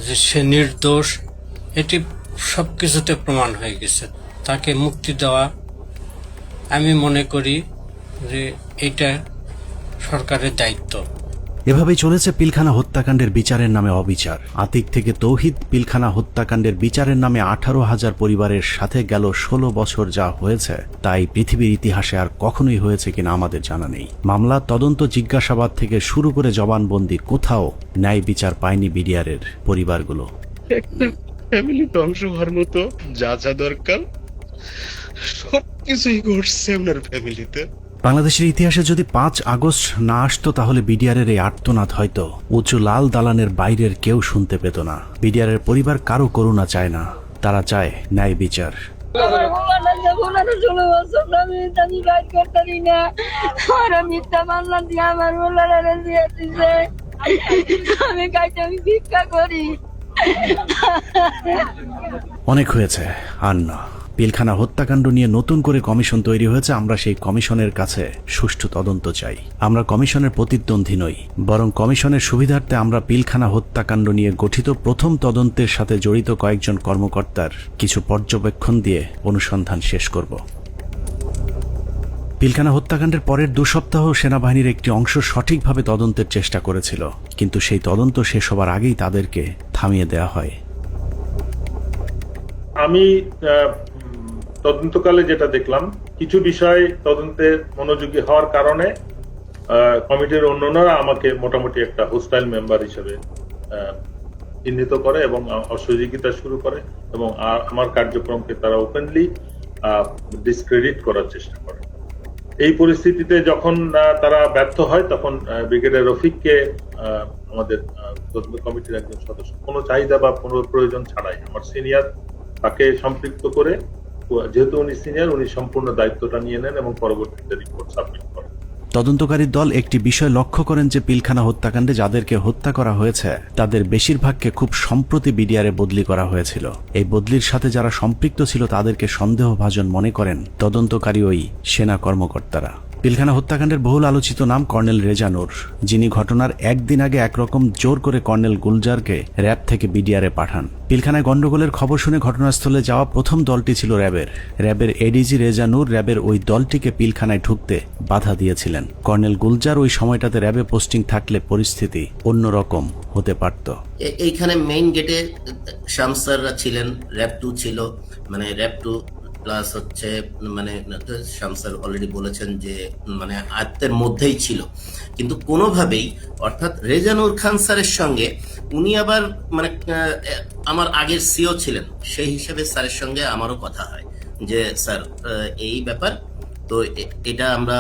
যে সে নির্দোষ, এটি সবকিছুতে প্রমাণ হয়ে গেছে। তাকে মুক্তি দেওয়া আমি মনে করি যে এটা সরকারের দায়িত্ব। এভাবেই চলেছে পিলখানা হত্যাকাণ্ডের বিচারের নামে অবিচার। আতিক থেকে তৌহিদ পিলখানা হত্যাকাণ্ডের বিচারের নামে 18,000 পরিবারের সাথে গেল 16 বছর যা হয়েছে তাই পৃথিবীর ইতিহাসে আর কখনোই হয়েছে কিনা আমাদের জানা নেই। মামলা, তদন্ত, জিজ্ঞাসাবাদ থেকে শুরু করে জবানবন্দি, কোথাও ন্যায় বিচার পায়নি বিডিআরের পরিবারগুলো। একটা ফ্যামিলি ধ্বংস হওয়ার মতো যা যা দরকার সবকিছুই ঘটছে আপনার ফ্যামিলিতে। বাংলাদেশের ইতিহাসে যদি 5 আগস্ট না আসতো তাহলে বিডিআরের এই আর্তনাদ হয়তো উঁচু লাল দালানের বাইরের কেউ শুনতে পেত না। বিডিআরের পরিবার কারো করুণা চায় না, তারা চায় ন্যায় বিচার। অনেক হয়েছে, আর না। পিলখানা হত্যাকাণ্ড নিয়ে নতুন করে কমিশন তৈরি হয়েছে। আমরা সেই কমিশনের কাছে সুষ্ঠু তদন্ত চাই। আমরা কমিশনের প্রতিদ্বন্দ্বী নই, বরং কমিশনের সুবিধার্থে আমরা পিলখানা হত্যাকাণ্ড নিয়ে গঠিত প্রথম তদন্তের সাথে জড়িত কয়েকজন কর্মকর্তার কিছু পর্যবেক্ষণ দিয়ে অনুসন্ধান শেষ করব। পিলখানা হত্যাকাণ্ডের পরের 2 সপ্তাহ সেনাবাহিনীর একটি অংশ সঠিকভাবে তদন্তের চেষ্টা করেছিল, কিন্তু সেই তদন্ত শেষ হবার আগেই তাদেরকে থামিয়ে দেওয়া হয়। আমি তদন্তকালে যেটা দেখলাম, কিছু বিষয় তদন্তে মনোযোগী হওয়ার কারণে কমিটির অন্যান্যরা আমাকে মোটামুটি একটা হোস্টাইল মেম্বার হিসেবে চিহ্নিত করে এবং অসহযোগিতা শুরু করে এবং আমার কার্যক্রমকে তারা ওপেনলি ডিসক্রেডিট করার চেষ্টা করে। এই পরিস্থিতিতে যখন তারা ব্যর্থ হয় তখন ব্রিগেডিয়ার রফিককে আমাদের তদন্ত কমিটির একজন সদস্য কোনো চাহিদা বা কোনো প্রয়োজন ছাড়াই আমার সিনিয়র তাকে সম্পৃক্ত করে, যেহেতু উনি সিনিয়র, উনি সম্পূর্ণ দায়িত্বটা নিয়ে নেন এবং পরবর্তীতে রিপোর্ট সাবমিট করেন। তদন্তকারী দল একটি বিষয় লক্ষ্য করেন যে পিলখানা হত্যাকাণ্ডে যাদেরকে হত্যা করা হয়েছে তাদের বেশিরভাগকে খুব সম্প্রতি বিডিআরে বদলি করা হয়েছিল। এই বদলির সাথে যারা সম্পৃক্ত ছিল তাদেরকে সন্দেহভাজন মনে করেন তদন্তকারী ওই সেনা কর্মকর্তারা। পিলখানা হত্যাকাণ্ডের বহুল আলোচিত নাম কর্নেল রেজা নূর, যিনি ঘটনার একদিন আগে একরকম জোর করে কর্নেল গুলজারকে র্যাব থেকে বিডিআরে পাঠান। পিলখানায় গন্ডগোলের খবর শুনে ঘটনাস্থলে যাওয়া প্রথম দলটি ছিল র্যাবের এডিজি রেজা নূর র্যাবের ওই দলটিকে পিলখানায় ঢুকতে বাধা দিয়েছিলেন। কর্নেল গুলজার ওই সময়টাতে র্যাবে পোস্টিং থাকলে পরিস্থিতি অন্যরকম হতে পারত। এইখানে মেইন গেটে শামসাররা ছিলেন, র্যাব 2 ছিল, মানে র্যাব 2 প্লাস হচ্ছে মানে শামসার অলরেডি বলেছেন যে মানে আয়ত্তের মধ্যেই ছিল, কিন্তু কোনোভাবেই অর্থাৎ রেজানুর খান স্যারের সঙ্গে উনি আবার মানে আমার আগের সিও ছিলেন, সেই হিসেবে স্যারের সঙ্গে আমারও কথা হয় যে স্যার এই ব্যাপার তো এটা আমরা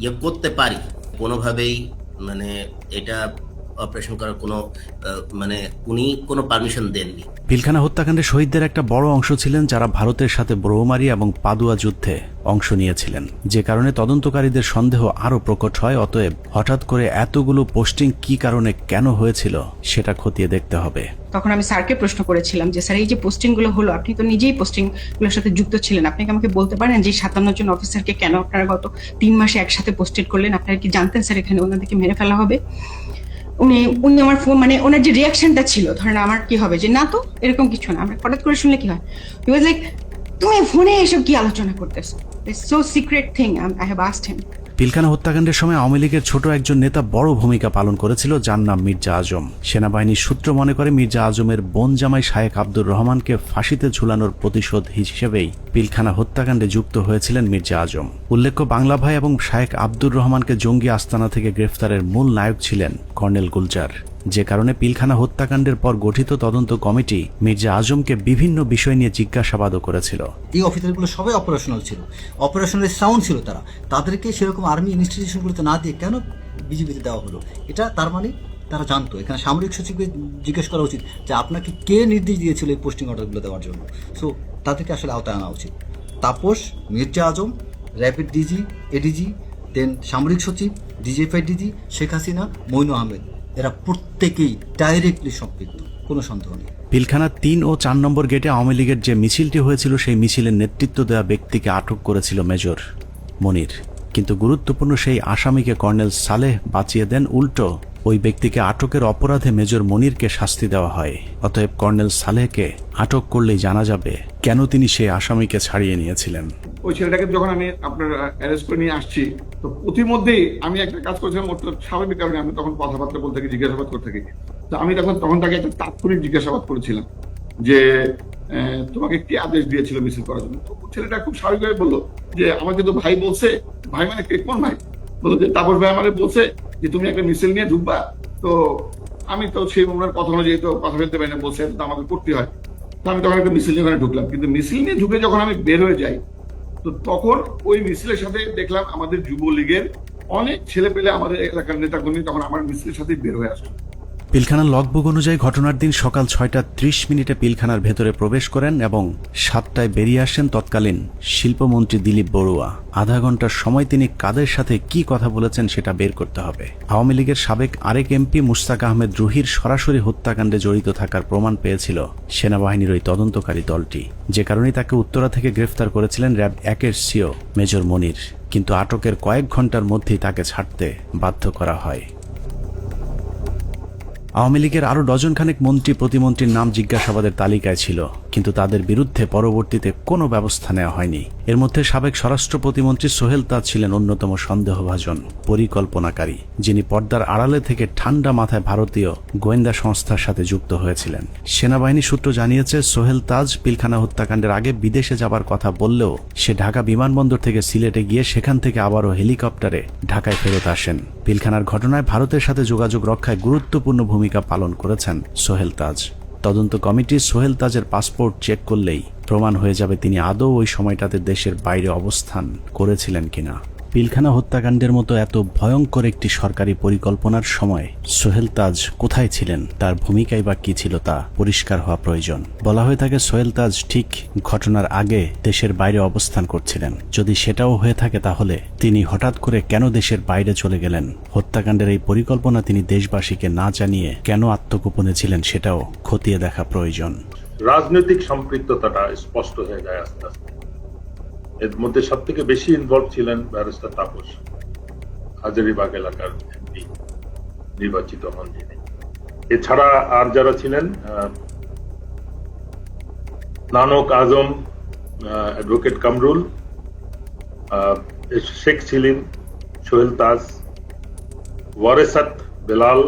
ইয়ে করতে পারি, কোনোভাবেই মানে এটা অপারেশন করার কোনো মানে উনি কোনো পারমিশন দেননি। পিলখানা হত্যাকাণ্ডে শহীদদের একটা বড় অংশ ছিলেন যারা ভারতের সাথে ব্রহ্মারি এবং পাদুয়া যুদ্ধে অংশ নিয়েছিলেন, যে কারণে তদন্তকারীদের সন্দেহ আরো প্রকট হয়। অতএব হঠাৎ করে এতগুলো পোস্টিং কি কারণে কেন হয়েছিল সেটা খতিয়ে দেখতে হবে। তখন আমি স্যারকে প্রশ্ন করেছিলাম যে স্যার এই যে পোস্টিং গুলো হলো, আপনি তো নিজেই পোস্টিং গুলোর সাথে যুক্ত ছিলেন, আপনি কি আমাকে বলতে পারেন যে 57 জন অফিসারকে কেন আপনারা গত 3 মাসে একসাথে পোস্টেড করলেন? আপনারা কি জানতেন স্যার এখানে ওনাদেরকে মেরে ফেলা হবে? উনি আমার ফোন মানে ওনার যে রিয়াকশনটা ছিল, ধরেন আমার কি হবে যে না তো এরকম কিছু না, আমরা হঠাৎ করে শুনলে কি হয়, হি ওয়াজ লাইক তুমি ফোনে এসব কি আলোচনা করতেছো, it's so secret thing, I have asked হিম। পিলখানা হত্যাকাণ্ডের সময় আওয়ামী লীগের ছোট একজন নেতা বড় ভূমিকা পালন করেছিল, যার নাম মির্জা আজম। সেনাবাহিনীর সূত্র মনে করে মির্জা আজমের বোন জামাই শায়েখ আব্দুর রহমানকে ফাঁসিতে ঝুলানোর প্রতিশোধ হিসেবেই পিলখানা হত্যাকাণ্ডে যুক্ত হয়েছিলেন মির্জা আজম। উল্লেখ্য, বাংলা ভাই এবং শায়েখ আব্দুর রহমানকে জঙ্গি আস্তানা থেকে গ্রেফতারের মূল নায়ক ছিলেন কর্নেল গুলজার, যে কারণে পিলখানা হত্যাকাণ্ডের পর গঠিত তদন্ত কমিটি মির্জা আজমকে বিভিন্ন বিষয় নিয়ে জিজ্ঞাসাবাদও করেছিল। এই অফিসারগুলো সবাই অপারেশনাল ছিল, অপারেশনাল সাউন্ড ছিল, তাদেরকে সেরকম আর্মি ইনস্টিটিউশনগুলোতে না দিয়ে কেন বিজিবিতে দেওয়া হলো? এটা তার মানে তারা জানতো। এখানে সামরিক সচিবকে জিজ্ঞেস করা উচিত যে আপনাকে কে নির্দেশ দিয়েছিল এই পোস্টিং অর্ডারগুলো দেওয়ার জন্য। সো তাদেরকে আসলে আওতায় আনা উচিত। তাপস, মির্জা আজম, র্যাপিড ডিজি, এডিজি, দেন সামরিক সচিব, ডিজিএফআইডিজি, শেখ হাসিনা, মইনু আহমেদ, এরা প্রত্যেকেই ডাইরেক্টলি সম্পৃক্ত, কোনো সন্দেহ নেই। পিলখানা 3 ও 4 নম্বর গেটে আওয়ামী লীগের যে মিছিলটি হয়েছিল সেই মিছিলের নেতৃত্ব দেওয়া ব্যক্তিকে আটক করেছিল মেজর মনির, কিন্তু গুরুত্বপূর্ণ সেই আসামিকে কর্নেল সালেহ বাঁচিয়ে দেন। উল্টো ওই ব্যক্তিকে আটকের অপরাধে মেজর মনিরকে শাস্তি দেওয়া হয়। অতএব কর্নেল সালেহকে আটক করলেই জানা যাবে কেন তিনি সেই আসামিকে ছাড়িয়ে নিয়েছিলেন। ওই ছেলেটাকে যখন আমি আপনার অ্যারেস্ট করে নিয়ে আসছি, তো প্রতিমধ্যেই আমি একটা কাজ করেছিলাম, স্বাভাবিক কারণে আমি তখন কথাবার্তা বলতে থাকি, জিজ্ঞাসাবাদ করতে থাকি। তো আমি তখন তাকে একটা তাৎক্ষণিক জিজ্ঞাসাবাদ করেছিলাম যে তোমাকে কে আদেশ দিয়েছিল মিছিল করার জন্য। তো ছেলেটা খুব স্বাভাবিকভাবে বললো যে আমাকে তো ভাই বলছে। ভাই মানে কোন ভাই? বললো যে তাপস ভাই আমাকে বলছে যে তুমি একটা মিছিল নিয়ে ঢুকবা। তো আমি তো সেই ওনার কথা অনুযায়ী তো কথা বলতে পারি না, বলছে তো আমাকে করতে হয়। তো আমি তখন একটা মিছিল নিয়ে ওখানে ঢুকলাম, কিন্তু মিছিল নিয়ে ঢুকে যখন আমি বের হয়ে যাই, তো তখন ওই মিছিলের সাথে দেখলাম আমাদের যুবলীগের অনেক ছেলে পেলে, আমাদের এলাকার নেতাকর্মী তখন আমার মিছিলের সাথে বের হয়ে আসলো। পিলখানার লগবুক অনুযায়ী ঘটনার দিন সকাল 6:30 পিলখানার ভেতরে প্রবেশ করেন এবং 7টায় বেরিয়ে আসেন তৎকালীন শিল্পমন্ত্রী দিলীপ বড়ুয়া। আধা ঘন্টার সময় তিনি কাদের সাথে কি কথা বলেছেন সেটা বের করতে হবে। আওয়ামী লীগের সাবেক আরেক এমপি মুশতাক আহমেদ রুহির সরাসরি হত্যাকাণ্ডে জড়িত থাকার প্রমাণ পেয়েছিল সেনাবাহিনীর ওই তদন্তকারী দলটি, যে কারণে তাকে উত্তরা থেকে গ্রেফতার করেছিলেন র্যাব 1-এর সিও মেজর মনির, কিন্তু আটকের কয়েক ঘন্টার মধ্যেই তাকে ছাড়তে বাধ্য করা হয়। আওয়ামী লীগের আরো ডজনখানেক মন্ত্রী প্রতিমন্ত্রীর নাম জিজ্ঞাসাবাদের তালিকায় ছিল, কিন্তু তাদের বিরুদ্ধে পরবর্তীতে কোনো ব্যবস্থা নেওয়া হয়নি। এর মধ্যে সাবেক স্বরাষ্ট্র প্রতিমন্ত্রী সোহেল তাজ ছিলেন অন্যতম সন্দেহভাজন পরিকল্পনাকারী, যিনি পর্দার আড়ালে থেকে ঠান্ডা মাথায় ভারতীয় গোয়েন্দা সংস্থার সাথে যুক্ত হয়েছিলেন। সেনাবাহিনী সূত্র জানিয়েছে সোহেল তাজ পিলখানা হত্যাকাণ্ডের আগে বিদেশে যাবার কথা বললেও সে ঢাকা বিমানবন্দর থেকে সিলেটে গিয়ে সেখান থেকে আবারও হেলিকপ্টারে ঢাকায় ফেরত আসেন। পিলখানার ঘটনায় ভারতের সাথে যোগাযোগ রক্ষায় গুরুত্বপূর্ণ ভূমিকা পালন করেছেন সোহেল তাজ। তদন্ত কমিটি সোহেল তাজের পাসপোর্ট চেক করলেই প্রমাণ হয়ে যাবে তিনি আদৌ ওই সময়টাতে দেশের বাইরে অবস্থান করেছিলেন কিনা। পিলখানা হত্যাকাণ্ডের মতো এত ভয়ঙ্কর একটি সরকারি পরিকল্পনার সময় সোহেল তাজ কোথায় ছিলেন, তার ভূমিকাই বা কি ছিল তা পরিষ্কার হওয়া প্রয়োজন। বলা হয়ে থাকে সোহেল তাজ ঠিক ঘটনার আগে দেশের বাইরে অবস্থান করছিলেন। যদি সেটাও হয়ে থাকে তাহলে তিনি হঠাৎ করে কেন দেশের বাইরে চলে গেলেন? হত্যাকাণ্ডের এই পরিকল্পনা তিনি দেশবাসীকে না জানিয়ে কেন আত্মগোপনে ছিলেন সেটাও খতিয়ে দেখা প্রয়োজন। রাজনৈতিক সম্পৃক্ততাটা স্পষ্ট হয়ে যায় আস্তে আস্তে। এর মধ্যে সব থেকে বেশি ইনভলভ ছিলেন ব্যারিস্টার তাপস, হাজারীবাগ এলাকার এমপি নির্বাচিত হন যিনি। এছাড়া আর যারা ছিলেন, নানক আজম, অ্যাডভোকেট কামরুল, শেখ সেলিম, সোহেল তাজ, ওয়ারেসাত বেলাল,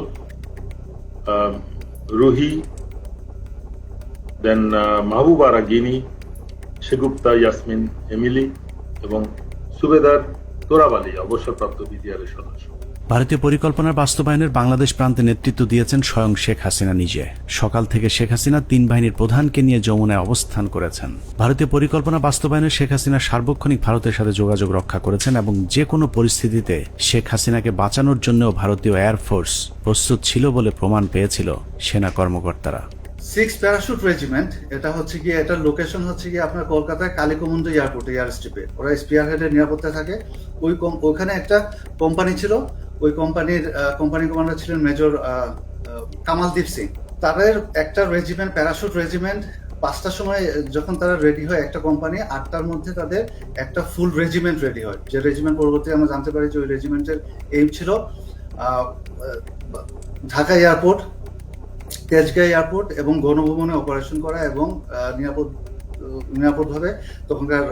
রুহি, দেন মাহবুবা রাগিনী, শেগুপ্তা ইয়াসমিন এমিলি এবং সুবেদার তোরাবালি অবসরপ্রাপ্ত বিডিআরের সদস্য। ভারতীয় পরিকল্পনার বাস্তবায়নের বাংলাদেশ প্রান্তে নেতৃত্ব দিয়েছেন স্বয়ং শেখ হাসিনা নিজে। সকাল থেকে শেখ হাসিনা 3 বাহিনীর প্রধানকে নিয়ে যমুনায় অবস্থান করেছেন। ভারতীয় পরিকল্পনা বাস্তবায়নে শেখ হাসিনা সার্বক্ষণিক ভারতের সাথে যোগাযোগ রক্ষা করেছেন এবং যে কোনো পরিস্থিতিতে শেখ হাসিনাকে বাঁচানোর জন্যও ভারতীয় এয়ারফোর্স প্রস্তুত ছিল বলে প্রমাণ পেয়েছিল সেনা কর্মকর্তারা। 6 প্যারাশুট রেজিমেন্ট, এটা হচ্ছে গিয়ে, এটার লোকেশন হচ্ছে গিয়ে আপনার কলকাতায় কালিকমন্দ এয়ারপোর্ট, এয়ার স্ট্রিপে। ওরা স্পিয়ার হেডের নিরাপত্তায় থাকে। ওইখানে একটা কোম্পানি ছিল, ওই কোম্পানি কমান্ডার ছিলেন মেজর কামালদীপ সিং। তাদের একটা রেজিমেন্ট, প্যারাশুট রেজিমেন্ট, 5টার সময় যখন তারা রেডি হয় একটা কোম্পানি, 8টার মধ্যে তাদের একটা ফুল রেজিমেন্ট রেডি হয়। যে রেজিমেন্ট পরবর্তী আমরা জানতে পারি যে ওই রেজিমেন্টের এইম ছিল ঢাকা এয়ারপোর্ট, তেজগাঁও এয়ারপোর্ট এবং গণভবনে অপারেশন করা এবং নিরাপদভাবে তখনকার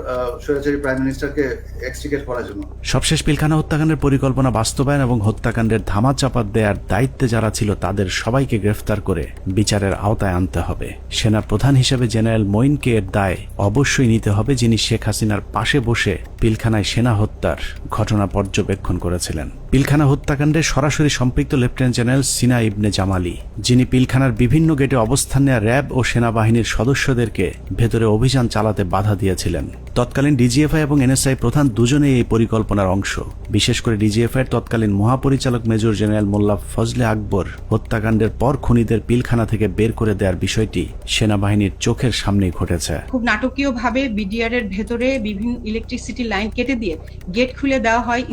স্বৈরাচারী প্রাইম মিনিস্টারকে এক্সট্রিকেট করার জন্য। সবশেষ পিলখানা হত্যাকাণ্ডের পরিকল্পনা বাস্তবায়ন এবং হত্যাকাণ্ডের ধামাচাপা দেওয়ার দায়িত্বে যারা ছিল তাদের সবাইকে গ্রেফতার করে বিচারের আওতায় আনতে হবে। সেনা প্রধান হিসেবে জেনারেল মঈনকে এর দায় অবশ্যই নিতে হবে, যিনি শেখ হাসিনার পাশে বসে পিলখানায় সেনা হত্যার ঘটনা পর্যবেক্ষণ করেছিলেন। পিলখানা হত্যাকাণ্ডে সরাসরি সম্পৃক্ত লেফটেন্যান্ট জেনারেল সিনা ইবনে জামালি, যিনি পিলখানার বিভিন্ন গেটে অবস্থান নেওয়া র্যাব ও সেনাবাহিনীর সদস্যদেরকে ভেতরে অভিযান চালাতে বাধা দিয়েছিলেন। তৎকালীন ডিজিএফআই এবং এনএসআই প্রধান দুজনেই এই পরিকল্পনার অংশ। বিশেষ করে ডিজিএফআই এর তৎকালীন মহাপরিচালক মেজর জেনারেল মোল্লা ফজলে আকবর হত্যাকাণ্ডের পর খুনিদের পিলখানা থেকে বের করে দেওয়ার বিষয়টি সেনাবাহিনীর চোখের সামনেই ঘটেছে। খুব নাটকীয়ভাবে বিডিআর এর ভেতরে বিভিন্ন ইলেকট্রিসিটি লাইন কেটে দিয়ে গেট খুলে দেওয়া হয়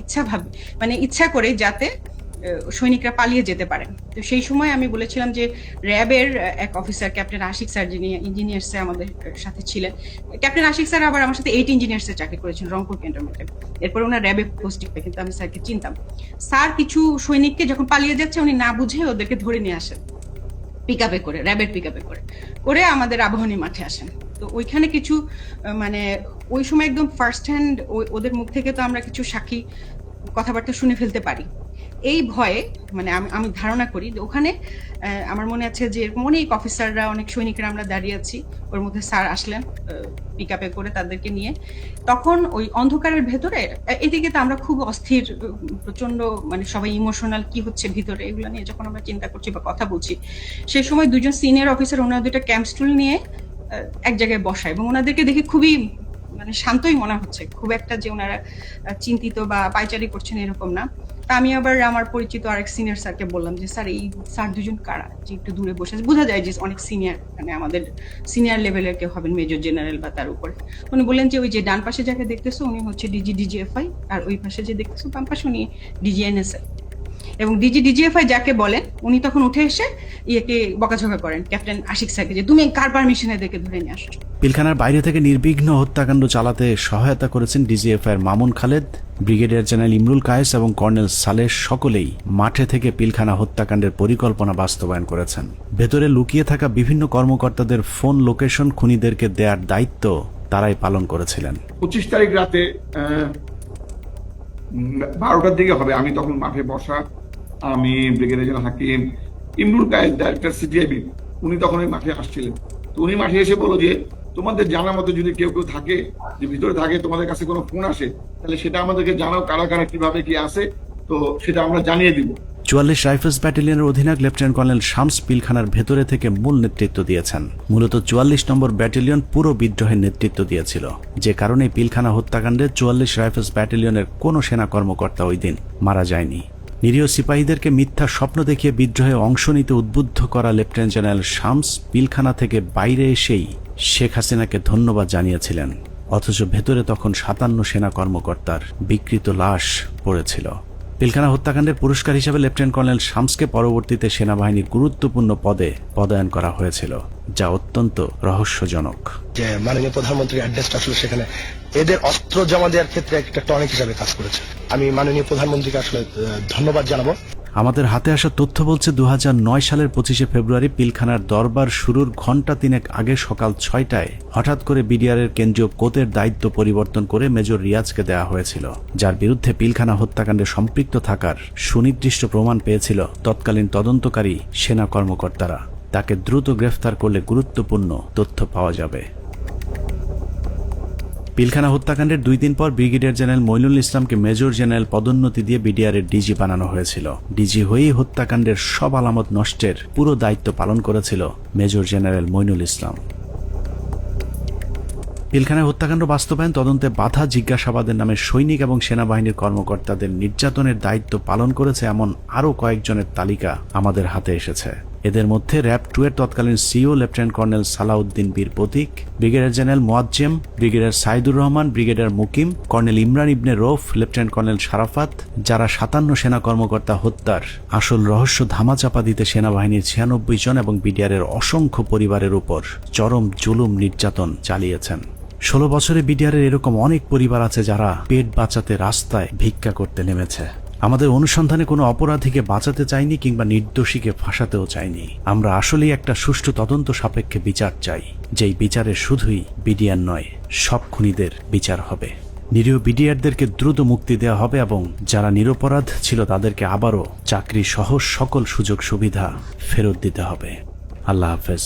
ইচ্ছা করে, যাতে সৈনিকরা পালিয়ে যেতে পারেন। তো সেই সময় আমি বলেছিলাম যে র্যাবের এক অফিসার ক্যাপ্টেন আশিক স্যার, যিনি ইঞ্জিনিয়ার্সে আমাদের সাথে ছিলেন, ক্যাপ্টেন আশিক স্যার আবার আমার সাথে 8 ইঞ্জিনিয়ার্সে চাকরি করেছেন রংপুর ক্যান্টনমেন্টে। এরপর ওনার র্যাবে পোস্টিং, কিন্তু আমি স্যারকে চিনতাম। স্যার কিছু সৈনিককে যখন পালিয়ে যাচ্ছে উনি না বুঝে ওদেরকে ধরে নিয়ে আসেন পিকআপে করে, র্যাবের পিকআপে করে আমাদের আবাহনী মাঠে আসেন। তো ওইখানে কিছু ওই সময় একদম ফার্স্ট হ্যান্ড ওদের মুখ থেকে তো আমরা কিছু সাক্ষী কথাবার্তা শুনে ফেলতে পারি। এই ভয়ে আমি ধারণা করি যে ওখানে আমার মনে আছে যে এরকম অনেক অফিসাররা, অনেক সৈনিকরা আমরা দাঁড়িয়ে আছি, ওর মধ্যে স্যার আসলেন পিকআপে করে তাদেরকে নিয়ে। তখন ওই অন্ধকারের ভেতরে এদিকে তো আমরা খুব অস্থির, প্রচন্ড সবাই ইমোশনাল, কি হচ্ছে ভিতরে এগুলো নিয়ে যখন আমরা চিন্তা করছি বা কথা বলছি, সেই সময় দুজন সিনিয়র অফিসার ওনারা দুইটা ক্যাম্প স্টুল নিয়ে এক জায়গায় বসায় এবং ওনাদেরকে দেখে খুবই শান্তই মনে হচ্ছে, খুব একটা যে ওনারা চিন্তিত বা পায়চারি করছেন এরকম না। তা আমি আবার আমার পরিচিত আরেক সিনিয়র স্যারকে বললাম যে স্যার এই স্যার দুজন কারা, যে একটু দূরে বসে আছে, বোঝা যায় যে অনেক সিনিয়র, আমাদের সিনিয়র লেভেলের কেউ হবেন, মেজর জেনারেল বা তার উপরে। উনি বললেন যে ওই যে ডান পাশে যাকে দেখতেছো উনি হচ্ছে ডিজিএফআই, আর ওই পাশে যে দেখতেছো বাম পাশে উনি ডিজিএনএসআই। এবং ডিজিএফআই যাকে বলেন উনি তখন উঠে এসে বকাঝকা করেন ক্যাপ্টেন আশিক স্যারকে যে তুমি কার পারমিশনে এদেরকে ধরে নিয়ে আসছো। পিলখানার বাইরে থেকে নির্বিঘ্ন হত্যাকাণ্ড চালাতে সহায়তা করেছেন ডিজিএফআই এর মামুন খালেদ, ব্রিগেডিয়ার জেনারেল ইমরুল কায়েস এবং কর্নেল সালেহ, সকলেই মাঠে থেকে পিলখানা হত্যাকাণ্ডের পরিকল্পনা বাস্তবায়ন করেছেন। ভেতরে লুকিয়ে থাকা বিভিন্ন কর্মকর্তাদের ফোন লোকেশন খুনিদেরকে দেওয়ার দায়িত্ব তারাই পালন করেছিলেন। 25 তারিখ রাতে 12টার দিকে হবে, আমি তখন মাঠে বসা, আমি ব্রিগেডিয়ার জেনারেল হাকিম, ইমরুল কায়েস ডাইরেক্টর সিটিআইবি, উনি তখন ওই মাঠে আসছিলেন। তো উনি মাঠে এসে বলল যে তোমাদের জানার মতো যদি কেউ থাকে, যে ভিতরে থাকে, তোমাদের কাছে কোনো ফোন আসে, তাহলে সেটা আমাদেরকে জানাও, কারা কারা কিভাবে কি আসে, তো সেটা আমরা জানিয়ে দিব। 44 রাইফেলস ব্যাটালিয়নের অধিনায়ক লেফটেন্যান্ট কর্নেল শামস পিলখানার ভেতরে থেকে মূল নেতৃত্ব দিয়েছেন। মূলত 44 নম্বর ব্যাটালিয়ন পুরো বিদ্রোহের নেতৃত্ব দিয়েছিল, যে কারণে পিলখানা হত্যাকাণ্ডে 44 রাইফেলস ব্যাটালিয়নের কোনো সেনা কর্মকর্তা ওই দিন মারা যায়নি। নিরীহ সিপাহীদেরকে মিথ্যা স্বপ্ন দেখিয়ে বিদ্রোহে অংশ নিতে উদ্বুদ্ধ করা লেফটেন্যান্ট জেনারেল শামস পিলখানা থেকে বাইরে এসেই শেখ হাসিনাকে ধন্যবাদ জানিয়েছিলেন, অথচ ভেতরে তখন 57 সেনা কর্মকর্তার বিকৃত লাশ পড়েছিল। পিলখানা হত্যাকাণ্ডের পুরস্কার হিসেবে লেফটেন্যান্ট কর্নেল শামসকে পরবর্তীতে সেনাবাহিনীর গুরুত্বপূর্ণ পদে পদায়ন করা হয়েছিল, যা অত্যন্ত রহস্যজনক। যে মাননীয় প্রধানমন্ত্রীর অ্যাড্রেসটা আসলে সেখানে এদের অস্ত্র জমা দেওয়ার ক্ষেত্রে একটা টনিক হিসাবে কাজ করেছে। আমি মাননীয় প্রধানমন্ত্রীকে আসলে ধন্যবাদ জানাবো। আমাদের হাতে আসা তথ্য বলছে 2009 সালের 25শে ফেব্রুয়ারি পিলখানার দরবার শুরুর ঘণ্টা তিনেক আগে সকাল 6টায় হঠাৎ করে বিডিআরের কেন্দ্রীয় কোতের দায়িত্ব পরিবর্তন করে মেজর রিয়াজকে দেওয়া হয়েছিল, যার বিরুদ্ধে পিলখানা হত্যাকাণ্ডে সম্পৃক্ত থাকার সুনির্দিষ্ট প্রমাণ পেয়েছিল তৎকালীন তদন্তকারী সেনা কর্মকর্তারা। তাকে দ্রুত গ্রেফতার করলে গুরুত্বপূর্ণ তথ্য পাওয়া যাবে। পিলখানা হত্যাকাণ্ডের 2 দিন পর ব্রিগেডিয়ার জেনারেল মইনুল ইসলামকে মেজর জেনারেল পদোন্নতি দিয়ে বিডিআরের ডিজি বানানো হয়েছিল। ডিজি হয়েই হত্যাকাণ্ডের সব আলামত নষ্টের পুরো দায়িত্ব পালন করেছিল মেজর জেনারেল মইনুল ইসলাম। পিলখানা হত্যাকাণ্ড বাস্তবায়ন, তদন্তে বাধা, জিজ্ঞাসাবাদের নামে সৈনিক এবং সেনাবাহিনীর কর্মকর্তাদের নির্যাতনের দায়িত্ব পালন করেছে এমন আরও কয়েকজনের তালিকা আমাদের হাতে এসেছে। এদের মধ্যে র্যাব 2 এর তৎকালীন CO lieutenant colonel Salauddin Bir Protik, brigadier general Moazzem, brigadier Saidur Rahman, brigadier Mukim, colonel Imran Ibne Rauf, lieutenant colonel Sharafat, যারা 57 সেনা কর্মকর্তা হত্যার আসল রহস্য ধামাচাপা দিতে সেনাবাহিনীর 96 জন এবং বিডিআরের অসংখ্য পরিবারের উপর চরম জুলুম নির্যাতন চালিয়েছেন। 16 বছরে বিডিআরের এরকম অনেক পরিবার আছে যারা পেট বাঁচাতে রাস্তায় ভিক্ষা করতে নেমেছে। আমাদের অনুসন্ধানে কোনো অপরাধীকে বাঁচাতে চাইনি কিংবা নির্দোষীকে ফাঁসাতেও চাইনি। আমরা আসলেই একটা সুষ্ঠু তদন্ত সাপেক্ষে বিচার চাই, যেই বিচারে শুধুই বিডিআর নয়, সব খুনিদের বিচার হবে। নিরীহ বিডিআরদেরকে দ্রুত মুক্তি দেওয়া হবে এবং যারা নিরপরাধ ছিল তাদেরকে আবারও চাকরি সহ সকল সুযোগ সুবিধা ফেরত দিতে হবে। আল্লাহ হাফেজ।